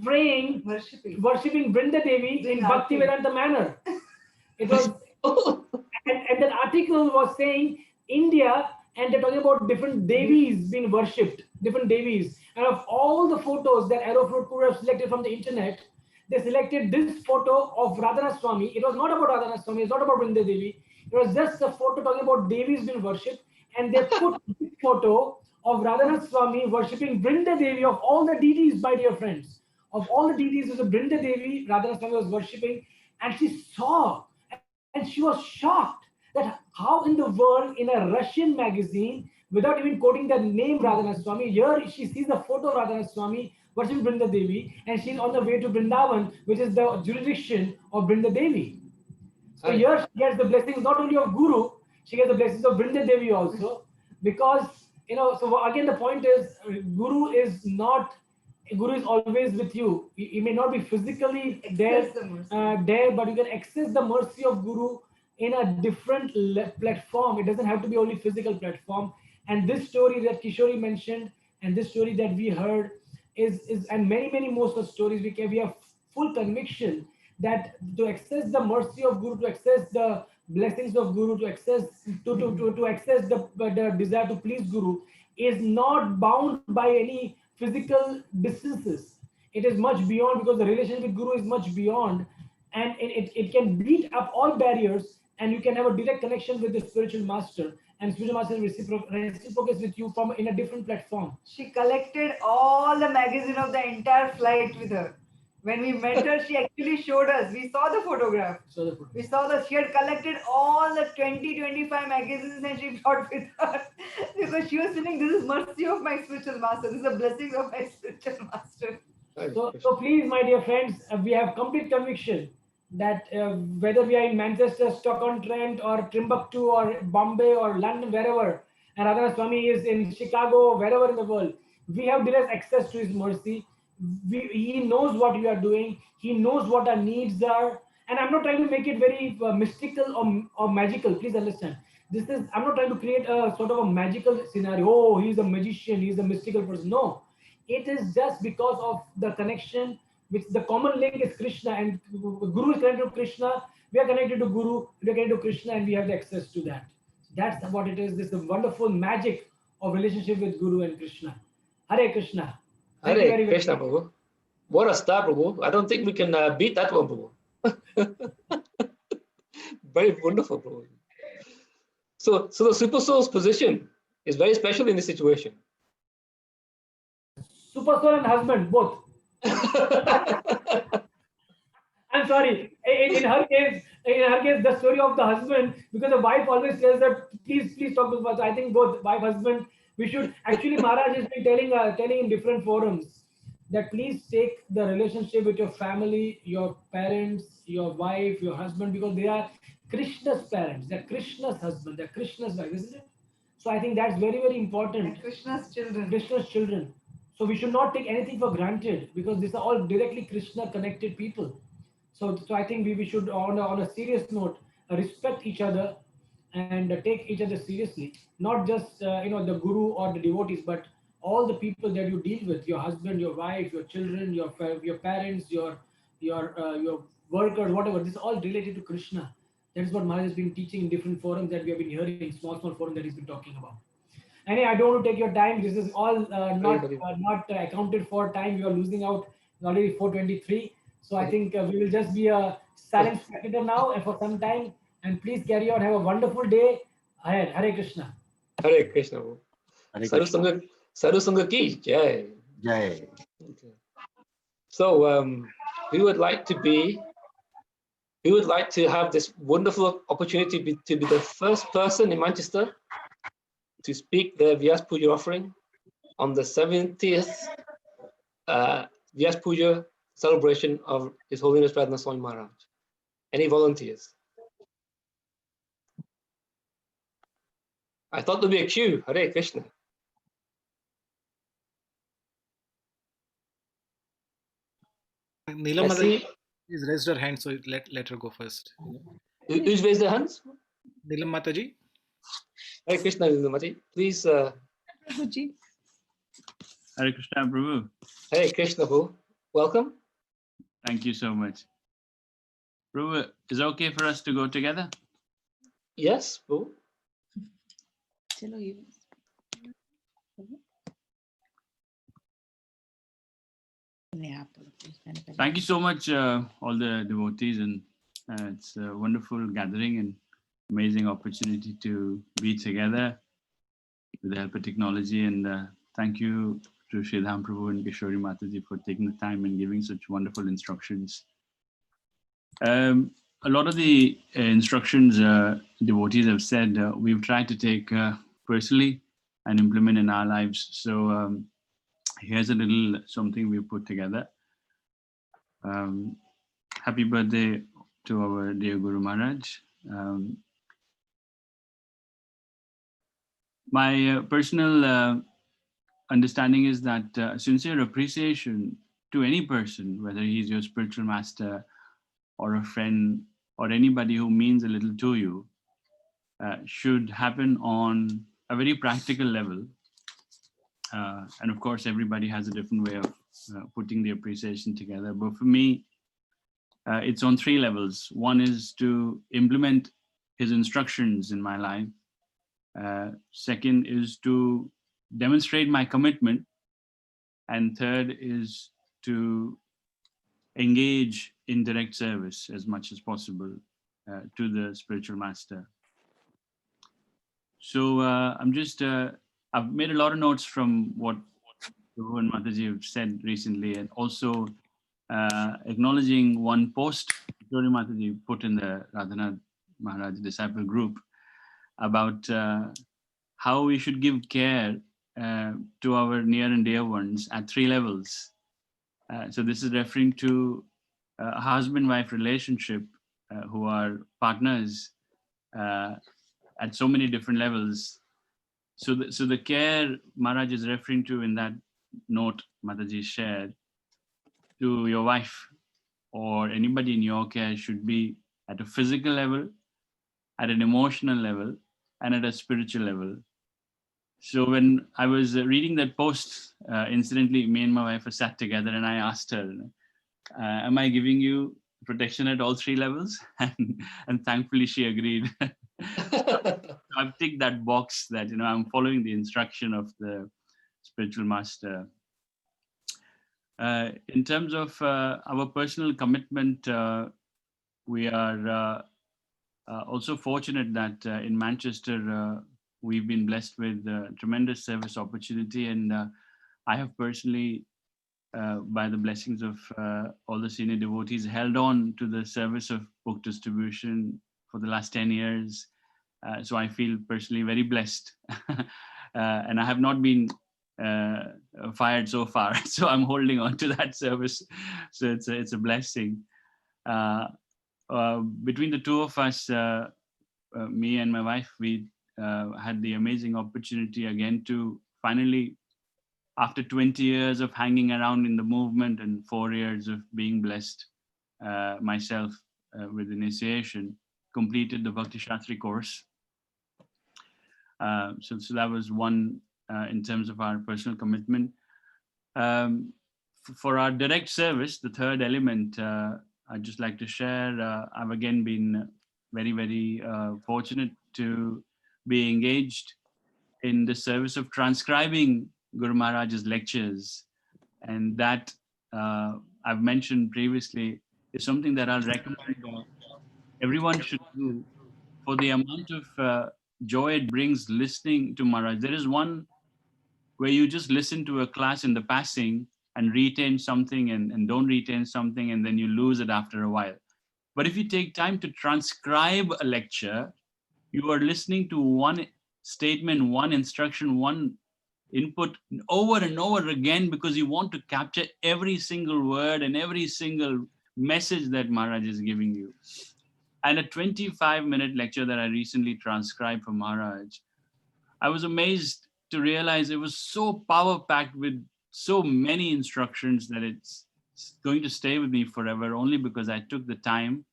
praying, worshipping Vrinda Devi in Bhaktivedanta manner. It was, and that article was saying India, and they're talking about different devis being worshipped, different devis. And of all the photos that Aeroflot could have selected from the internet, they selected this photo of Radhanath Swami. It was not about Radhanath Swami, it's not about Vrinda Devi. It was just a photo talking about devis being worshipped, and they put this photo of Radhanath Swami worshipping Vrinda Devi. Of all the deities, my dear friends, of all the deities, was a Vrinda Devi Radhanath Swami was worshipping, and she saw, and she was shocked that how in the world, in a Russian magazine, without even quoting the name Radhanath Swami, here she sees a photo of Radhanath Swami worshipping Vrinda Devi, and she's on the way to Vrindavan, which is the jurisdiction of Vrinda Devi. So here she gets the blessings not only of Guru, she gets the blessings of Vrinda Devi also, because, so again the point is, Guru is always with you. He may not be physically there, but you can access the mercy of Guru in a different platform. It doesn't have to be only physical platform. And this story that Kishori mentioned, and this story that we heard is and many more such stories, we have full conviction that to access the mercy of Guru, to access the blessings of Guru, to access the desire to please Guru, is not bound by any physical distances. It is much beyond, because the relationship with Guru is much beyond, and it can beat up all barriers, and you can have a direct connection with the spiritual master, and spiritual master reciprocates with you in a different platform. She collected all the magazine of the entire flight with her. When we met her, she actually showed us. We saw the photograph. We saw that she had collected all the 20-25 magazines and she brought with her because she was feeling this is mercy of my spiritual master. This is a blessing of my spiritual master. So please, my dear friends, we have complete conviction that whether we are in Manchester, Stoke-on-Trent, or Timbuktu, or Bombay, or London, wherever, and Radhanath Swami is in Chicago, wherever in the world, we have direct access to His mercy. He knows what we are doing. He knows what our needs are. And I'm not trying to make it very mystical or magical. Please understand. I'm not trying to create a sort of a magical scenario. Oh, he's a magician. He's a mystical person. No, it is just because of the connection, which the common link is Krishna, and Guru is connected to Krishna. We are connected to Guru. We are connected to Krishna, and we have the access to that. That's what it is. This is the wonderful magic of relationship with Guru and Krishna. Hare Krishna. Thank you Hare very much. Krishna, Prabhu. What a star, Prabhu. I don't think we can beat that one, Prabhu. Very wonderful, Prabhu. So the Super Soul's position is very special in this situation. Super Soul and husband, both. I'm sorry. In her case, the story of the husband, because the wife always tells that please talk to us. I think both wife, husband, we should actually. Maharaj has been telling in different forums that please take the relationship with your family, your parents, your wife, your husband, because they are Krishna's parents, they're Krishna's husband, they're Krishna's wife, isn't it? So I think that's very, very important. And Krishna's children. Krishna's children. So we should not take anything for granted because these are all directly Krishna connected people. So I think we should, on a serious note, respect each other and take each other seriously. Not just the guru or the devotees, but all the people that you deal with: your husband, your wife, your children, your parents, your workers, whatever. This is all related to Krishna. That is what Maharaj has been teaching in different forums that we have been hearing, small forums that he's been talking about. Anyway, I don't want to take your time. This is all not accounted for time. We are losing out. It's already 4:23. So I think we will just be a silent spectator now and for some time. And please carry on. Have a wonderful day ahead. Hare Krishna. Hare Krishna. Sadhu Sangha ki jai. Jai. Okay. So we would like to have this wonderful opportunity to be the first person in Manchester to speak the Vyasa Puja offering on the 70th Vyasa Puja celebration of His Holiness Radhanath Swami Maharaj. Any volunteers? I thought there'd be a queue. Hare Krishna. Neelam has raised her hand, so let her go first. Who's raised their hands? Neelam Mataji. Hare Krishna, Neelam Mataji. Please. Hare Krishna, Prabhu. Hare Krishna, Prabhu. Welcome. Thank you so much. Prabhu, is it okay for us to go together? Yes, Prabhu. Thank you so much, all the devotees, and it's a wonderful gathering and amazing opportunity to be together with the help of technology. And thank you to Sridham Prabhu and Kishori Mataji for taking the time and giving such wonderful instructions. A lot of the instructions devotees have said, we've tried to take personally and implement in our lives. So here's a little something we put together. Happy birthday to our dear Guru Maharaj. My personal understanding is that sincere appreciation to any person, whether he's your spiritual master or a friend or anybody who means a little to you, should happen on a very practical level. And of course, everybody has a different way of putting the appreciation together. But for me, it's on three levels. One is to implement his instructions in my life. Second is to demonstrate my commitment. And third is to engage in direct service as much as possible to the spiritual master. So I've made a lot of notes from what Prabhu and Mataji have said recently, and also acknowledging one post Jori Mataji put in the Radhanath Maharaj disciple group about how we should give care to our near and dear ones at 3 levels. So this is referring to a husband-wife relationship who are partners at so many different levels. So the care Maharaj is referring to in that note Mataji shared to your wife or anybody in your care should be at a physical level, at an emotional level, and at a spiritual level. So when I was reading that post, incidentally, me and my wife sat together and I asked her, am I giving you protection at all 3 levels? And thankfully she agreed. I've ticked that box that, I'm following the instruction of the spiritual master. In terms of our personal commitment, we are also fortunate that in Manchester, we've been blessed with tremendous service opportunity. And I have personally, by the blessings of all the senior devotees, held on to the service of book distribution for the last 10 years. So I feel personally very blessed. And I have not been fired so far. So I'm holding on to that service. So it's a blessing. Between the two of us, me and my wife, we had the amazing opportunity again to finally, after 20 years of hanging around in the movement and 4 years of being blessed myself with initiation, completed the Bhakti Shastri course. So that was one in terms of our personal commitment. For our direct service, the third element, I'd just like to share, I've again been very, very fortunate to be engaged in the service of transcribing Guru Maharaj's lectures. And that I've mentioned previously is something that I'll recommend everyone should do for the amount of joy it brings listening to Maharaj. There is one where you just listen to a class in the passing and retain something and don't retain something, and then you lose it after a while. But if you take time to transcribe a lecture, you are listening to one statement, one instruction, one input over and over again because you want to capture every single word and every single message that Maharaj is giving you. And a 25-minute lecture that I recently transcribed for Maharaj, I was amazed to realize it was so power-packed with so many instructions that it's going to stay with me forever only because I took the time.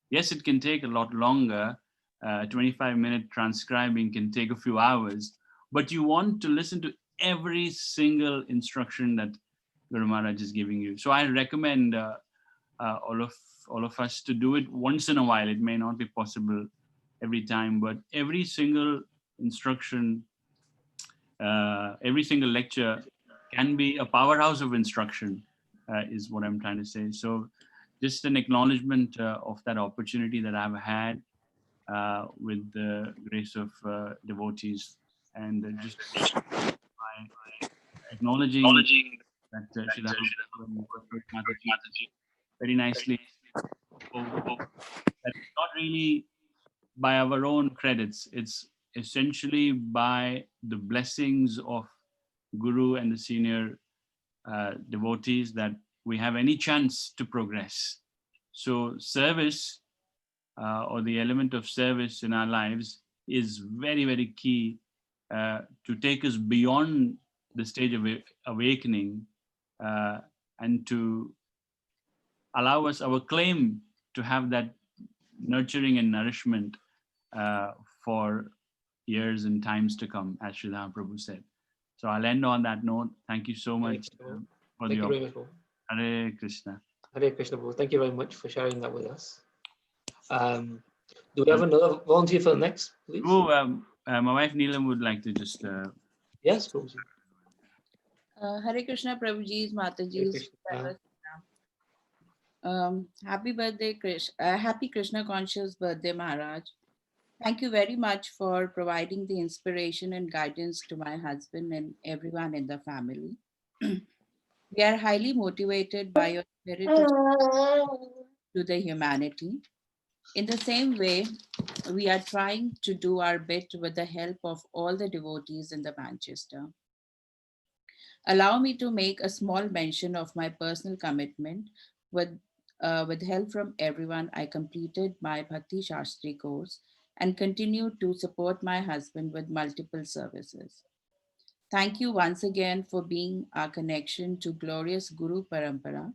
Yes, it can take a lot longer. 25-minute transcribing can take a few hours, but you want to listen to every single instruction that Guru Maharaj is giving you. So I recommend all of us to do it once in a while. It may not be possible every time, but every single instruction, every single lecture can be a powerhouse of instruction, is what I'm trying to say. So just an acknowledgement of that opportunity that I've had with the grace of devotees, and just by acknowledging that Sridhar very nicely that it's not really by our own credits, it's essentially by the blessings of Guru and the senior devotees that we have any chance to progress. So service or the element of service in our lives is very, very key to take us beyond the stage of awakening and to allow us our claim to have that nurturing and nourishment for years and times to come, as Sridhar Prabhu said. So I'll end on that note. Thank you so much for the opportunity. Hare Krishna. Hare Krishna, Prabhu. Thank you very much for sharing that with us. Do we have another volunteer for the next, please? Oh, my wife Neelam would like to just... Yes, Prabhuji. Hare Krishna, Prabhuji's, Mataji's. Happy birthday, happy Krishna conscious birthday, Maharaj. Thank you very much for providing the inspiration and guidance to my husband and everyone in the family. We are highly motivated by your spirit to the humanity. In the same way, we are trying to do our bit with the help of all the devotees in the Manchester. Allow me to make a small mention of my personal commitment. With help from everyone, I completed my Bhakti Shastri course and continue to support my husband with multiple services. Thank you once again for being our connection to glorious Guru Parampara.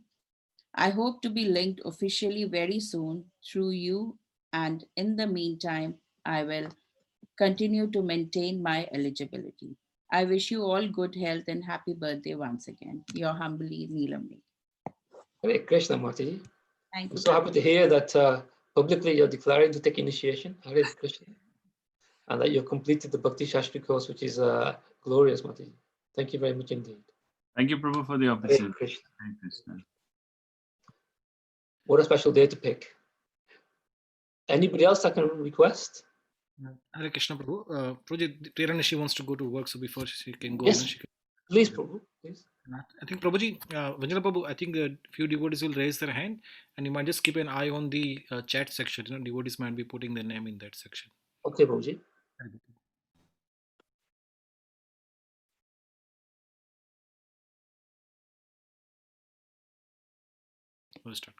I hope to be linked officially very soon through you, and in the meantime, I will continue to maintain my eligibility. I wish you all good health and happy birthday once again. Your humbly, Neelam. Hare Krishna, Mataji. Thank I'm you. so happy to hear that publicly you're declaring to take initiation. Hare Krishna. And that you've completed the Bhakti Shastri course, which is glorious, Mataji. Thank you very much indeed. Thank you, Prabhu, for the opportunity. Hare Krishna. What a special day to pick. Anybody else I can request? Hare Krishna, Prabhu. Prabhuji, Prerana, wants to go to work, so before she can go, Yes, she can... please, Prabhu. Please. I think Prabhuji, Vanjana Prabhu, I think a few devotees will raise their hand, and you might just keep an eye on the chat section. You know, devotees might be putting their name in that section. Okay, Prabhuji. We'll start.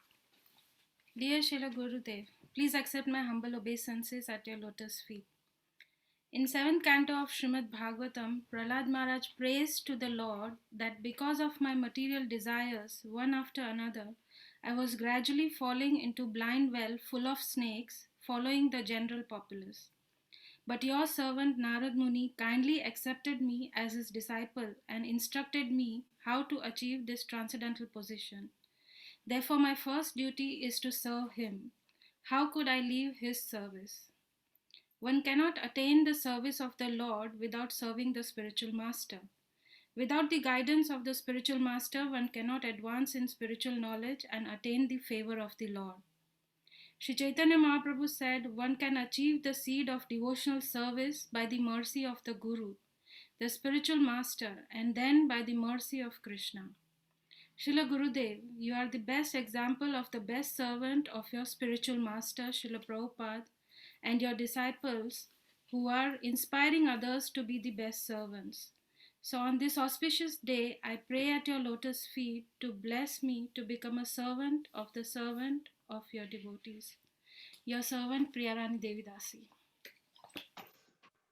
Dear Srila Gurudev, please accept my humble obeisances at your lotus feet. In 7th canto of Srimad Bhagavatam, Prahlad Maharaj prays to the Lord that because of my material desires, one after another, I was gradually falling into blind well full of snakes, following the general populace. But your servant Narad Muni kindly accepted me as his disciple and instructed me how to achieve this transcendental position. Therefore, my first duty is to serve him. How could I leave his service? One cannot attain the service of the Lord without serving the spiritual master. Without the guidance of the spiritual master, one cannot advance in spiritual knowledge and attain the favor of the Lord. Sri Chaitanya Mahaprabhu said one can achieve the seed of devotional service by the mercy of the Guru, the spiritual master, and then by the mercy of Krishna. Srila Gurudev, you are the best example of the best servant of your spiritual master, Srila Prabhupada, and your disciples who are inspiring others to be the best servants. So on this auspicious day, I pray at your lotus feet to bless me to become a servant of your devotees. Your servant, Priyarani Devidasi.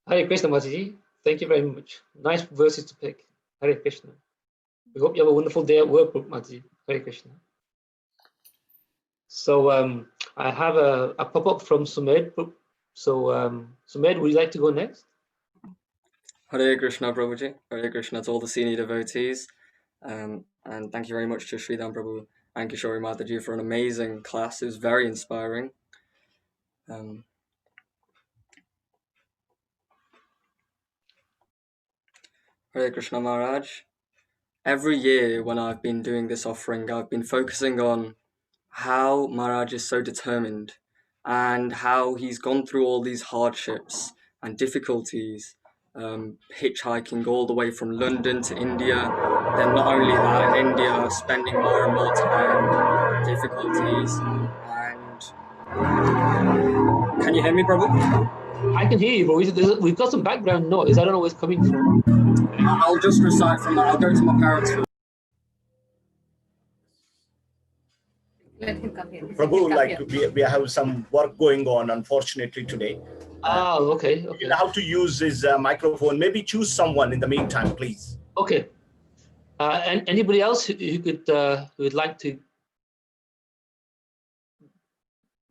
Hare Krishna, Mataji. Thank you very much. Nice verses to pick. Hare Krishna. We hope you have a wonderful day at work, Mataji. Hare Krishna. So I have a pop-up from Sumed. So Sumed, would you like to go next? Hare Krishna, Prabhuji. Hare Krishna to all the senior devotees. And thank you very much to Sridham Prabhu and Kishori Mataji for an amazing class. It was very inspiring. Hare Krishna Maharaj. Every year when I've been doing this offering, I've been focusing on how Maharaj is so determined and how he's gone through all these hardships and difficulties, hitchhiking all the way from London to India. Then not only that, in India, spending more and more time, difficulties, and... Can you hear me, Prabhu? I can hear you, but we've got some background noise. I don't know where it's coming from. I'll just recite from that. I'll go to my parents' room. Let him come here. Prabhu, we have some work going on, unfortunately, today. Okay. You know how to use his microphone. Maybe choose someone in the meantime, please. Okay. And anybody else who would like to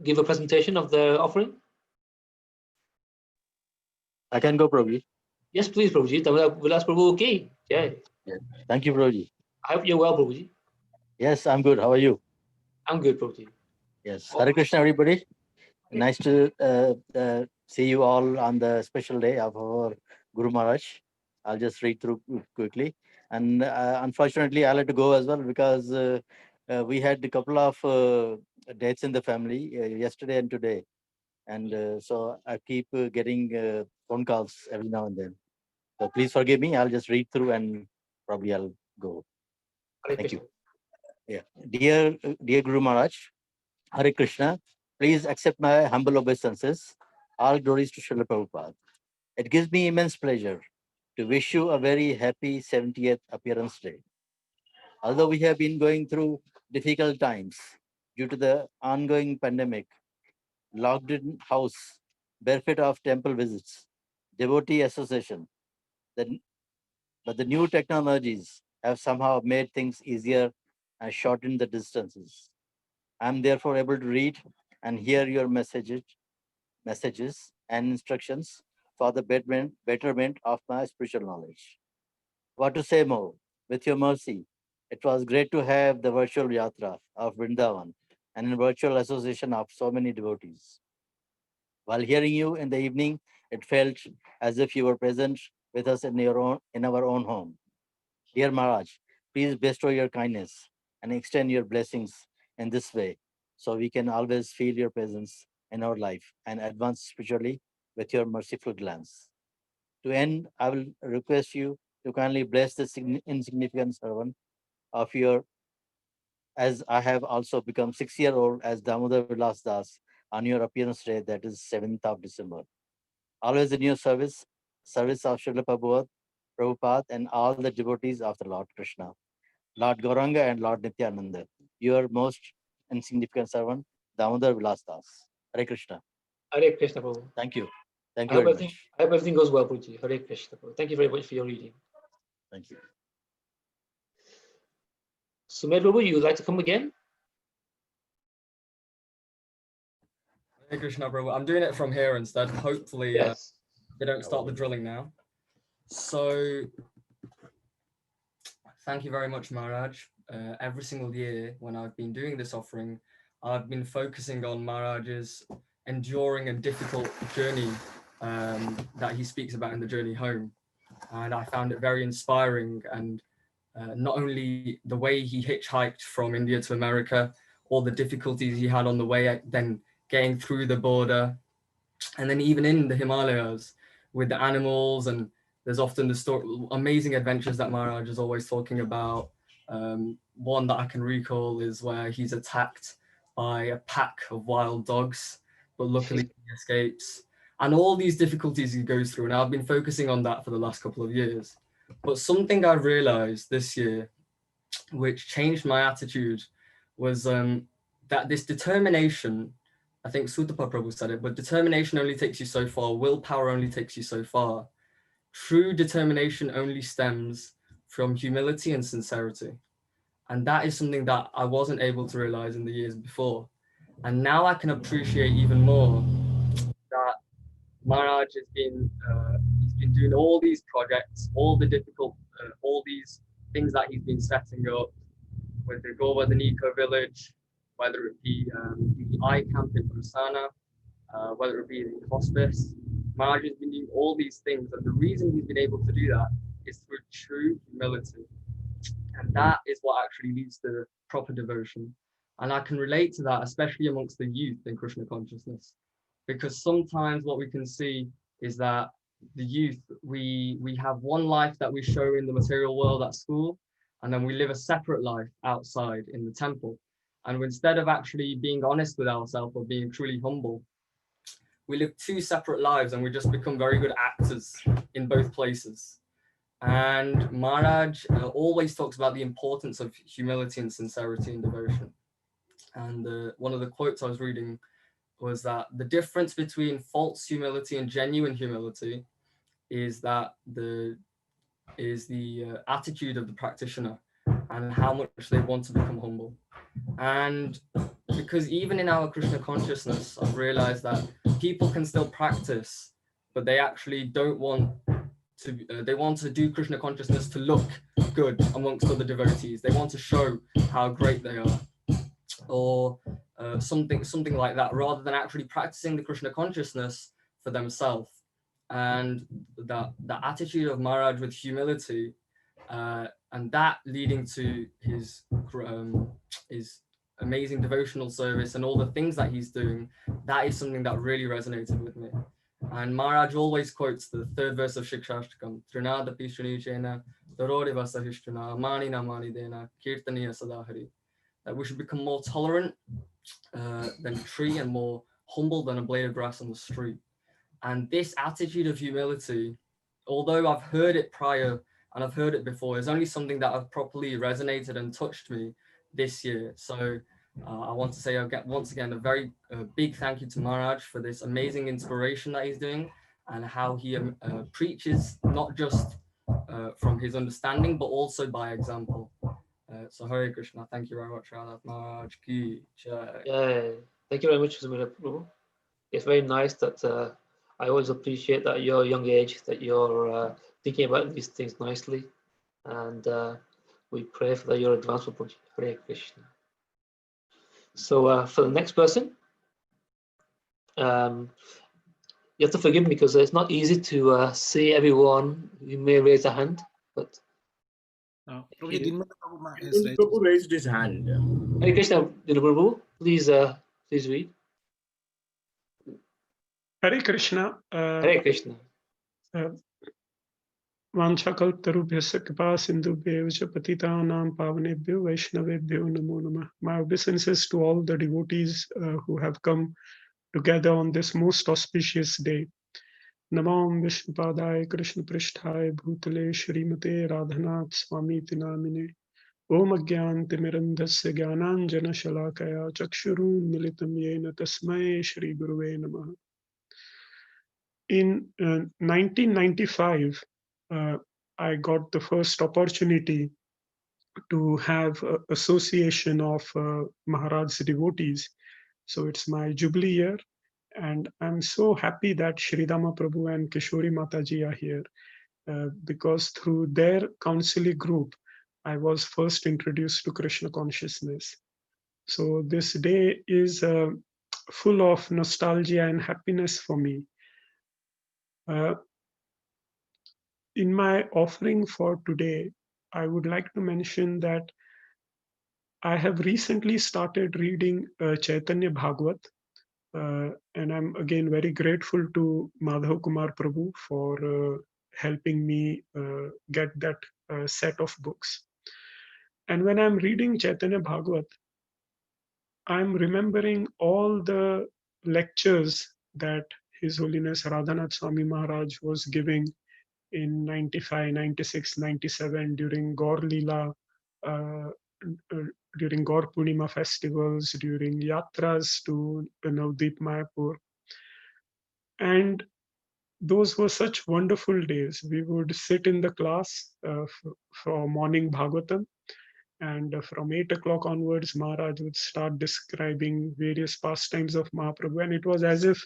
give a presentation of the offering? I can go, Prabhuji. Yes, please, Prabhuji. Vilas Prabhu, okay. Yeah. Thank you, Prabhuji. I hope you're well, Prabhuji. Yes, I'm good. How are you? I'm good, Prabhuji. Yes. Hare Krishna, everybody. Nice to see you all on the special day of our Guru Maharaj. I'll just read through quickly. And unfortunately, I'll have to go as well because we had a couple of deaths in the family yesterday and today. And so I keep getting phone calls every now and then. So please forgive me. I'll just read through and probably I'll go. Thank you. Yeah. Dear Guru Maharaj, Hare Krishna, please accept my humble obeisances. All glories to Srila Prabhupada. It gives me immense pleasure to wish you a very happy 70th appearance day. Although we have been going through difficult times due to the ongoing pandemic, locked in house, benefit of temple visits, devotee association, but the new technologies have somehow made things easier and shortened the distances. I am therefore able to read and hear your messages and instructions for the betterment of my spiritual knowledge. What to say more? With your mercy, it was great to have the virtual yatra of Vrindavan and in virtual association of so many devotees. While hearing you in the evening, it felt as if you were present with us in our own home. Dear Maharaj, please bestow your kindness and extend your blessings in this way so we can always feel your presence in our life and advance spiritually with your merciful glance. To end, I will request you to kindly bless the insignificant servant of your, as I have also become 6-year-old as Damodar Vilas Das on your appearance day, that is 7th of December. Always in your service of Srila Prabhupada and all the devotees of the Lord Krishna, Lord Gauranga and Lord Nityananda, your most insignificant servant, Damodar Vilas Das. Hare Krishna. Hare Krishna, Prabhu. Thank you. Thank I you hope very much. everything goes well, Prabhuji. Hare Krishna, Prabhu. Thank you very much for your reading. Thank you. Sumer Prabhu, you would like to come again? Hare Krishna, Prabhu. I'm doing it from here instead. Hopefully, yes. They don't start the drilling now. So, thank you very much, Maharaj. Every single year when I've been doing this offering, I've been focusing on Maharaj's enduring and difficult journey that he speaks about in the journey home. And I found it very inspiring. And not only the way he hitchhiked from India to America, all the difficulties he had on the way, then getting through the border, and then even in the Himalayas with the animals, and there's often the amazing adventures that Maharaj is always talking about. One that I can recall is where he's attacked by a pack of wild dogs, but luckily he escapes. And all these difficulties he goes through, and I've been focusing on that for the last couple of years. But something I realized this year, which changed my attitude, was that this determination, I think Sutapa Prabhu said it, but determination only takes you so far, willpower only takes you so far. True determination only stems from humility and sincerity. And that is something that I wasn't able to realize in the years before. And now I can appreciate even more that Maharaj has been, he's been doing all these projects, all the difficult, all these things that he's been setting up, with the Govardhan Eco Village, whether it be the eye camp in Brusana, whether it be the hospice. Maharaj has been doing all these things, and the reason he's been able to do that is through true humility. And that is what actually leads to proper devotion. And I can relate to that, especially amongst the youth in Krishna consciousness, because sometimes what we can see is that the youth, we have one life that we show in the material world at school, and then we live a separate life outside in the temple. And instead of actually being honest with ourselves or being truly humble, we live two separate lives, and we just become very good actors in both places. And Maharaj always talks about the importance of humility and sincerity in devotion. And one of the quotes I was reading was that the difference between false humility and genuine humility is that the attitude of the practitioner and how much they want to become humble. And because even in our Krishna consciousness, I've realized that people can still practice, but they actually don't want to, they want to do Krishna consciousness to look good amongst other devotees. They want to show how great they are, or something like that, rather than actually practicing the Krishna consciousness for themselves. And the attitude of Maharaj with humility, and that leading to his amazing devotional service and all the things that he's doing, that is something that really resonated with me. And Maharaj always quotes the third verse of Shikshashtakam, Trinadapi Shunichena Darori Vasahishtrana, Amani Namani Dena, Kirtaniya Sadahari. That we should become more tolerant than a tree and more humble than a blade of grass on the street. And this attitude of humility, although I've heard it prior and I've heard it before, is only something that has properly resonated and touched me this year. So I want to say once again a very big thank you to Maharaj for this amazing inspiration that he's doing and how he preaches not just from his understanding but also by example. So Hare Krishna, thank you very much, Radhanath Maharaj Ki Jai. Yeah, thank you very much, Sumira Prabhu. It's very nice that I always appreciate that at your young age that you're thinking about these things nicely, and we pray for your advancement. Hare Krishna. So for the next person, you have to forgive me because it's not easy to see everyone. You may raise a hand, but Prabhu raised his hand. Hare Krishna, Prabhu, please read. Hare Krishna. Hare Krishna. Vanchakaltarubhyasya kripa sindhubhyo cha patitanam pavanebhyo vaishnavebhyo namo namah. My obeisances to all the devotees who have come together on this most auspicious day. Namam Vishnupadaya Krishna Prishthaya Bhutale Shrimate Radhanath Swami Namine Om Agyantimirandhasya Gyananjana Shalakaya Chakshurun Militam Yena Tasmai Shri Guruve Namaha. In 1995, I got the first opportunity to have association of Maharaj's devotees. So it's my Jubilee year, and I'm so happy that Sridhama Prabhu and Kishori Mataji are here because through their counsel group, I was first introduced to Krishna consciousness. So this day is full of nostalgia and happiness for me. In my offering for today, I would like to mention that I have recently started reading Chaitanya Bhagavat, and I'm again very grateful to Madhav Kumar Prabhu for helping me get that set of books. And when I'm reading Chaitanya Bhagavat, I'm remembering all the lectures that His Holiness Radhanath Swami Maharaj was giving in 95, 96, 97 during Gaur Leela, during Gaur Purnima festivals, during yatras to Navdeep Mayapur. And those were such wonderful days. We would sit in the class for morning Bhagavatam, and from 8 o'clock onwards, Maharaj would start describing various pastimes of Mahaprabhu, and it was as if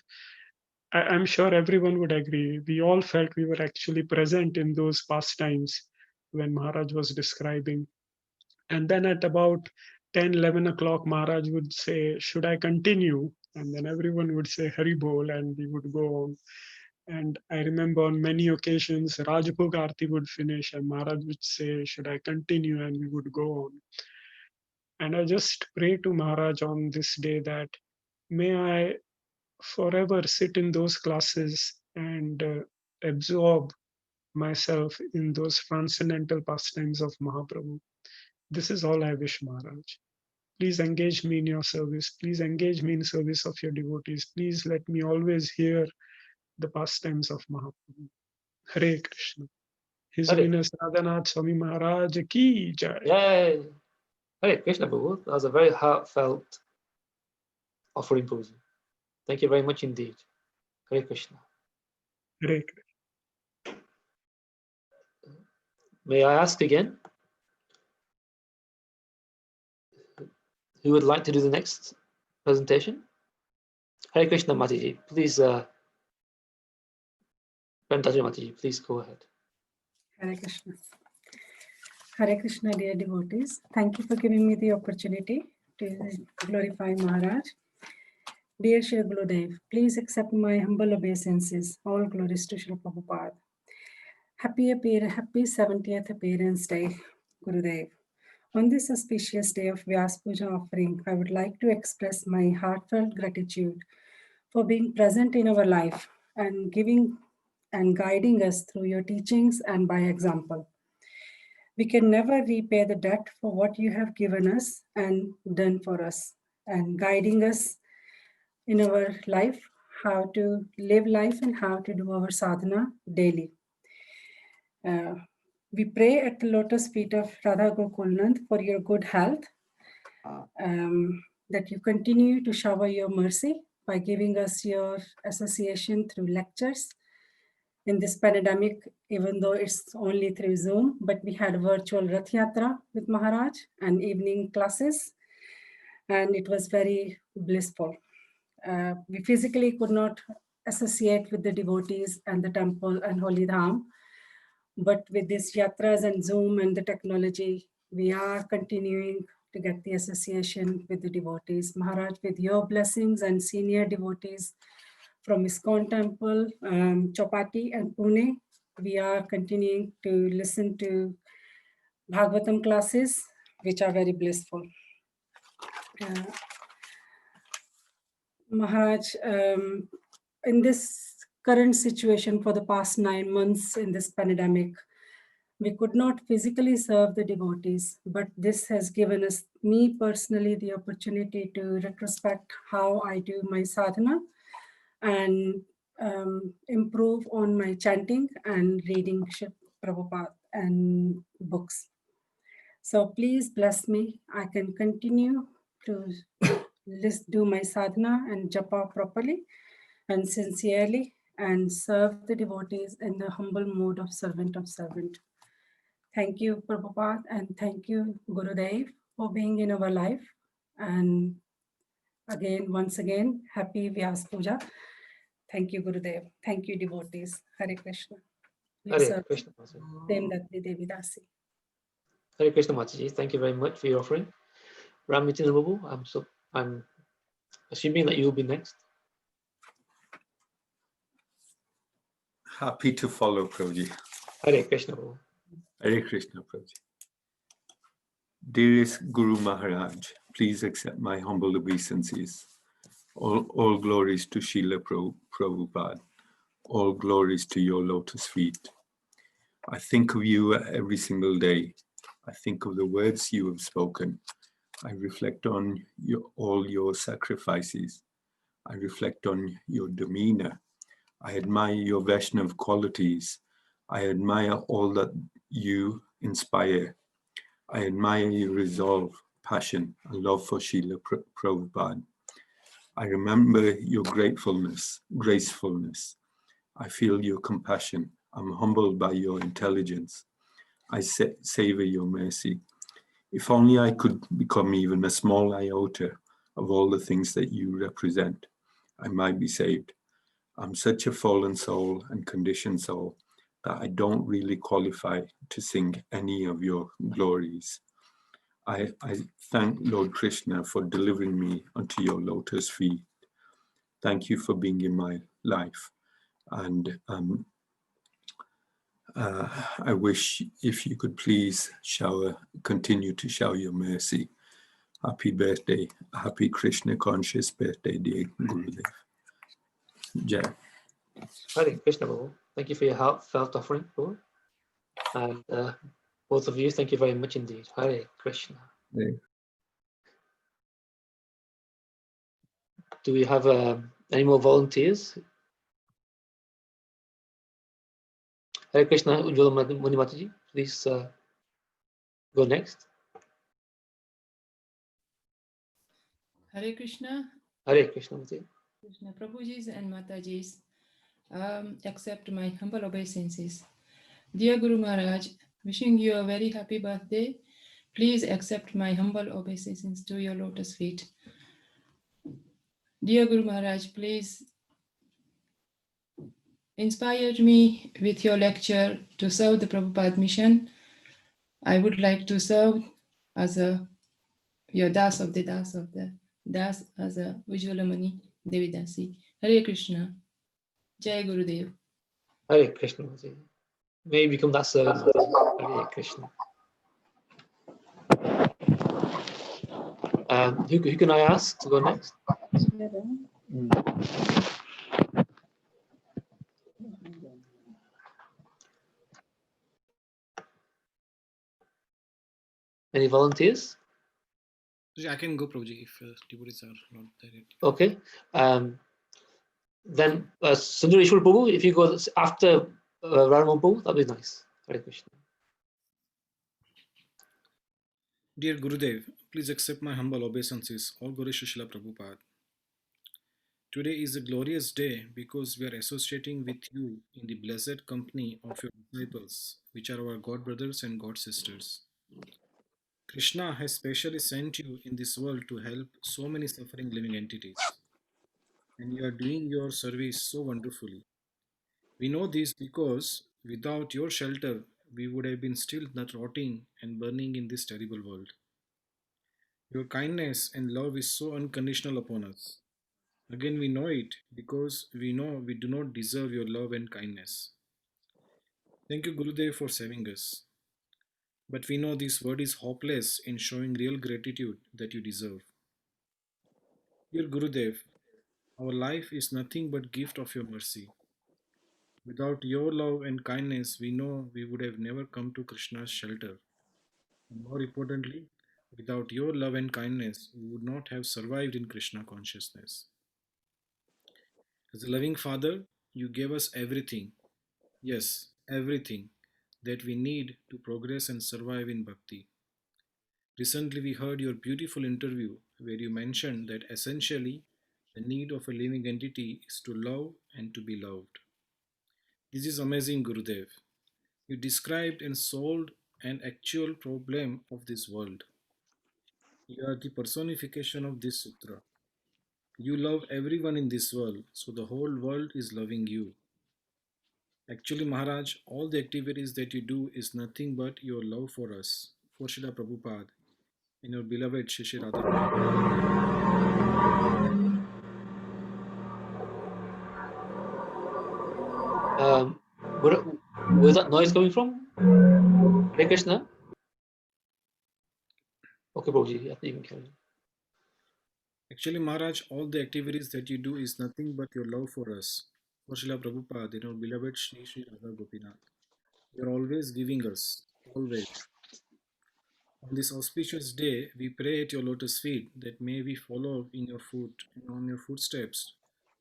I'm sure everyone would agree. We all felt we were actually present in those pastimes when Maharaj was describing. And then at about 10, 11 o'clock, Maharaj would say, should I continue? And then everyone would say, Hari Bol, and we would go on. And I remember on many occasions, Rajbhog Aarti would finish and Maharaj would say, should I continue? And we would go on. And I just pray to Maharaj on this day that may I forever sit in those classes and absorb myself in those transcendental pastimes of Mahaprabhu. This is all I wish, Maharaj. Please engage me in your service. Please engage me in service of your devotees. Please let me always hear the pastimes of Mahaprabhu. Hare Krishna. His Holiness Radhanath Swami Maharaj Ki Jai. Yay! Hare Krishna, Prabhu. That was a very heartfelt offering, Prabhu. Thank you very much indeed. Hare Krishna. Hare Krishna. May I ask again? Who would like to do the next presentation? Hare Krishna, Mataji. Please, Mataji, please go ahead. Hare Krishna. Hare Krishna, dear devotees. Thank you for giving me the opportunity to glorify Maharaj. Dear Sri Gurudev, please accept my humble obeisances. All glories to Srila Prabhupada. Happy 70th appearance day, Gurudev. On this auspicious day of Vyasa Puja offering, I would like to express my heartfelt gratitude for being present in our life and giving and guiding us through your teachings and by example. We can never repay the debt for what you have given us and done for us, and guiding us in our life, how to live life and how to do our sadhana daily. We pray at the lotus feet of Radha Gokulnand for your good health, that you continue to shower your mercy by giving us your association through lectures in this pandemic, even though it's only through Zoom, but we had virtual Rath Yatra with Maharaj and evening classes, and it was very blissful. We physically could not associate with the devotees and the temple and Holy Dham, but with these yatras and Zoom and the technology, we are continuing to get the association with the devotees. Maharaj, with your blessings and senior devotees from ISKCON Temple, Chopati and Pune, we are continuing to listen to Bhagavatam classes, which are very blissful. Maharaj, in this current situation for the past 9 months in this pandemic, we could not physically serve the devotees, but this has given us, me personally, the opportunity to retrospect how I do my sadhana and improve on my chanting and reading Prabhupada and books. So please bless me. I can continue to do my sadhana and japa properly and sincerely and serve the devotees in the humble mode of servant of servant. Thank you, Prabhupada, and thank you, Gurudev, for being in our life. And again, once again, happy Vyasa Puja. Thank you, Gurudev. Thank you, devotees. Hare Krishna. Hare Krishna. Devi Dasi. Hare Krishna Mataji. Thank you very much for your offering. Ramnitin Babu, I'm assuming that you will be next. Happy to follow, Prabhuji. Hare Krishna Babu. Hare Krishna, Prabhuji. Dearest Guru Maharaj, please accept my humble obeisances. All glories to Srila Prabhupada. All glories to your lotus feet. I think of you every single day. I think of the words you have spoken. I reflect on all your sacrifices. I reflect on your demeanor. I admire your Vaishnava qualities. I admire all that you inspire. I admire your resolve, passion, and love for Srila Prabhupada. I remember your gratefulness, gracefulness. I feel your compassion. I'm humbled by your intelligence. I savor your mercy. If only I could become even a small iota of all the things that you represent, I might be saved. I'm such a fallen soul and conditioned soul that I don't really qualify to sing any of your glories. I thank Lord Krishna for delivering me unto your lotus feet. Thank you for being in my life. And I wish if you could please continue to shower your mercy. Happy birthday, happy Krishna conscious birthday, dear Gurudev. Jai. Hare Krishna Babu. Thank you for your heartfelt offering, Babu. And both of you, thank you very much indeed. Hare Krishna. Hare. Do we have any more volunteers? Hare Krishna, Ujjwala Muni Mataji, please go next. Hare Krishna. Hare Krishna Mataji. Krishna Prabhujis and Matajis, accept my humble obeisances. Dear Guru Maharaj, wishing you a very happy birthday. Please accept my humble obeisances to your lotus feet. Dear Guru Maharaj, please inspire me with your lecture to serve the Prabhupada mission. I would like to serve as your Das of the Das of the Das as a Ujjwala Muni Devidasi. Hare Krishna. Jai Gurudev. Hare Krishna Mataji. May you become that servant. Hare Krishna. Who can I ask to go next? Any volunteers? I can go, Prabhuji, if devotees are not there yet. Okay. Then Sundareshwar Prabhu, if you go after Radhanath Prabhu, that'd be nice. Hare Krishna. Dear Gurudev, please accept my humble obeisances, all glory to Srila Prabhupada. Today is a glorious day because we are associating with you in the blessed company of your disciples, which are our God brothers and God sisters. Krishna has specially sent you in this world to help so many suffering living entities, and you are doing your service so wonderfully. We know this because without your shelter, we would have been still not rotting and burning in this terrible world. Your kindness and love is so unconditional upon us. Again, we know it because we know we do not deserve your love and kindness. Thank you, Gurudev, for saving us. But we know this word is hopeless in showing real gratitude that you deserve. Dear Gurudev, our life is nothing but gift of your mercy. Without your love and kindness, we know we would have never come to Krishna's shelter. And more importantly, without your love and kindness, we would not have survived in Krishna consciousness. As a loving Father, you gave us everything, yes, everything that we need to progress and survive in bhakti. Recently, we heard your beautiful interview where you mentioned that essentially the need of a living entity is to love and to be loved. This is amazing, Gurudev. You described and solved an actual problem of this world. You are the personification of this sutra. You love everyone in this world, so the whole world is loving you. Actually, Maharaj, all the activities that you do is nothing but your love for us, for Srila Prabhupada, and your beloved Shri Radha. Where's that noise coming from? Hare Krishna. Okay, Prabhuji, I think you can carry on. Actually, Maharaj, all the activities that you do is nothing but your love for us, for Srila Prabhupada, and our beloved Sri Radha Gopinath. You are always giving us, always. On this auspicious day, we pray at your lotus feet that may we follow in your foot and on your footsteps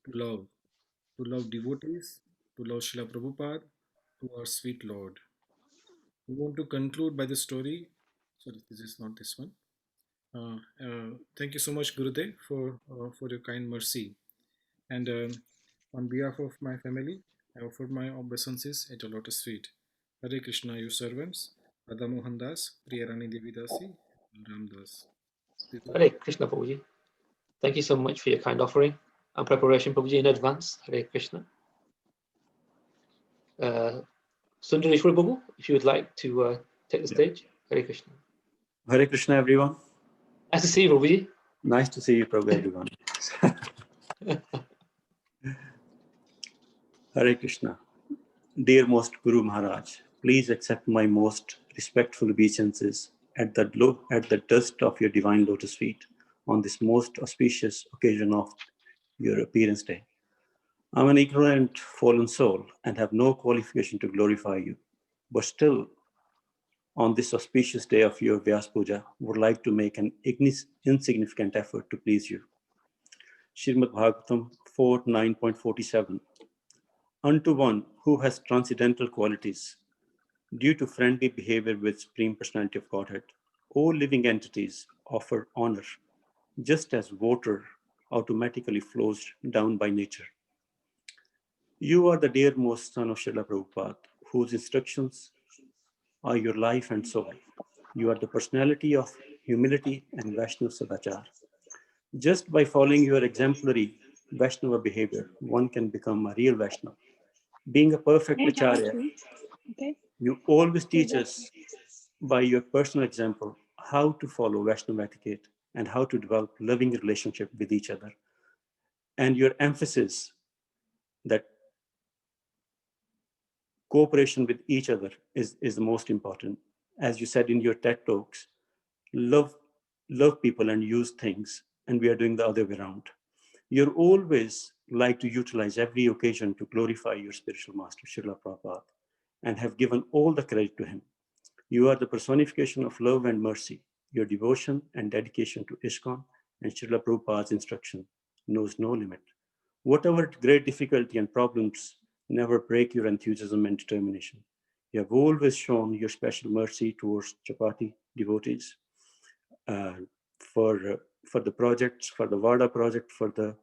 to love devotees, to love Srila Prabhupada, to our sweet Lord. We want to conclude by the story. Sorry, this is not this one. Thank you so much, Gurudev, for your kind mercy. And on behalf of my family, I offer my obeisances at your lotus feet. Hare Krishna, your servants, Radha Mohan Das, Priyarani Devi Dasi, and Ram Das. Hare Krishna, Prabhuji. Thank you so much for your kind offering and preparation, Prabhuji, in advance. Hare Krishna. Sundareshwar Prabhu, if you would like to take the stage. Hare Krishna. Hare Krishna, everyone. Nice to see you, Prabhuji. Nice to see you, Prabhu, everyone. Hare Krishna. Dear most Guru Maharaj, please accept my most respectful obeisances at the dust of your divine lotus feet on this most auspicious occasion of your appearance day. I'm an ignorant, fallen soul and have no qualification to glorify you, but still, on this auspicious day of your Vyasa Puja, would like to make an insignificant effort to please you. Srimad Bhagavatam 4:9.47. Unto one who has transcendental qualities, due to friendly behavior with Supreme Personality of Godhead, all living entities offer honor, just as water automatically flows down by nature. You are the dearmost son of Srila Prabhupada, whose instructions are your life and soul. You are the personality of humility and Vaishnava Sadachar. Just by following your exemplary Vaishnava behavior, one can become a real Vaishnava. Being a perfect Acharya, you always teach us by your personal example how to follow Vaishnava etiquette and how to develop loving relationship with each other. And your emphasis that cooperation with each other is the most important. As you said in your TED Talks, love people and use things, and we are doing the other way around. You're always like to utilize every occasion to glorify your spiritual master, Srila Prabhupada, and have given all the credit to him. You are the personification of love and mercy, Your devotion and dedication to ISKCON and Srila Prabhupada's instruction knows no limit. Whatever great difficulty and problems never break your enthusiasm and determination. You have always shown your special mercy towards Chapati devotees for the projects, for the VADA project, for the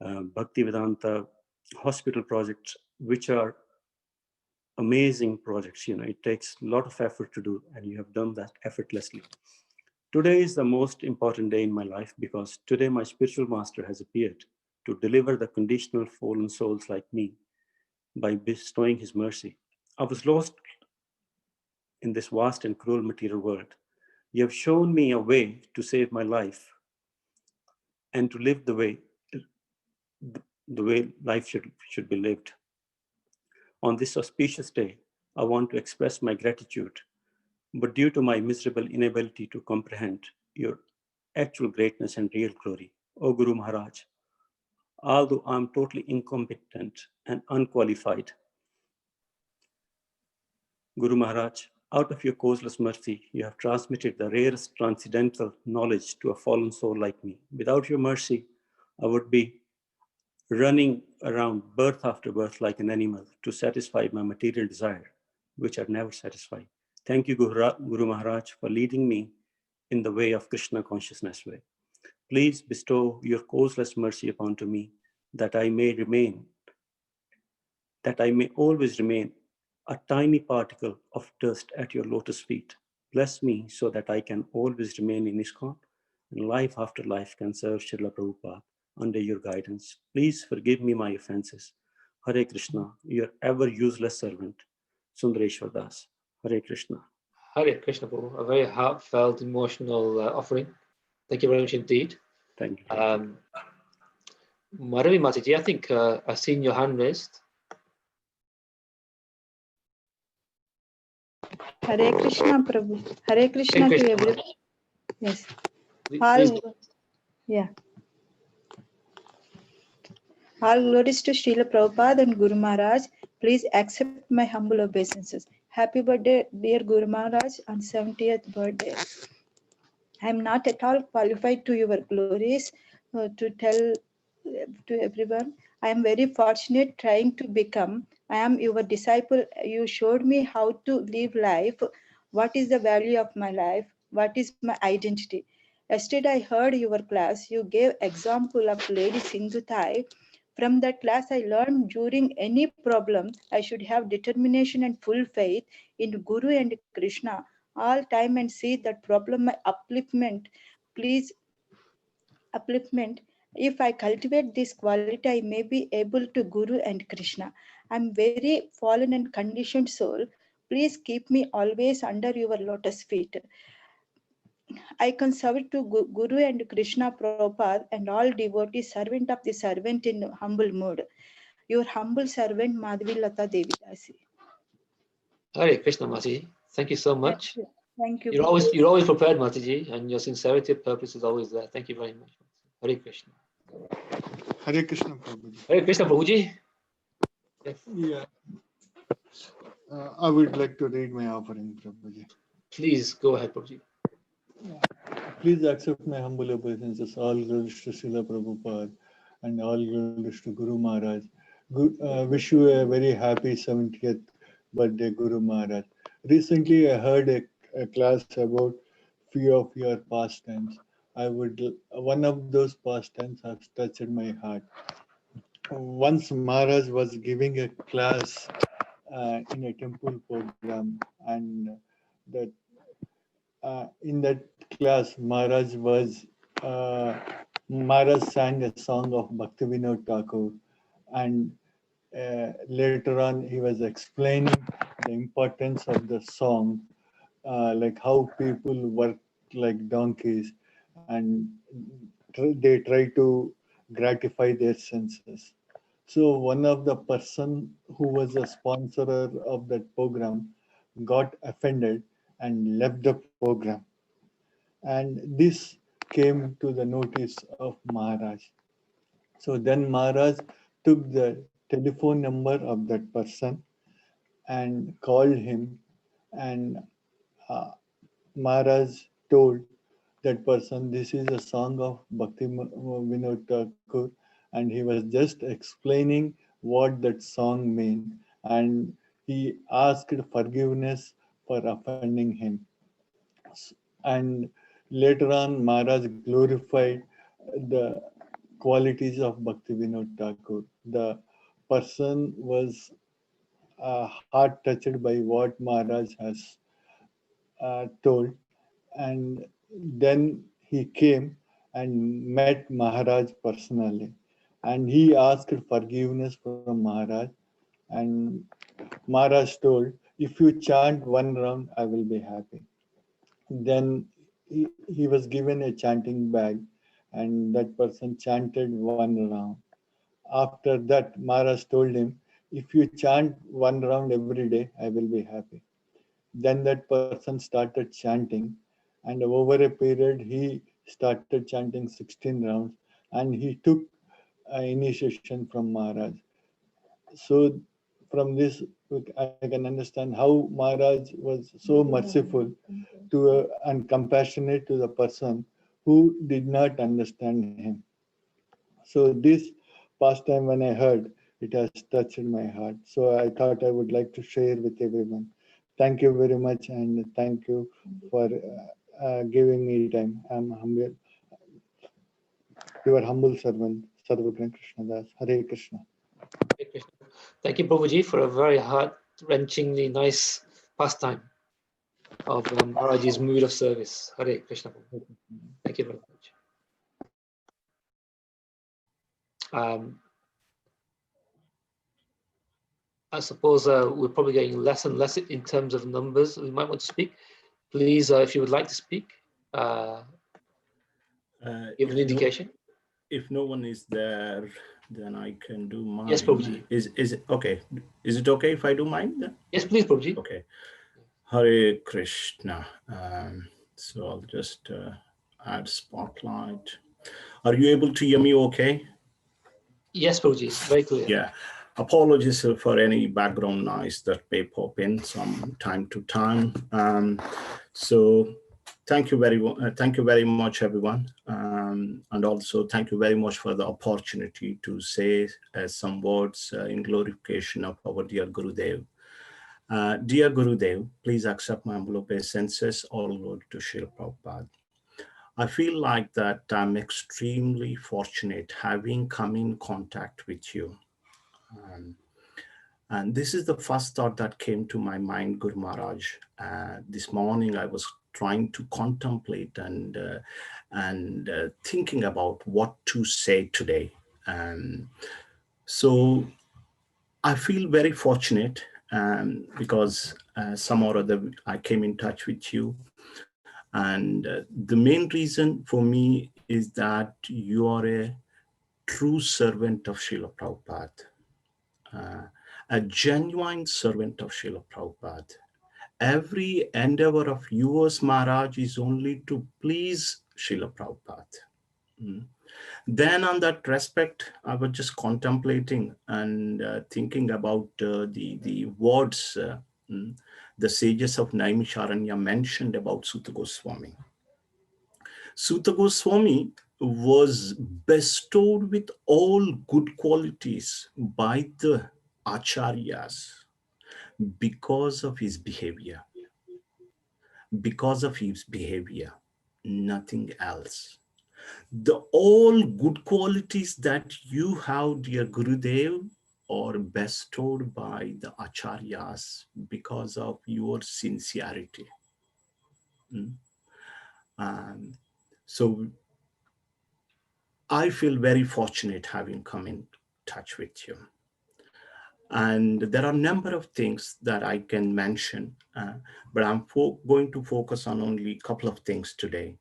Bhaktivedanta hospital projects, which are amazing projects. It takes a lot of effort to do, and you have done that effortlessly. Today is the most important day in my life because today my spiritual master has appeared to deliver the conditional fallen souls like me by bestowing his mercy. I was lost in this vast and cruel material world. You have shown me a way to save my life and to live the way life should be lived. On this auspicious day, I want to express my gratitude, but due to my miserable inability to comprehend your actual greatness and real glory, O Guru Maharaj, although I'm totally incompetent and unqualified, Guru Maharaj, out of your causeless mercy, you have transmitted the rarest transcendental knowledge to a fallen soul like me. Without your mercy, I would be running around birth after birth like an animal to satisfy my material desire, which are never satisfied. Thank you, Guru Maharaj, for leading me in the way of Krishna consciousness way. Please bestow your causeless mercy upon to me, that I may always remain a tiny particle of dust at your lotus feet. Bless me so that I can always remain in ISKCON and life after life can serve Srila Prabhupada under your guidance. Please forgive me my offenses. Hare Krishna, your ever useless servant, Sundareshwar Das. Hare Krishna. Hare Krishna, Prabhu. A very heartfelt, emotional offering. Thank you very much indeed. Thank you. Madhavi Mataji, I think I've seen your hand raised. Hare Krishna, Prabhu. Hare Krishna to everyone. Yes. Yeah. All glories to Srila Prabhupada and Guru Maharaj. Please accept my humble obeisances. Happy birthday, dear Guru Maharaj, on 70th birthday. I am not at all qualified to your glories to tell to everyone. I am very fortunate trying to become. I am your disciple. You showed me how to live life. What is the value of my life? What is my identity? Yesterday I heard your class. You gave example of Lady Sindhutai. From that class, I learned during any problem, I should have determination and full faith in Guru and Krishna all time and see that problem my upliftment. Please, upliftment. If I cultivate this quality, I may be able to Guru and Krishna. I'm very fallen and conditioned soul. Please keep me always under your lotus feet. I consult to Guru and Krishna Prabhupada and all devotees, servant of the servant in humble mood. Your humble servant Madhavi Lata Devi Dasi. Hare Krishna, Mataji. Thank you so much. Thank you. You're always prepared, Mataji, and your sincerity of purpose is always there. Thank you very much. Hare Krishna. Hare Krishna, Prabhuji. Hare Krishna, Prabhuji. Yes. Yeah. I would like to read my offering, Prabhuji. Please go ahead, Prabhuji. Please accept my humble obeisances. All glories to Srila Prabhupada and all glories to Guru Maharaj. Wish you a very happy 70th birthday, Guru Maharaj. Recently, I heard a class about few of your pastimes. One of those pastimes has touched my heart. Once Maharaj was giving a class in a temple program, and that in that class, Maharaj sang a song of Bhaktivinoda Thakur, and later on he was explaining the importance of the song, like how people work like donkeys and they try to gratify their senses. So one of the person who was a sponsor of that program got offended and left the program. And this came to the notice of Maharaj. So then Maharaj took the telephone number of that person and called him, and Maharaj told that person, this is a song of Bhakti Vinod Thakur, and he was just explaining what that song meant, and he asked forgiveness for offending him. And later on, Maharaj glorified the qualities of Bhakti Vinod Thakur. The person was heart touched by what Maharaj has told, and then he came and met Maharaj personally, and he asked forgiveness from Maharaj, and Maharaj told, if you chant one round, I will be happy. Then he was given a chanting bag, and that person chanted one round. After that, Maharaj told him, if you chant one round every day, I will be happy. Then that person started chanting, and over a period, he started chanting 16 rounds, and he took initiation from Maharaj. So, from this, I can understand how Maharaj was so merciful to and compassionate to the person who did not understand him. So, this past time when I heard, it has touched my heart. So, I thought I would like to share with everyone. Thank you very much, and thank you for giving me time. I'm humble, your humble servant, Sarvagna Krishnadas. Hare Krishna. Hare Krishna. Thank you, Prabhuji, for a very heart-wrenchingly nice pastime of Maharaj's mood of service. Hare Krishna. Thank you very much. I suppose we're probably getting less and less in terms of numbers. We might want to speak. Please, if you would like to speak, give an indication. If no one is there, then I can do mine. Yes, Prabhuji. Is it okay? Is it okay if I do mine then? Yes, please, Prabhuji. Okay. Hare Krishna. So I'll just add spotlight. Are you able to hear me okay? Yes, Prabhuji, very clear. Yeah. Apologies for any background noise that may pop in from time to time. So thank you very much, everyone. And also thank you very much for the opportunity to say some words in glorification of our dear Gurudev. Dear Gurudev, please accept my humble obeisances. All glory to Srila Prabhupada. I feel like that I'm extremely fortunate having come in contact with you. And this is the first thought that came to my mind, Guru Maharaj. This morning I was trying to contemplate and thinking about what to say today. So I feel very fortunate because some or other I came in touch with you. And the main reason for me is that you are a true servant of Srila Prabhupada, a genuine servant of Srila Prabhupada. Every endeavor of yours, Maharaj, is only to please Srila Prabhupada. Then on that respect, I was just contemplating and thinking about the words the sages of Naimisharanya mentioned about Sutta Goswami. Sutta Goswami was bestowed with all good qualities by the acharyas because of his behavior. Because of his behavior, nothing else. The all good qualities that you have, dear Gurudev, are bestowed by the acharyas because of your sincerity. So I feel very fortunate having come in touch with you. And there are a number of things that I can mention, but I'm going to focus on only a couple of things today.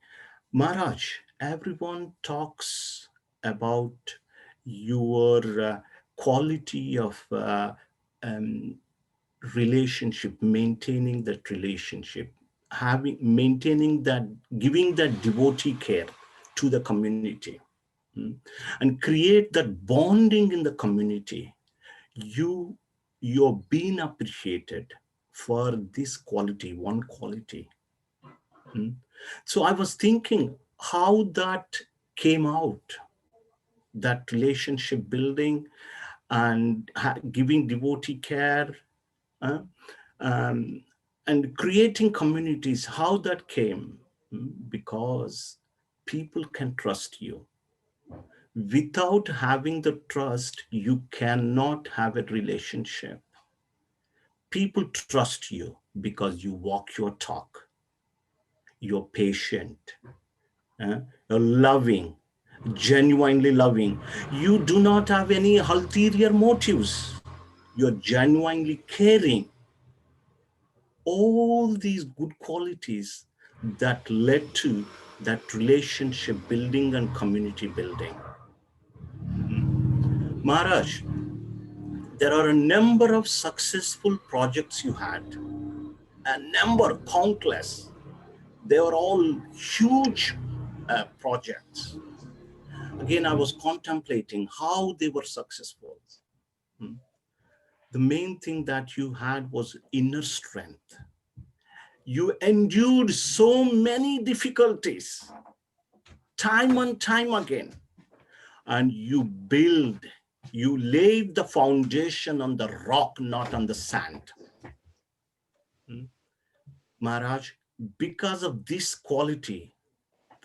Maharaj, everyone talks about your quality of relationship, maintaining that relationship, maintaining that, giving that devotee care to the community, and create that bonding in the community. You're being appreciated for this quality, one quality. So I was thinking how that came out, that relationship building and giving devotee care, uh, um, and creating communities, how that came. Because people can trust you. Without having the trust, you cannot have a relationship. People trust you because you walk your talk. You're patient, you're loving, genuinely loving. You do not have any ulterior motives. You're genuinely caring. All these good qualities that led to that relationship building and community building. Maharaj, there are a number of successful projects you had, a number, countless. They were all huge projects. Again, I was contemplating how they were successful. The main thing that you had was inner strength. You endured so many difficulties, time and time again, and you laid the foundation on the rock, not on the sand. Maharaj, because of this quality,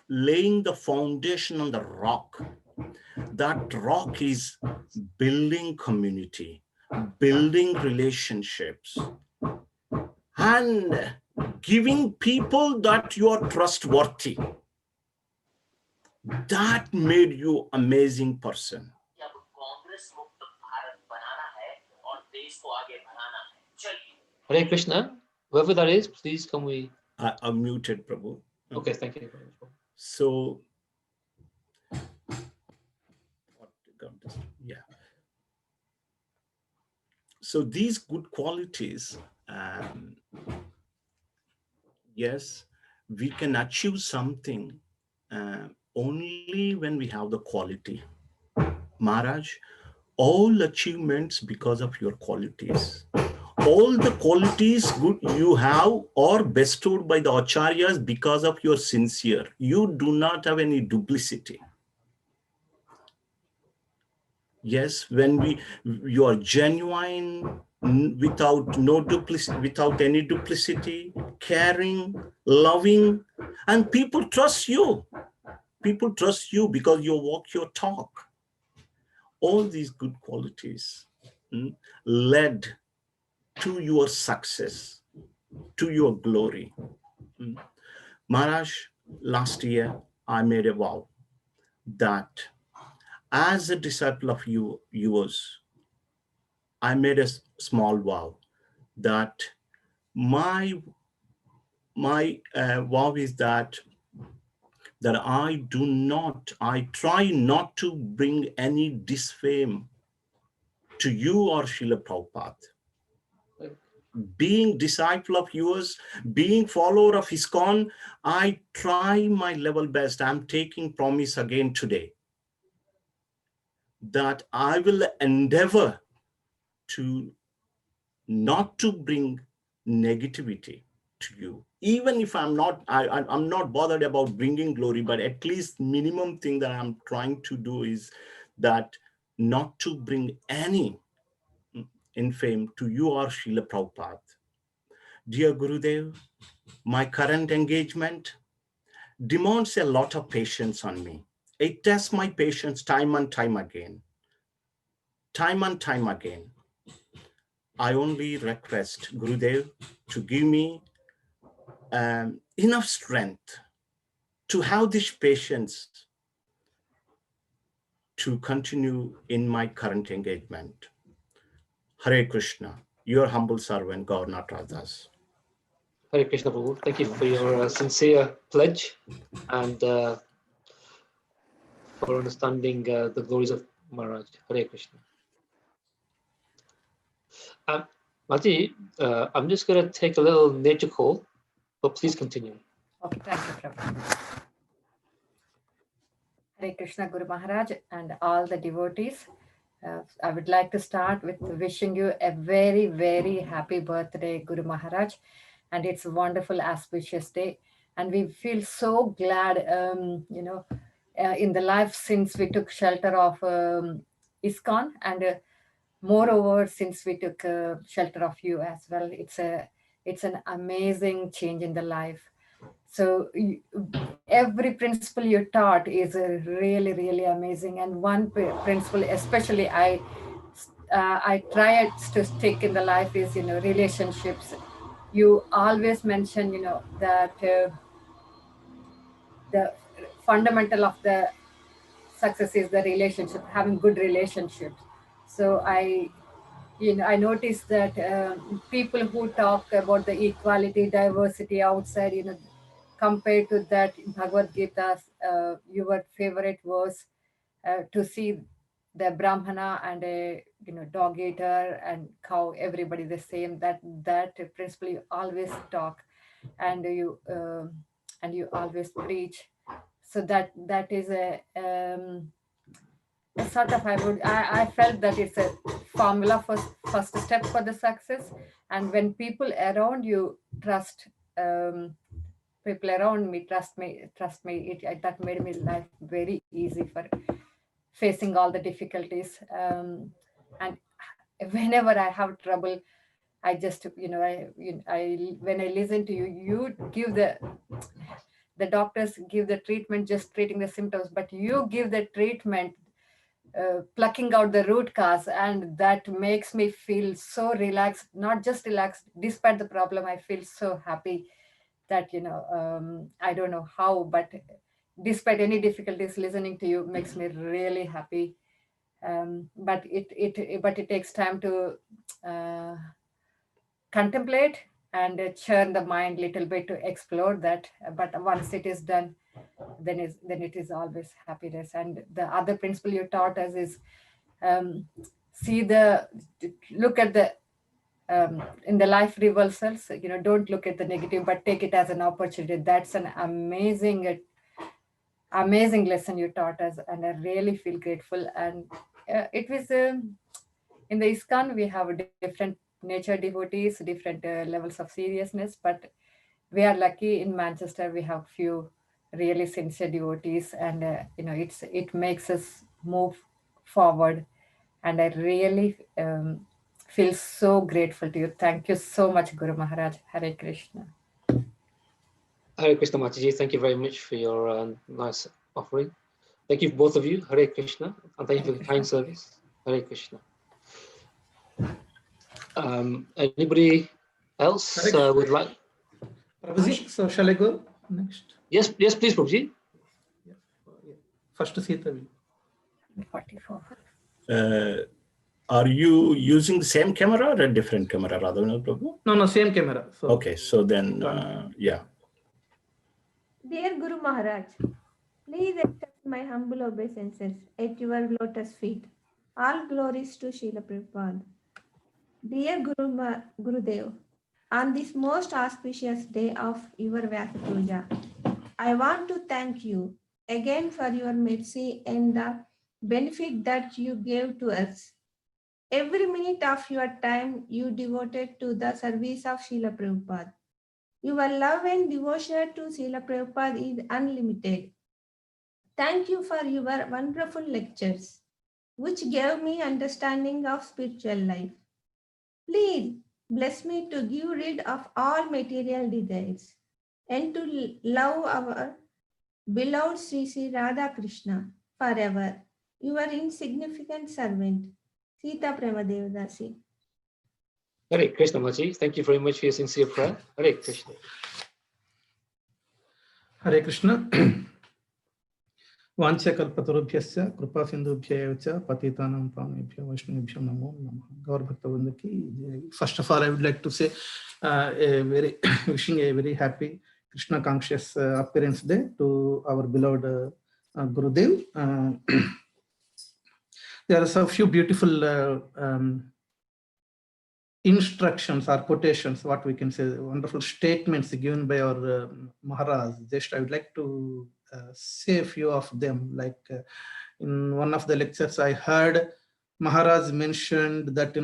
laying the foundation on the rock, that rock is building community, building relationships, and giving people that you are trustworthy. That made you amazing person. Hare Krishna. Whoever that is, please can we... I'm muted, Prabhu. Okay, thank you. So, yeah. So these good qualities, yes, we can achieve something only when we have the quality. Maharaj, all achievements because of your qualities. All the qualities good you have are bestowed by the acharyas because of your sincere. You do not have any duplicity. Yes, when you are genuine, without any duplicity, caring, loving, and people trust you. People trust you because you walk your talk. All these good qualities led to your success, to your glory. Maharaj, last year I made a vow that as a disciple of yours, I made a small vow that my vow is that I try not to bring any disfame to you or Srila Prabhupada. Being disciple of yours, being follower of ISKCON, I try my level best. I'm taking promise again today that I will endeavor to not to bring negativity to you. Even if I'm not bothered about bringing glory, but at least minimum thing that I'm trying to do is that not to bring any infame to you or Srila Prabhupada. Dear Gurudev, my current engagement demands a lot of patience on me. It tests my patience time and time again. Time and time again. I only request Gurudev to give me enough strength to have this patience to continue in my current engagement. Hare Krishna, your humble servant, Gaurnath Radhas. Hare Krishna, Prabhu. Thank you for your sincere pledge and for understanding the glories of Maharaj. Hare Krishna. Mati, I'm just going to take a little nature call, but please continue. Okay, thank you, Prabhu. Hare Krishna Guru Maharaj and all the devotees. I would like to start with wishing you a very, very happy birthday, Guru Maharaj. And it's a wonderful, auspicious day. and we feel so glad, in the life since we took shelter of ISKCON, and moreover since we took shelter of you as well. It's an amazing change in the life. So every principle you taught is really, really amazing. And one principle, especially I try to stick in the life is, relationships. You always mention, that the fundamental of the success is the relationship, having good relationships. So I noticed that people who talk about the equality, diversity outside, compared to that Bhagavad Gita, your favorite verse, to see the Brahmana and a dog eater and cow, everybody the same. That principle you always talk, and you always preach. So that is a sort of, I felt that it's a formula for first step for the success. And when people around you trust, people around me trust me, that made me life very easy for facing all the difficulties. And whenever I have trouble, I just, when I listen to you, you give the doctors give the treatment just treating the symptoms, but you give the treatment plucking out the root cause, and that makes me feel so relaxed. Not just relaxed, despite the problem, I feel so happy that, I don't know how, but despite any difficulties, listening to you makes me really happy. But it takes time to contemplate and churn the mind little bit to explore that. But once it is done, then it is always happiness. And the other principle you taught us is, look at the in the life reversals, don't look at the negative, but take it as an opportunity. That's an amazing lesson you taught us, and I really feel grateful. And it was in the ISKCON, we have different nature devotees, different levels of seriousness, but we are lucky in Manchester. We have few really sincere devotees, and it makes us move forward. And I really feel so grateful to you. Thank you so much, Guru Maharaj. Hare Krishna. Hare Krishna, Mataji. Thank you very much for your nice offering. Thank you, both of you. Hare Krishna. And thank you for the kind service. Hare Krishna. Anybody else would like? Prabhuji, so shall I go next? Yes, please, Prabhuji. First Sita. 44. Are you using the same camera or a different camera, Radhanath Prabhu? No, same camera. So. Okay, so then, yeah. Dear Guru Maharaj, please accept my humble obeisances at your lotus feet. All glories to Srila Prabhupada. Dear Gurudev, on this most auspicious day of your Vyasa Puja, I want to thank you again for your mercy and the benefit that you gave to us. Every minute of your time you devoted to the service of Srila Prabhupada. Your love and devotion to Srila Prabhupada is unlimited. Thank you for your wonderful lectures, which gave me understanding of spiritual life. Please bless me to give rid of all material desires and to love our beloved Sri Sri Radha Krishna forever. Your insignificant servant, Sita Premadevdasi. Hare Krishna, Mataji. Thank you very much for your sincere prayer. Hare Krishna. Hare Krishna. Vanchakalpatarubhyasya kripa sindhubhya cha patitanam pavnebhyo vaishnavibhyo namo namah. Gaur Bhakta Vrinda ki. First of all, I would like to say wishing a very happy Krishna conscious appearance day to our beloved Gurudev. There are a few beautiful instructions or quotations, what we can say, wonderful statements given by our Maharaj. Just I would like to say a few of them. Like in one of the lectures, I heard Maharaj mentioned that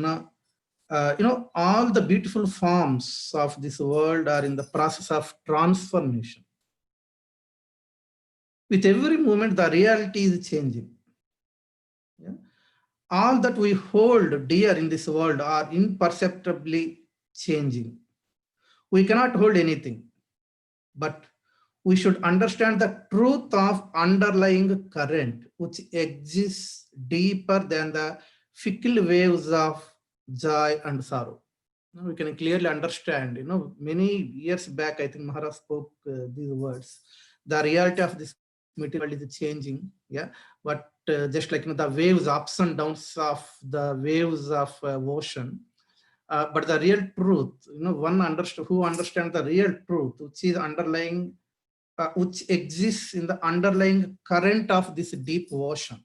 all the beautiful forms of this world are in the process of transformation. With every moment, the reality is changing. Yeah? All that we hold dear in this world are imperceptibly changing. We cannot hold anything, but we should understand the truth of underlying current, which exists deeper than the fickle waves of joy and sorrow. Now we can clearly understand, many years back, I think Maharaj spoke these words. The reality of this material world is changing, yeah. But just like the waves, ups and downs of the waves of ocean. But the real truth, who understands the real truth, which is underlying, which exists in the underlying current of this deep ocean.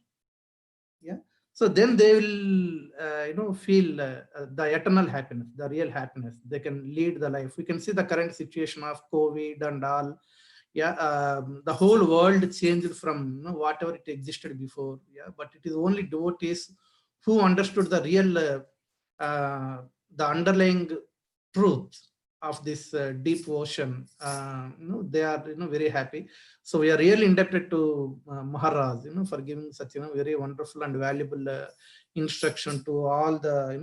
Yeah. So then they will, feel the eternal happiness, the real happiness. They can lead the life. We can see the current situation of COVID and all. Yeah, the whole world changed from whatever it existed before. Yeah, but it is only devotees who understood the real, the underlying truth of this deep ocean. They are very happy. So we are really indebted to Maharaj, for giving such very wonderful and valuable instruction to all the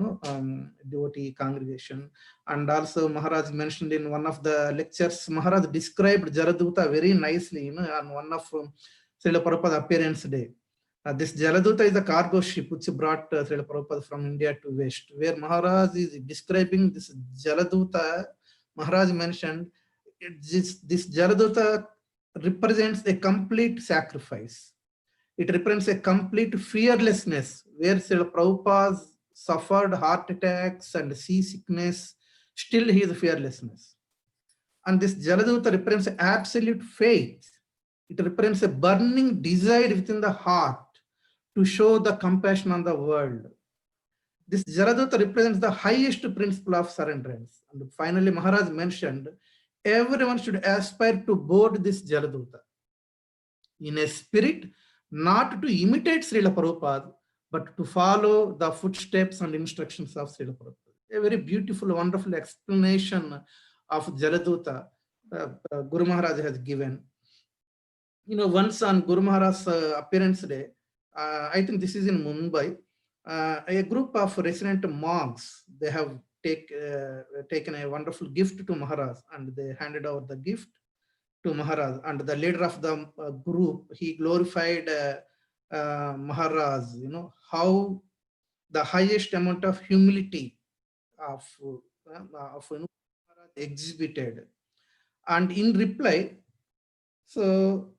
devotee congregation. And also Maharaj mentioned in one of the lectures, Maharaj described Jaladuta very nicely, on one of Srila Prabhupada appearance day. This Jaladuta is a cargo ship which brought Srila Prabhupada from India to West, where Maharaj is describing this Jaladuta. Maharaj mentioned this Jaladuta represents a complete sacrifice. It represents a complete fearlessness, where Srila Prabhupada suffered heart attacks and seasickness, still he is fearlessness. And this Jaladuta represents absolute faith. It represents a burning desire within the heart to show the compassion on the world. This Jaladuta represents the highest principle of surrenderance. And finally, Maharaj mentioned, everyone should aspire to board this Jaladuta in a spirit not to imitate Srila Prabhupada, but to follow the footsteps and instructions of Srila Prabhupada. A very beautiful, wonderful explanation of Jaladuta Guru Maharaj has given. Once on Guru Maharaj's appearance day, I think this is in Mumbai, a group of resident monks, they have taken a wonderful gift to Maharaj, and they handed over the gift to Maharaj. And the leader of the group, he glorified Maharaj, how the highest amount of humility of Maharaj exhibited. And in reply, so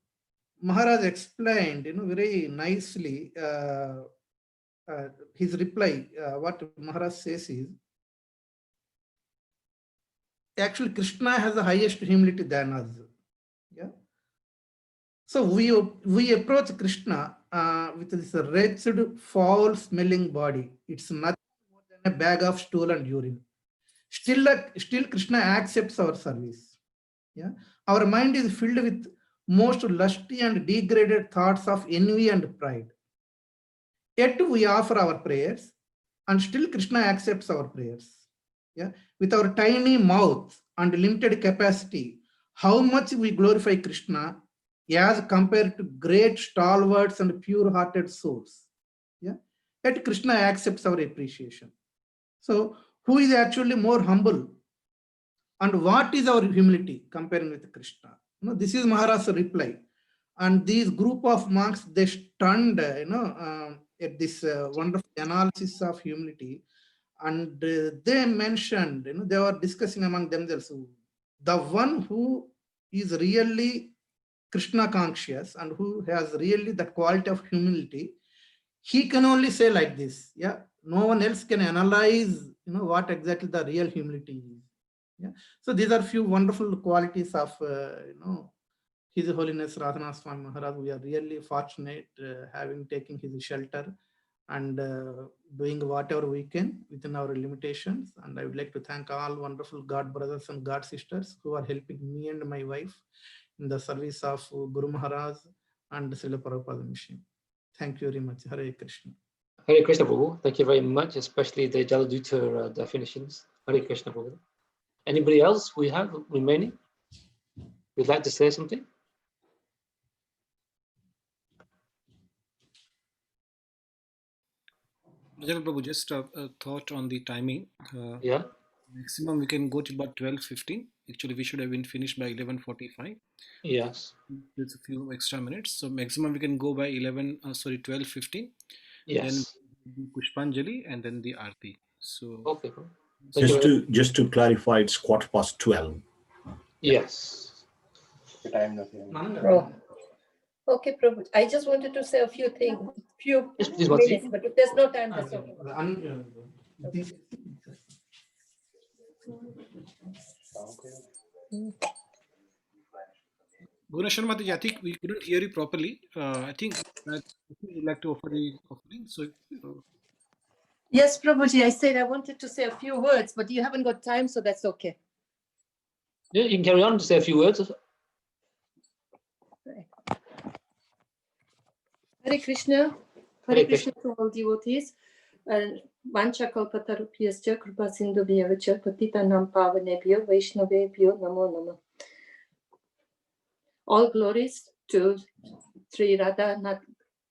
Maharaj explained, very nicely his reply. What Maharaj says is, actually Krishna has the highest humility than us. Yeah. So we approach Krishna with this wretched, foul-smelling body. It's nothing more than a bag of stool and urine. Still Krishna accepts our service. Yeah. Our mind is filled with most lusty and degraded thoughts of envy and pride. Yet we offer our prayers, and still Krishna accepts our prayers. Yeah, with our tiny mouth and limited capacity, how much we glorify Krishna as compared to great stalwarts and pure-hearted souls. Yeah, yet Krishna accepts our appreciation. So, who is actually more humble? And what is our humility comparing with Krishna? This is Maharaj's reply. And these group of monks, they stunned, at this wonderful analysis of humility. And they mentioned, they were discussing among themselves, the one who is really Krishna conscious and who has really that quality of humility, he can only say like this. Yeah, no one else can analyze, what exactly the real humility is. Yeah, so these are few wonderful qualities of, His Holiness Radhanath Swami Maharaj. We are really fortunate having taken his shelter and doing whatever we can within our limitations. And I would like to thank all wonderful God brothers and God sisters who are helping me and my wife in the service of Guru Maharaj and Srila Prabhupada mission. Thank you very much. Hare Krishna. Hare Krishna Prabhu. Thank you very much, especially the Jaladuta definitions. Hare Krishna Prabhu. Anybody else we have remaining? Would like to say something? Rajat Prabhu, just a thought on the timing. Yeah. Maximum we can go to about 12:15. Actually, we should have been finished by 11:45. Yes. There's a few extra minutes, so maximum we can go by 12:15. Then Yes. the Pushpanjali and then the Aarti. So Okay. Thank you. Just to clarify, it's 12:15. Yes. Oh, okay, Prabhu. I just wanted to say a few things, few Yes, please, Mataji. minutes, but if there's no time, that's okay. Bhuvneshwar Mataji, I think we couldn't hear you properly. I think you'd like to offer the offering. So Yes, Prabhuji, I said I wanted to say a few words, but you haven't got time, so that's okay. Yeah, you can carry on to say a few words. Hare Krishna. Hare Krishna to all devotees. Vancha kalpatarupyascha kripa sindhu bhyavacha patitanam pavanebhyo vaishnavebhyo namo namah. All glories to Sri Radhanath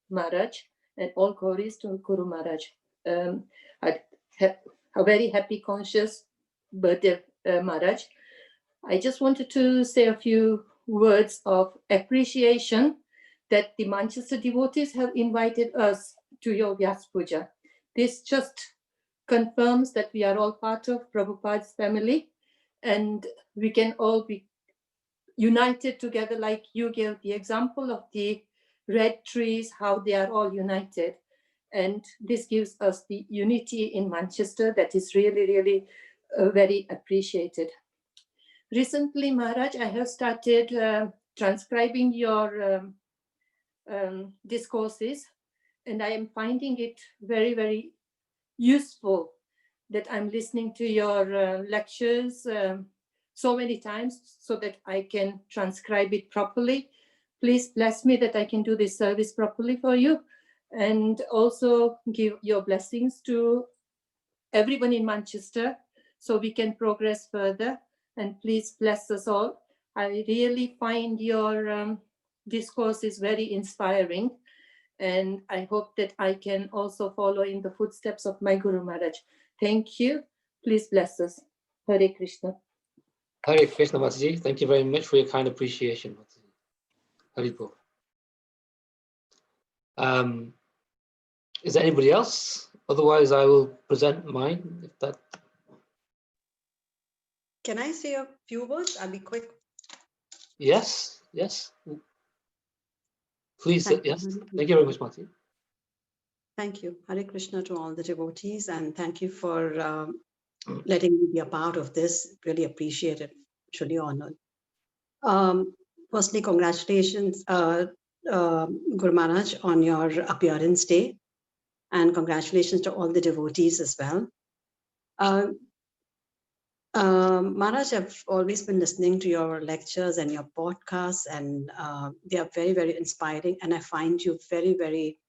Maharaj and all glories to Guru Maharaj. A very happy, conscious birthday, Maharaj. I just wanted to say a few words of appreciation that the Manchester devotees have invited us to your Vyasa Puja. This just confirms that we are all part of Prabhupada's family and we can all be united together, like you gave the example of the red trees, how they are all united. And this gives us the unity in Manchester that is really, really very appreciated. Recently, Maharaj, I have started transcribing your discourses, and I am finding it very, very useful that I'm listening to your lectures so many times so that I can transcribe it properly. Please bless me that I can do this service properly for you, and also give your blessings to everyone in Manchester so we can progress further. And please bless us all. I really find your discourse is very inspiring, and I hope that I can also follow in the footsteps of my Guru Maharaj. Thank you. Please bless us. Hare Krishna. Hare Krishna, Mataji. Thank you very much for your kind appreciation, Mataji. Haribol. Is there anybody else? Otherwise, I will present mine. If that. Can I say a few words? I'll be quick. Yes. Yes. Please. Yes. Thank you very much, Mataji. Thank you. Hare Krishna to all the devotees, and thank you for letting me be a part of this. Really appreciate it. Truly honored. Firstly, congratulations, Guru Maharaj, on your appearance day, and congratulations to all the devotees as well. Maharaj, I've always been listening to your lectures and your podcasts, and they are very, very inspiring. And I find you very, very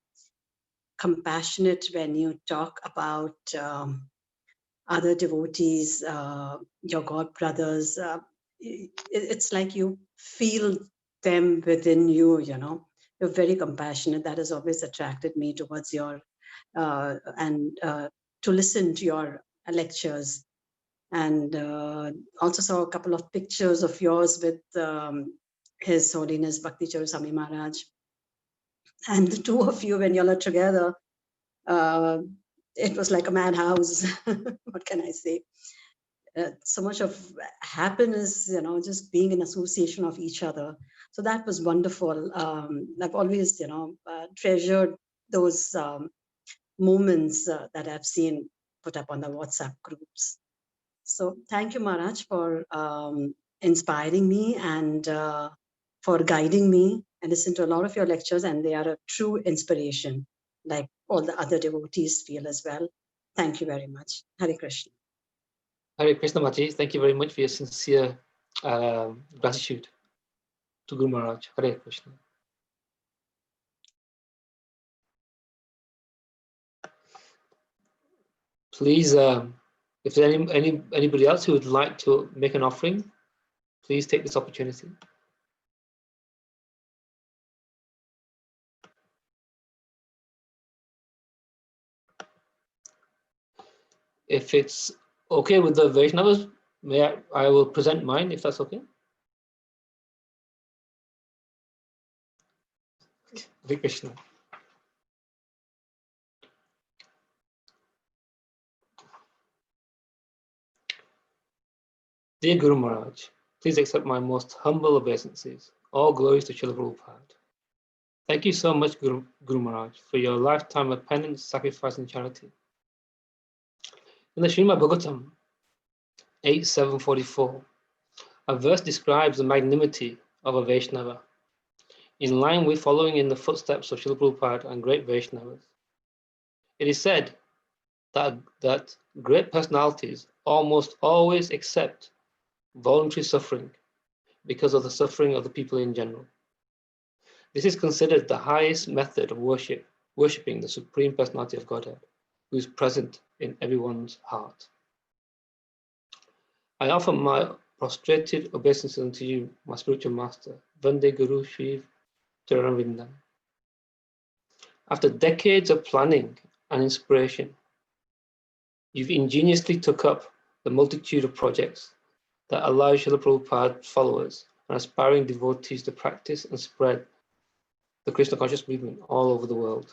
compassionate when you talk about other devotees, your god brothers. It's like you feel them within you, you know. You're very compassionate. That has always attracted me towards your and to listen to your lectures. And also saw a couple of pictures of yours with His Holiness Bhakti Swami Maharaj. And the two of you, when you all are together, it was like a madhouse. What can I say? So much of happiness, you know, just being in association of each other. So that was wonderful. I've always, you know, treasured those moments that I've seen put up on the WhatsApp groups. So thank you, Maharaj, for inspiring me and for guiding me. I listen to a lot of your lectures, and they are a true inspiration, like all the other devotees feel as well. Thank you very much. Hare Krishna. Hare Krishna, Mataji. Thank you very much for your sincere gratitude to Guru Maharaj. Hare Krishna. Please, if there's anybody else who would like to make an offering, please take this opportunity. If it's okay with the Vaishnavas, I will present mine, if that's okay. Hare Krishna. Dear Guru Maharaj, please accept my most humble obeisances. All glories to Srila Prabhupada. Thank you so much, Guru Maharaj, for your lifetime of penance, sacrifice, and charity. In the Srimad Bhagavatam 8.7.44, a verse describes the magnanimity of a Vaishnava, in line with following in the footsteps of Srila Prabhupada and great Vaishnavas. It is said that great personalities almost always accept voluntary suffering because of the suffering of the people in general. This is considered the highest method of worshipping the Supreme Personality of Godhead, who is present in everyone's heart. I offer my prostrated obeisances unto you, my spiritual master, Vande Guru Shiv Charanvindam. After decades of planning and inspiration, you've ingeniously took up the multitude of projects that allow Srila Prabhupada's followers and aspiring devotees to practice and spread the Krishna conscious movement all over the world.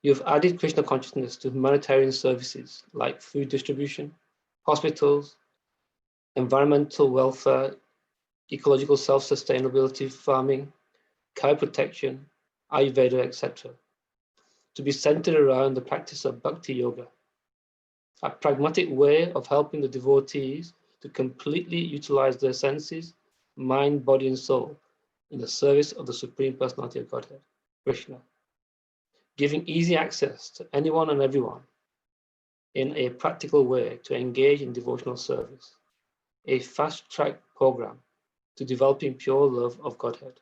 You have added Krishna consciousness to humanitarian services like food distribution, hospitals, environmental welfare, ecological self-sustainability, farming, cow protection, Ayurveda, etc., to be centered around the practice of Bhakti Yoga, a pragmatic way of helping the devotees to completely utilize their senses, mind, body, and soul in the service of the Supreme Personality of Godhead, Krishna, giving easy access to anyone and everyone in a practical way to engage in devotional service, a fast-track program to developing pure love of Godhead,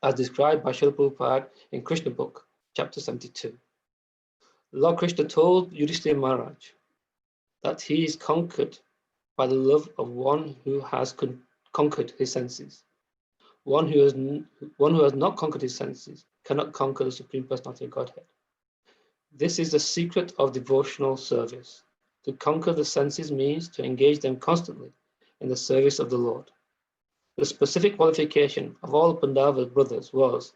as described by Srila Prabhupada in Krishna Book, chapter 72. Lord Krishna told Yudhishthira Maharaj that he is conquered by the love of one who has conquered his senses. One who has not conquered his senses cannot conquer the Supreme Personality of Godhead. This is the secret of devotional service. To conquer the senses means to engage them constantly in the service of the Lord. The specific qualification of all Pandava brothers was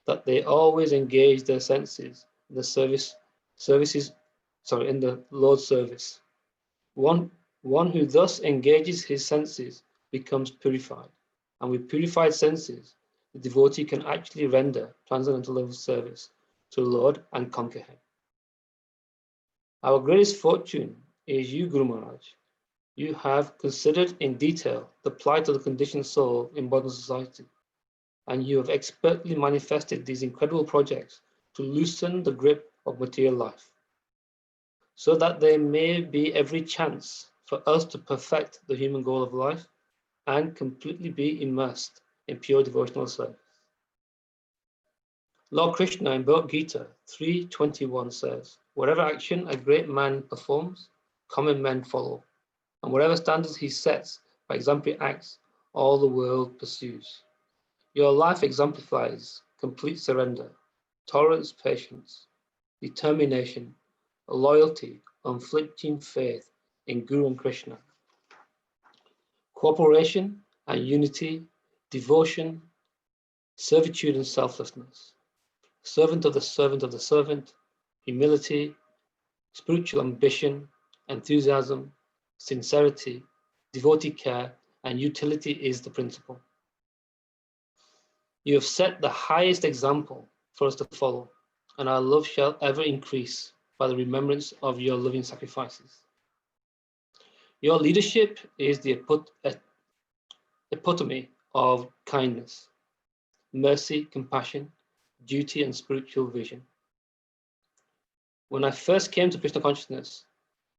that they always engaged their senses in in the Lord's service. One who thus engages his senses becomes purified, and with purified senses, the devotee can actually render transcendental love service to the Lord and conquer him. Our greatest fortune is you, Guru Maharaj. You have considered in detail the plight of the conditioned soul in modern society, and you have expertly manifested these incredible projects to loosen the grip of material life, so that there may be every chance for us to perfect the human goal of life and completely be immersed in pure devotional service. Lord Krishna in Bhagavad Gita 3:21 says, whatever action a great man performs, common men follow, and whatever standards he sets by exemplary acts, all the world pursues. Your life exemplifies complete surrender, tolerance, patience, determination, loyalty, unflinching faith in Guru and Krishna, cooperation and unity, devotion, servitude and selflessness, servant of the servant, humility, spiritual ambition, enthusiasm, sincerity, devotee care, and utility is the principle. You have set the highest example for us to follow, and our love shall ever increase by the remembrance of your loving sacrifices. Your leadership is the epitome of kindness, mercy, compassion, duty, and spiritual vision. When I first came to Krishna consciousness,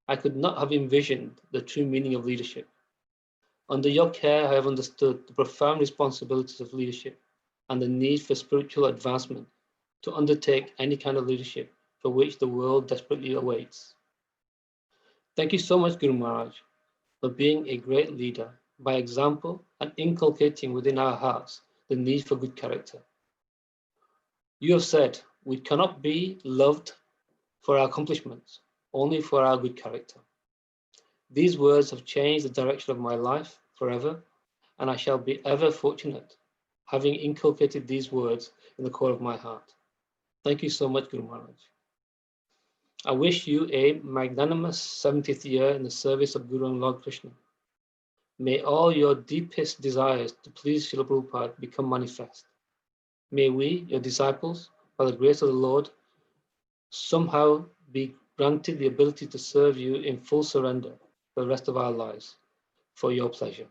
I could not have envisioned the true meaning of leadership. Under your care, I have understood the profound responsibilities of leadership and the need for spiritual advancement to undertake any kind of leadership for which the world desperately awaits. Thank you so much, Guru Maharaj, for being a great leader by example and inculcating within our hearts the need for good character. You have said, we cannot be loved for our accomplishments, only for our good character. These words have changed the direction of my life forever, and I shall be ever fortunate, having inculcated these words in the core of my heart. Thank you so much, Guru Maharaj. I wish you a magnanimous 70th year in the service of Guru and Lord Krishna. May all your deepest desires to please Srila Prabhupada become manifest. May we, your disciples, by the grace of the Lord, somehow be granted the ability to serve you in full surrender for the rest of our lives, for your pleasure.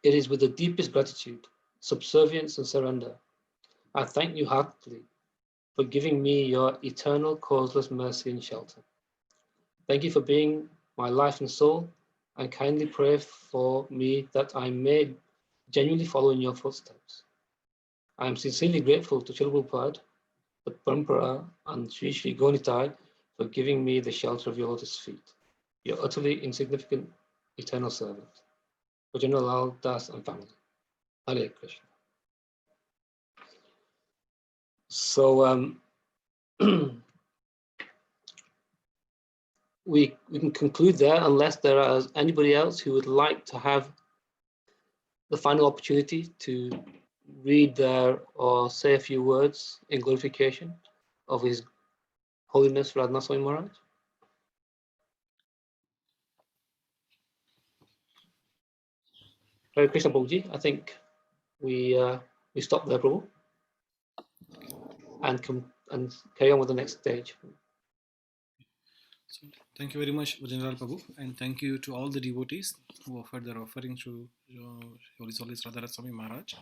It is with the deepest gratitude, subservience, and surrender I thank you heartily for giving me your eternal causeless mercy and shelter. Thank you for being my life and soul, and kindly pray for me that I may genuinely follow in your footsteps. I am sincerely grateful to Srila Prabhupada, the Parampara, and Sri Sri Gonitai for giving me the shelter of your lotus feet, your utterly insignificant eternal servant, for General Lal Das and family. Hare Krishna. So we can conclude there unless there is anybody else who would like to have the final opportunity to read there or say a few words in glorification of His Holiness Radhanath Swami Maharaj. Hare Krishna Prabhuji, I think we stop there, Prabhu, and carry on with the next stage. So thank you very much, General Prabhu, and thank you to all the devotees who offered their offerings to Holy Solis Radhanath Swami Maharaj.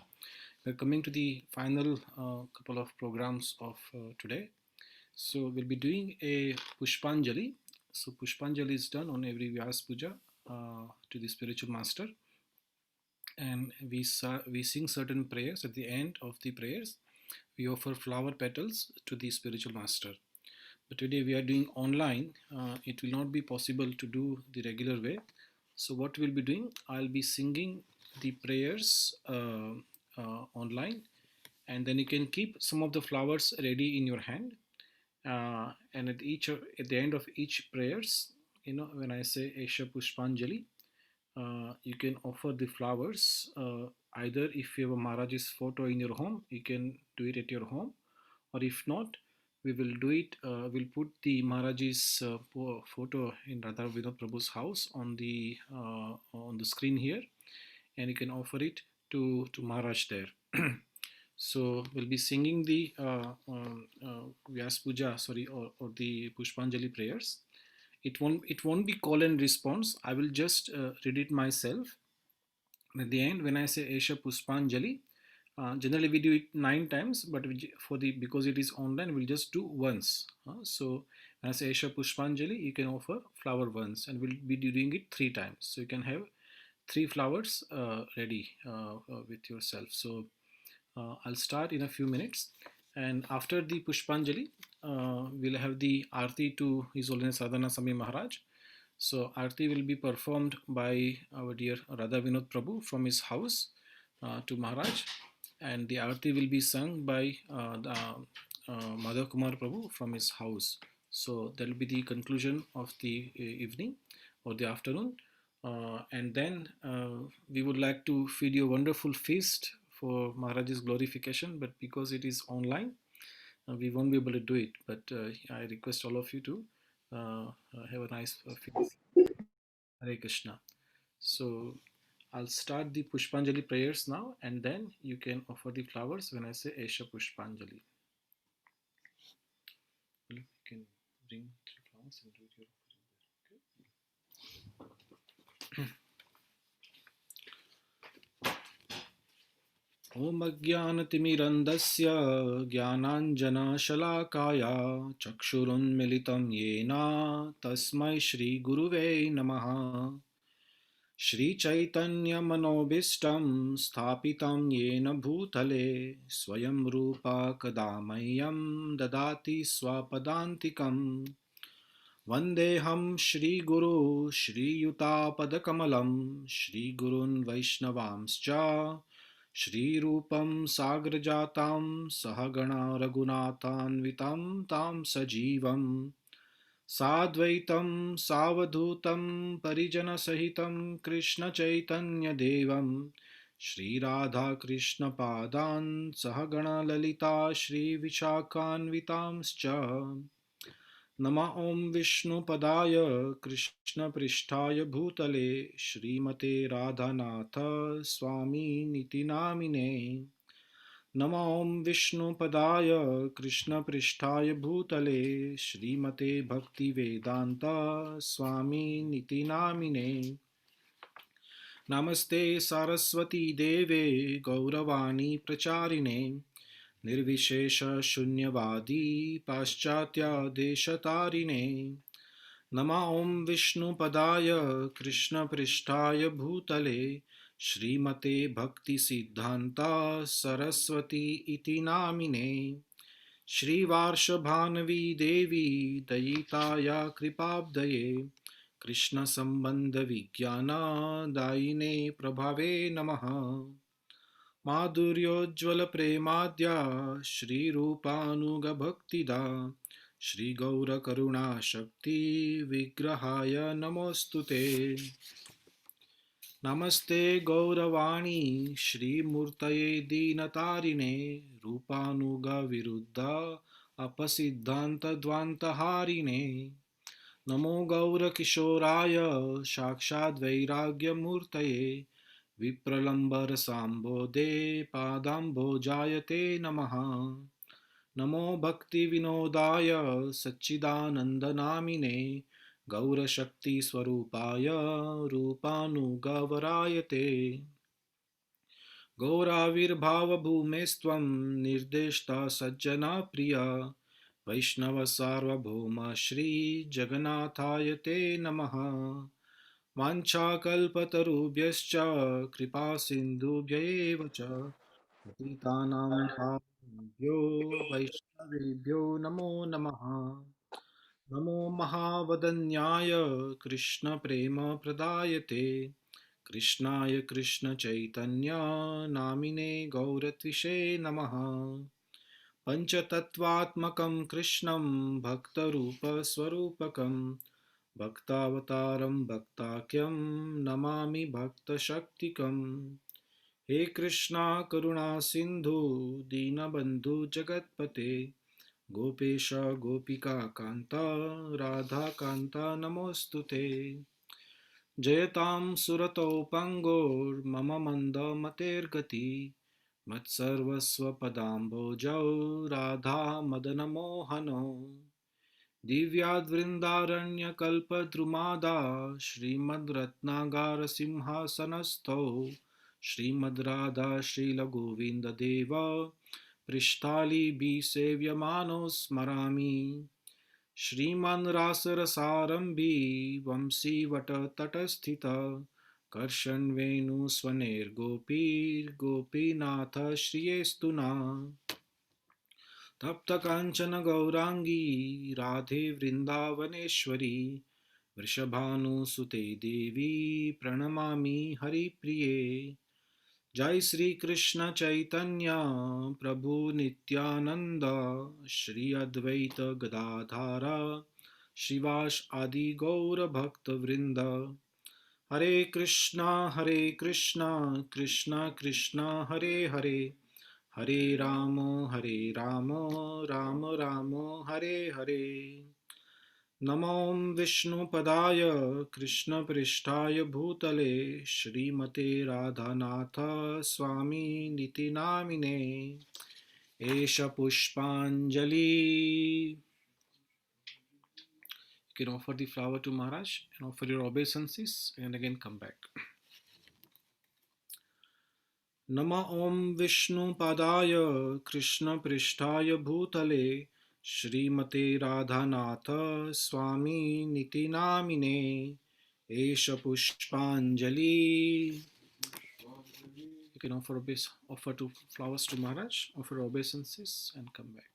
We're coming to the final couple of programs of today. So we'll be doing a Pushpanjali. So Pushpanjali is done on every Vyasa Puja to the spiritual master. And we sing certain prayers. At the end of the prayers, we offer flower petals to the spiritual master. But today we are doing online. It will not be possible to do the regular way. So what we'll be doing, I'll be singing the prayers online, and then you can keep some of the flowers ready in your hand. And at the end of each prayers, when I say Esha Pushpanjali, you can offer the flowers. Either if you have a Maharaj's photo in your home, you can do it at your home, or if not, we will do it. We'll put the Maharaj's photo in Radha Vinod Prabhu's house on the screen here, and you can offer it to Maharaj there. So we'll be singing the Vyasa Puja, or the Pushpanjali prayers. It won't be call and response. I will just read it myself. At the end, when I say Esha Pushpanjali, generally we do it 9 times, but because it is online, we'll just do once. So when I say Esha Pushpanjali, you can offer flower once, and we'll be doing it 3 times. So you can have 3 flowers ready with yourself. So I'll start in a few minutes, and after the Pushpanjali, we'll have the Aarti to His Holiness Radhanath Swami Maharaj. So Aarti will be performed by our dear Radha Vinod Prabhu from his house to Maharaj, and the Aarti will be sung by Madhav Kumar Prabhu from his house. So that will be the conclusion of the evening or the afternoon. And then we would like to feed you a wonderful feast for Maharaj's glorification, but because it is online, we won't be able to do it. But I request all of you to have a nice feast. Hare Krishna. So I'll start the Pushpanjali prayers now, and then you can offer the flowers when I say Esha Pushpanjali. You can bring 3 flowers and do it here. Om Ajnanatimirandasya Jnananjanashalaakaya Chakshurunmilitam Yena Tasmai Shri Guruve Namaha. Shri Chaitanya Manobishtam Sthapitam Yena Bhutale Swayam Rupa Kadamayam Dadati Swapadantikam Vandeham Shri Guru Shri Yuta Padakamalam Shri Gurun Vaishnavamscha Shri Rupam Sagrajatam Sahagana Raghunathanvitam Tam Sajivam साद्वैतं सावधूतं परिजनसहितं कृष्णचैतन्यदेवं श्रीराधाकृष्णपादान् सहगणललिता श्रीविशाखान्वितांश्च नमः ॐ विष्णुपदाय कृष्णपृष्ठाय भूतले श्रीमते राधानाथ स्वामिनिति नामिने नमः ॐ विष्णुपदाय कृष्णपृष्ठाय भूतले श्रीमते भक्तिवेदान्त स्वामिनिति नामिने नमस्ते सरस्वती देवे गौरवाणी प्रचारिणे निर्विशेष शून्यवादी पाश्चात्य देशतारिणे नमः ॐ विष्णुपदाय कृष्णपृष्ठाय भूतले श्रीमते भक्तिसिद्धान्ता सरस्वती इति नामिने श्रीवार्षभानवी देवी दयिताया कृपाब्दये कृष्णसम्बन्धविज्ञानदायिने प्रभावे नमः माधुर्योज्ज्वलप्रेमाद्या श्रीरूपानुगभक्तिदा श्रीगौरकरुणाशक्तिविग्रहाय नमोऽस्तुते नमस्ते गौरवाणी श्रीमूर्तये दीनतारिणे रूपानुगविरुद्ध अपसिद्धान्तद्वान्तहारिणे नमो गौरकिशोराय साक्षाद्वैराग्यमूर्तये विप्रलम्बरसाम्बोधे पादाम्भोजाय ते नमः नमो भक्तिविनोदाय सच्चिदानन्दनामिने गौरशक्तिस्वरूपाय रूपानुगवराय ते गौराविर्भावभूमेस्त्वं निर्देष्टा सज्जना प्रिया वैष्णवसार्वभौम श्रीजगन्नाथाय ते नमः वाञ्छाकल्पतरुभ्यश्च कृपासिन्धुभ्य एव च पतितानां पावनेभ्यो वैष्णवेभ्यो नमो नमः नमो महावदन्याय कृष्णप्रेमप्रदायते कृष्णाय कृष्णचैतन्य नामिने गौरत्विषे नमः पञ्चतत्त्वात्मकं कृष्णं भक्तरूपस्वरूपकं भक्तावतारं भक्ताख्यं नमामि भक्तशक्तिकम् हे कृष्णा करुणा सिन्धु दीनबन्धु जगत्पते गोपेश गोपिका कान्ता राधा कान्ता नमोऽस्तुते जयतां सुरतौ पङ्गोर्मम मन्दमतेर्गति मत्सर्वस्वपदाम्भोजौ राधा मदनमोहनो दिव्याद्वृन्दारण्यकल्पद्रुमादा श्रीमद्रत्नागारसिंहासनस्थौ श्रीमद्राधा श्रीलगोविन्ददेव पृष्ठालीभिसेव्यमानो स्मरामि श्रीमान् रासरसारम्भी वंशीवटतटस्थित कर्षण्वेणुस्वनैर्गोपीर्गोपीनाथ श्रियेस्तु नः तप्तकाञ्चन गौराङ्गी राधे वृन्दावनेश्वरी वृषभानुसुते देवी प्रणमामि हरिप्रिये जय श्री कृष्ण चैतन्य प्रभु नित्यानंद श्री अद्वैत गदाधर श्रीवास आदि गौर भक्त वृंद हरे कृष्णा कृष्णा कृष्णा हरे हरे हरे राम राम राम हरे हरे नमो विष्णुपदाय कृष्णपृष्ठाय भूतले श्रीमते राधानाथ स्वामिनिति नामिने एष पुष्पाञ्जलि. You can offer the flower to Maharaj and offer your obeisances and again come back. नमः ॐ विष्णुपदाय कृष्णपृष्ठाय भूतले श्रीमते राधानाथ स्वामिनिति नामिने एष पुष्पाञ्जलि. You can offer two flowers to Maharaj, offer obeisances and come back.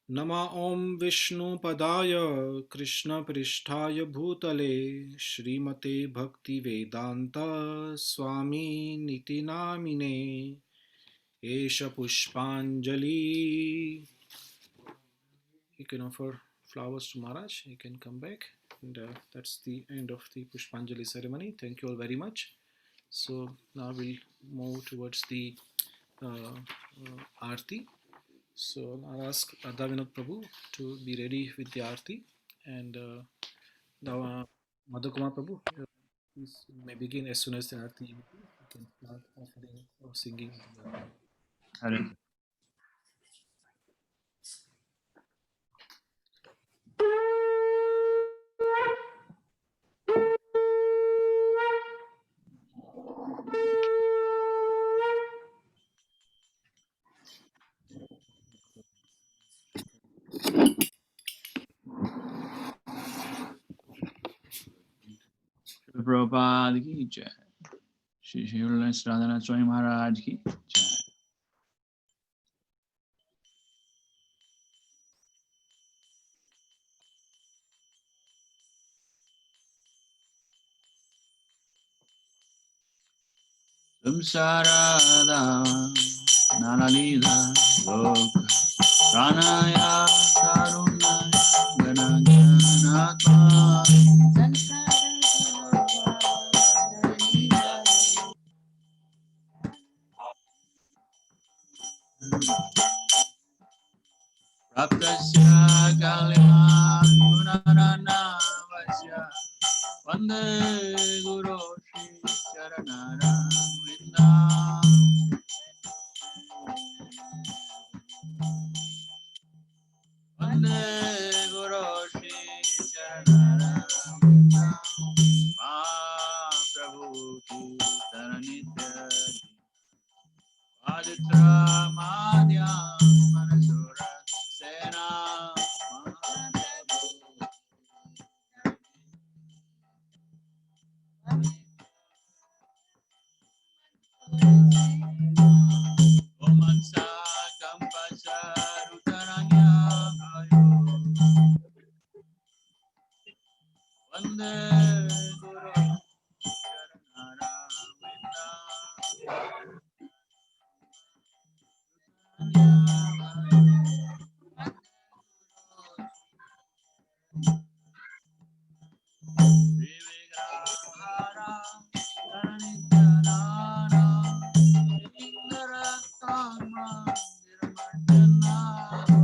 नमः ॐ विष्णुपदाय कृष्णपृष्ठाय भूतले श्रीमते भक्तिवेदान्त स्वामिनिति नामिने एष पुष्पाञ्जलि. you can offer flowers to Maharaj. You can come back, and that's the end of the Pushpanjali ceremony. Thank you all very much. So now we'll move towards the Aarti. So I'll ask Radhanath Prabhu to be ready with the Aarti, and now Madhukumar Prabhu, please you may begin as soon as the Aarti. You can start offering or singing. Hare Prabhupada ki jai. Shri Radhanath Swami Maharaj ki jai. Samsarada Nalalila Loka Pranaya Karuna Ganaganatma Praptasya Kaliman Gunarana Vasya Vande Guru Shri Charanara Vindam Vande Guru Shri Charanara Vindam Mahaprabhu Ki Taranitya Aditra Madhyam Manasura Sena Omansa Kampasa Rutaranya Ayo Vande Guru Charanara Vivigrahara Taranityanana Indrakama Nirmanjanaro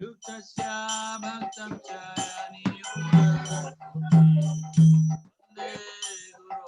Yuktasya Bhaktam Chayani Yuga Vande Guru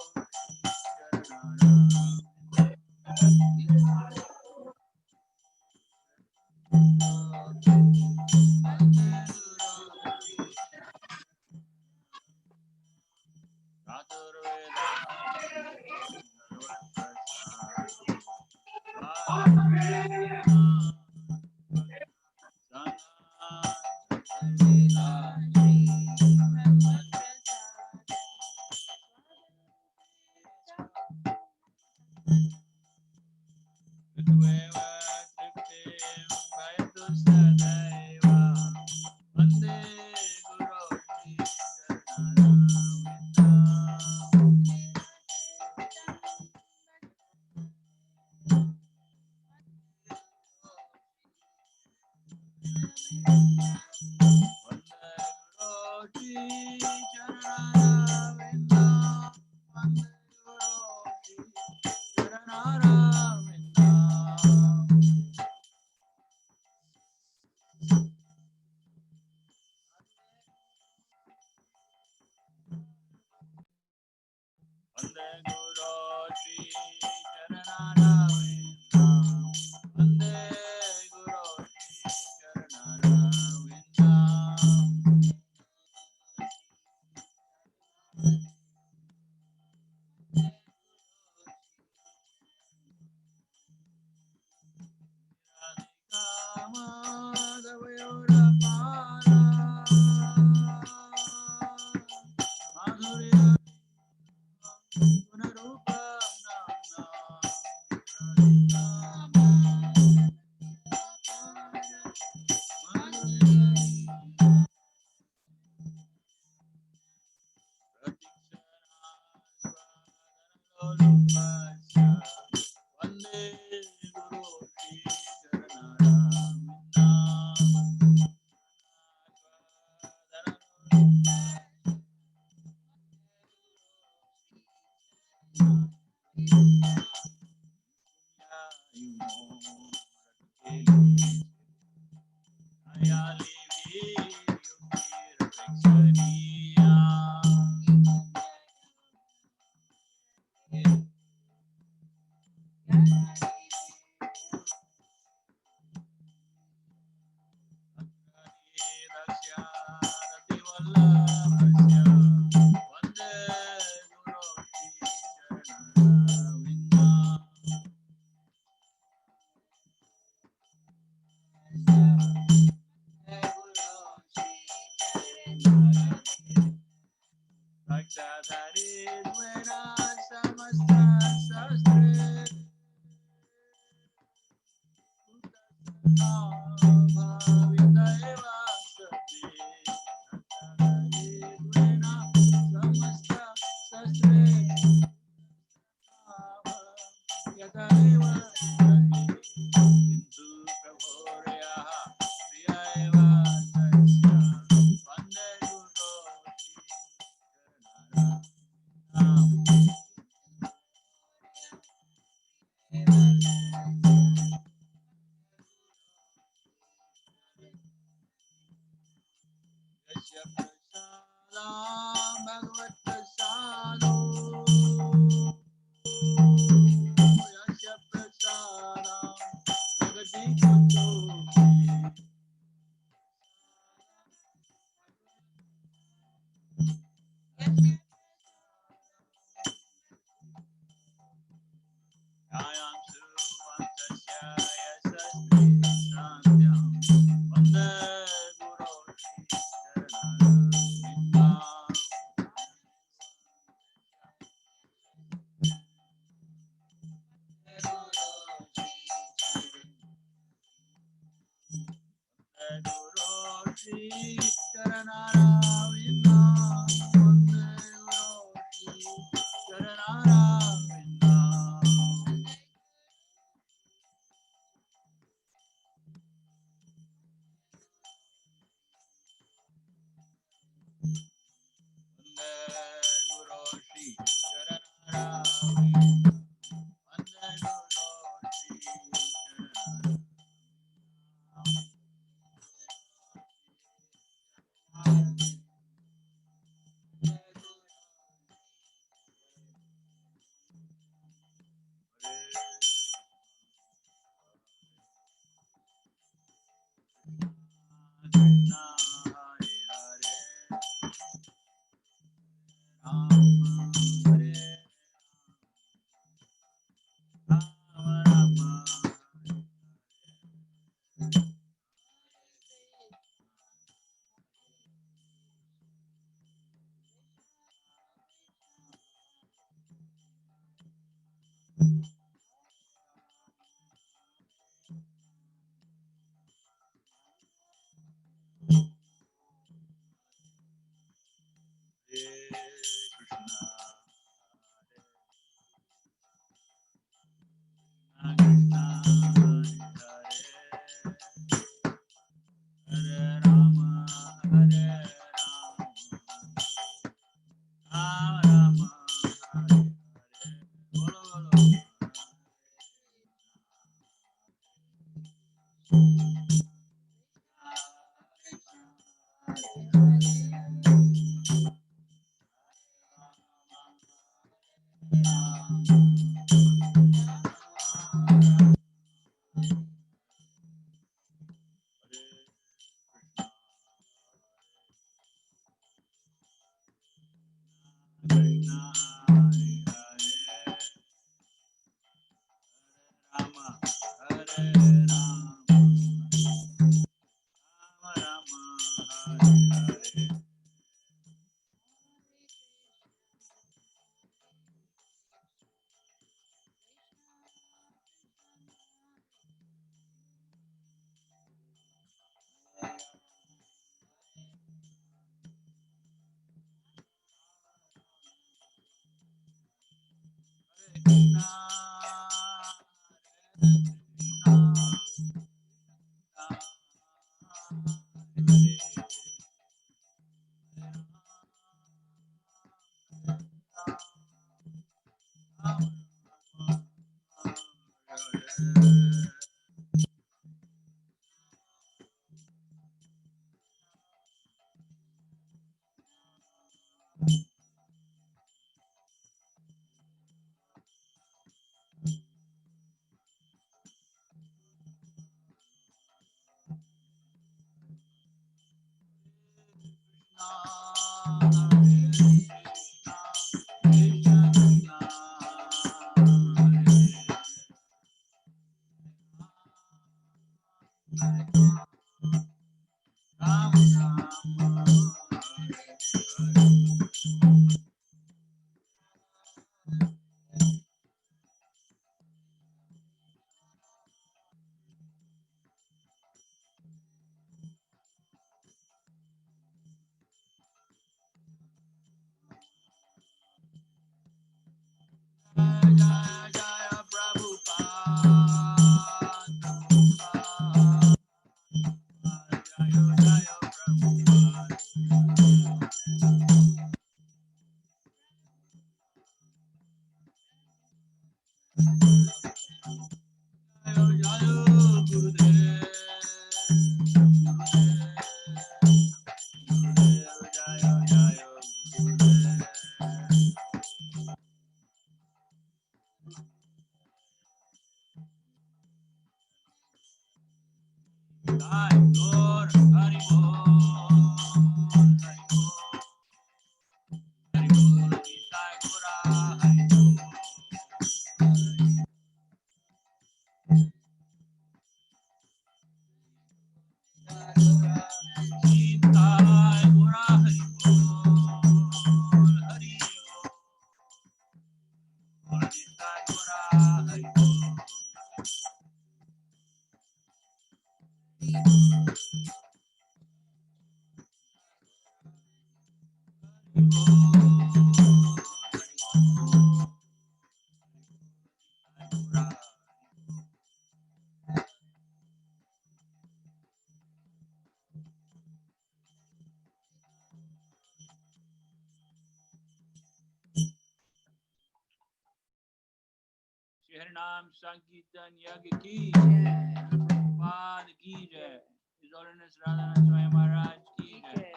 Shri हरिनाम संकीर्तन यज्ञ की प्रभुपाद की जय। His Holiness Radhanath Swami Maharaj ki jai.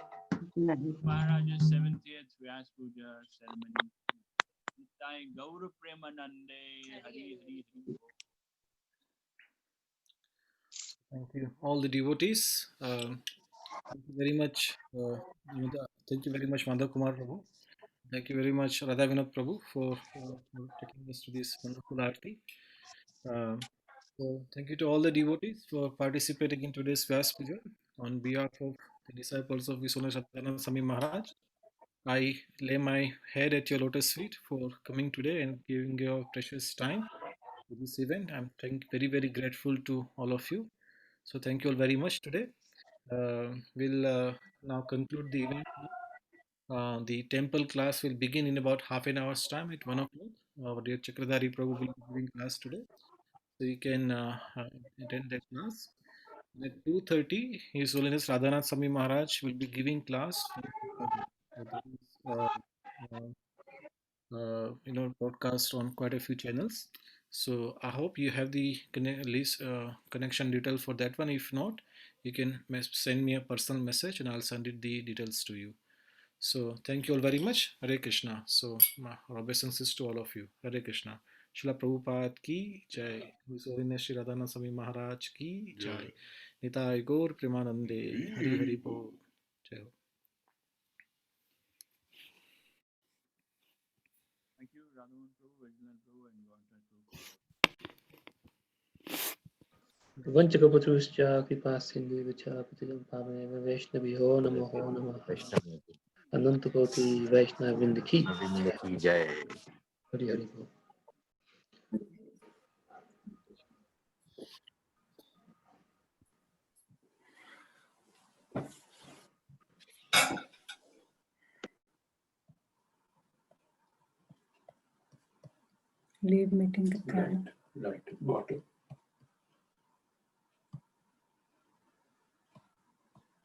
Maharaj's 70th Vyasa Puja ceremony. Nitai Gaura Premanande Hari Hari Hari. Thank you, all the devotees. Thank you very much. Thank you very much, Madhav Kumar Prabhu. Thank you very much, Radha Vinod Prabhu, for taking us to this wonderful aarti. So thank you to all the devotees for participating in today's Vyasa Puja. On behalf of the disciples of His Holiness Radhanath Swami Maharaj, I lay my head at your lotus feet for coming today and giving your precious time to this event. I'm very, very grateful to all of you. So thank you all very much today. We'll now conclude the event. The temple class will begin in about half an hour's time at 1 o'clock. Our dear Chakradhari Prabhu will be giving class today. So you can attend that class. And at 2:30, His Holiness Radhanath Swami Maharaj will be giving class. Broadcast on quite a few channels. So I hope you have the connection detail for that one. If not, you can send me a personal message and I'll send it the details to you. So thank you all very much. Hare Krishna. So my obeisances to all of you. Hare Krishna. Srila Prabhupada ki jai. His Holiness Shri Radhanath Swami Maharaj ki jai. Nitai Gaur Premanande. Hari Hari Bol. Jai Ho. Thank you, Radhanath Prabhu, Vajnath Prabhu, and Bhagavata Prabhu. Vanchakapatruscha kripa sindhu vicha patitam pavane Vaishnaviho namo namaha. Anantakoti Vaishnav Vindaki. Jai. Hari Hari Bol. leave meeting the time. Right, bottom.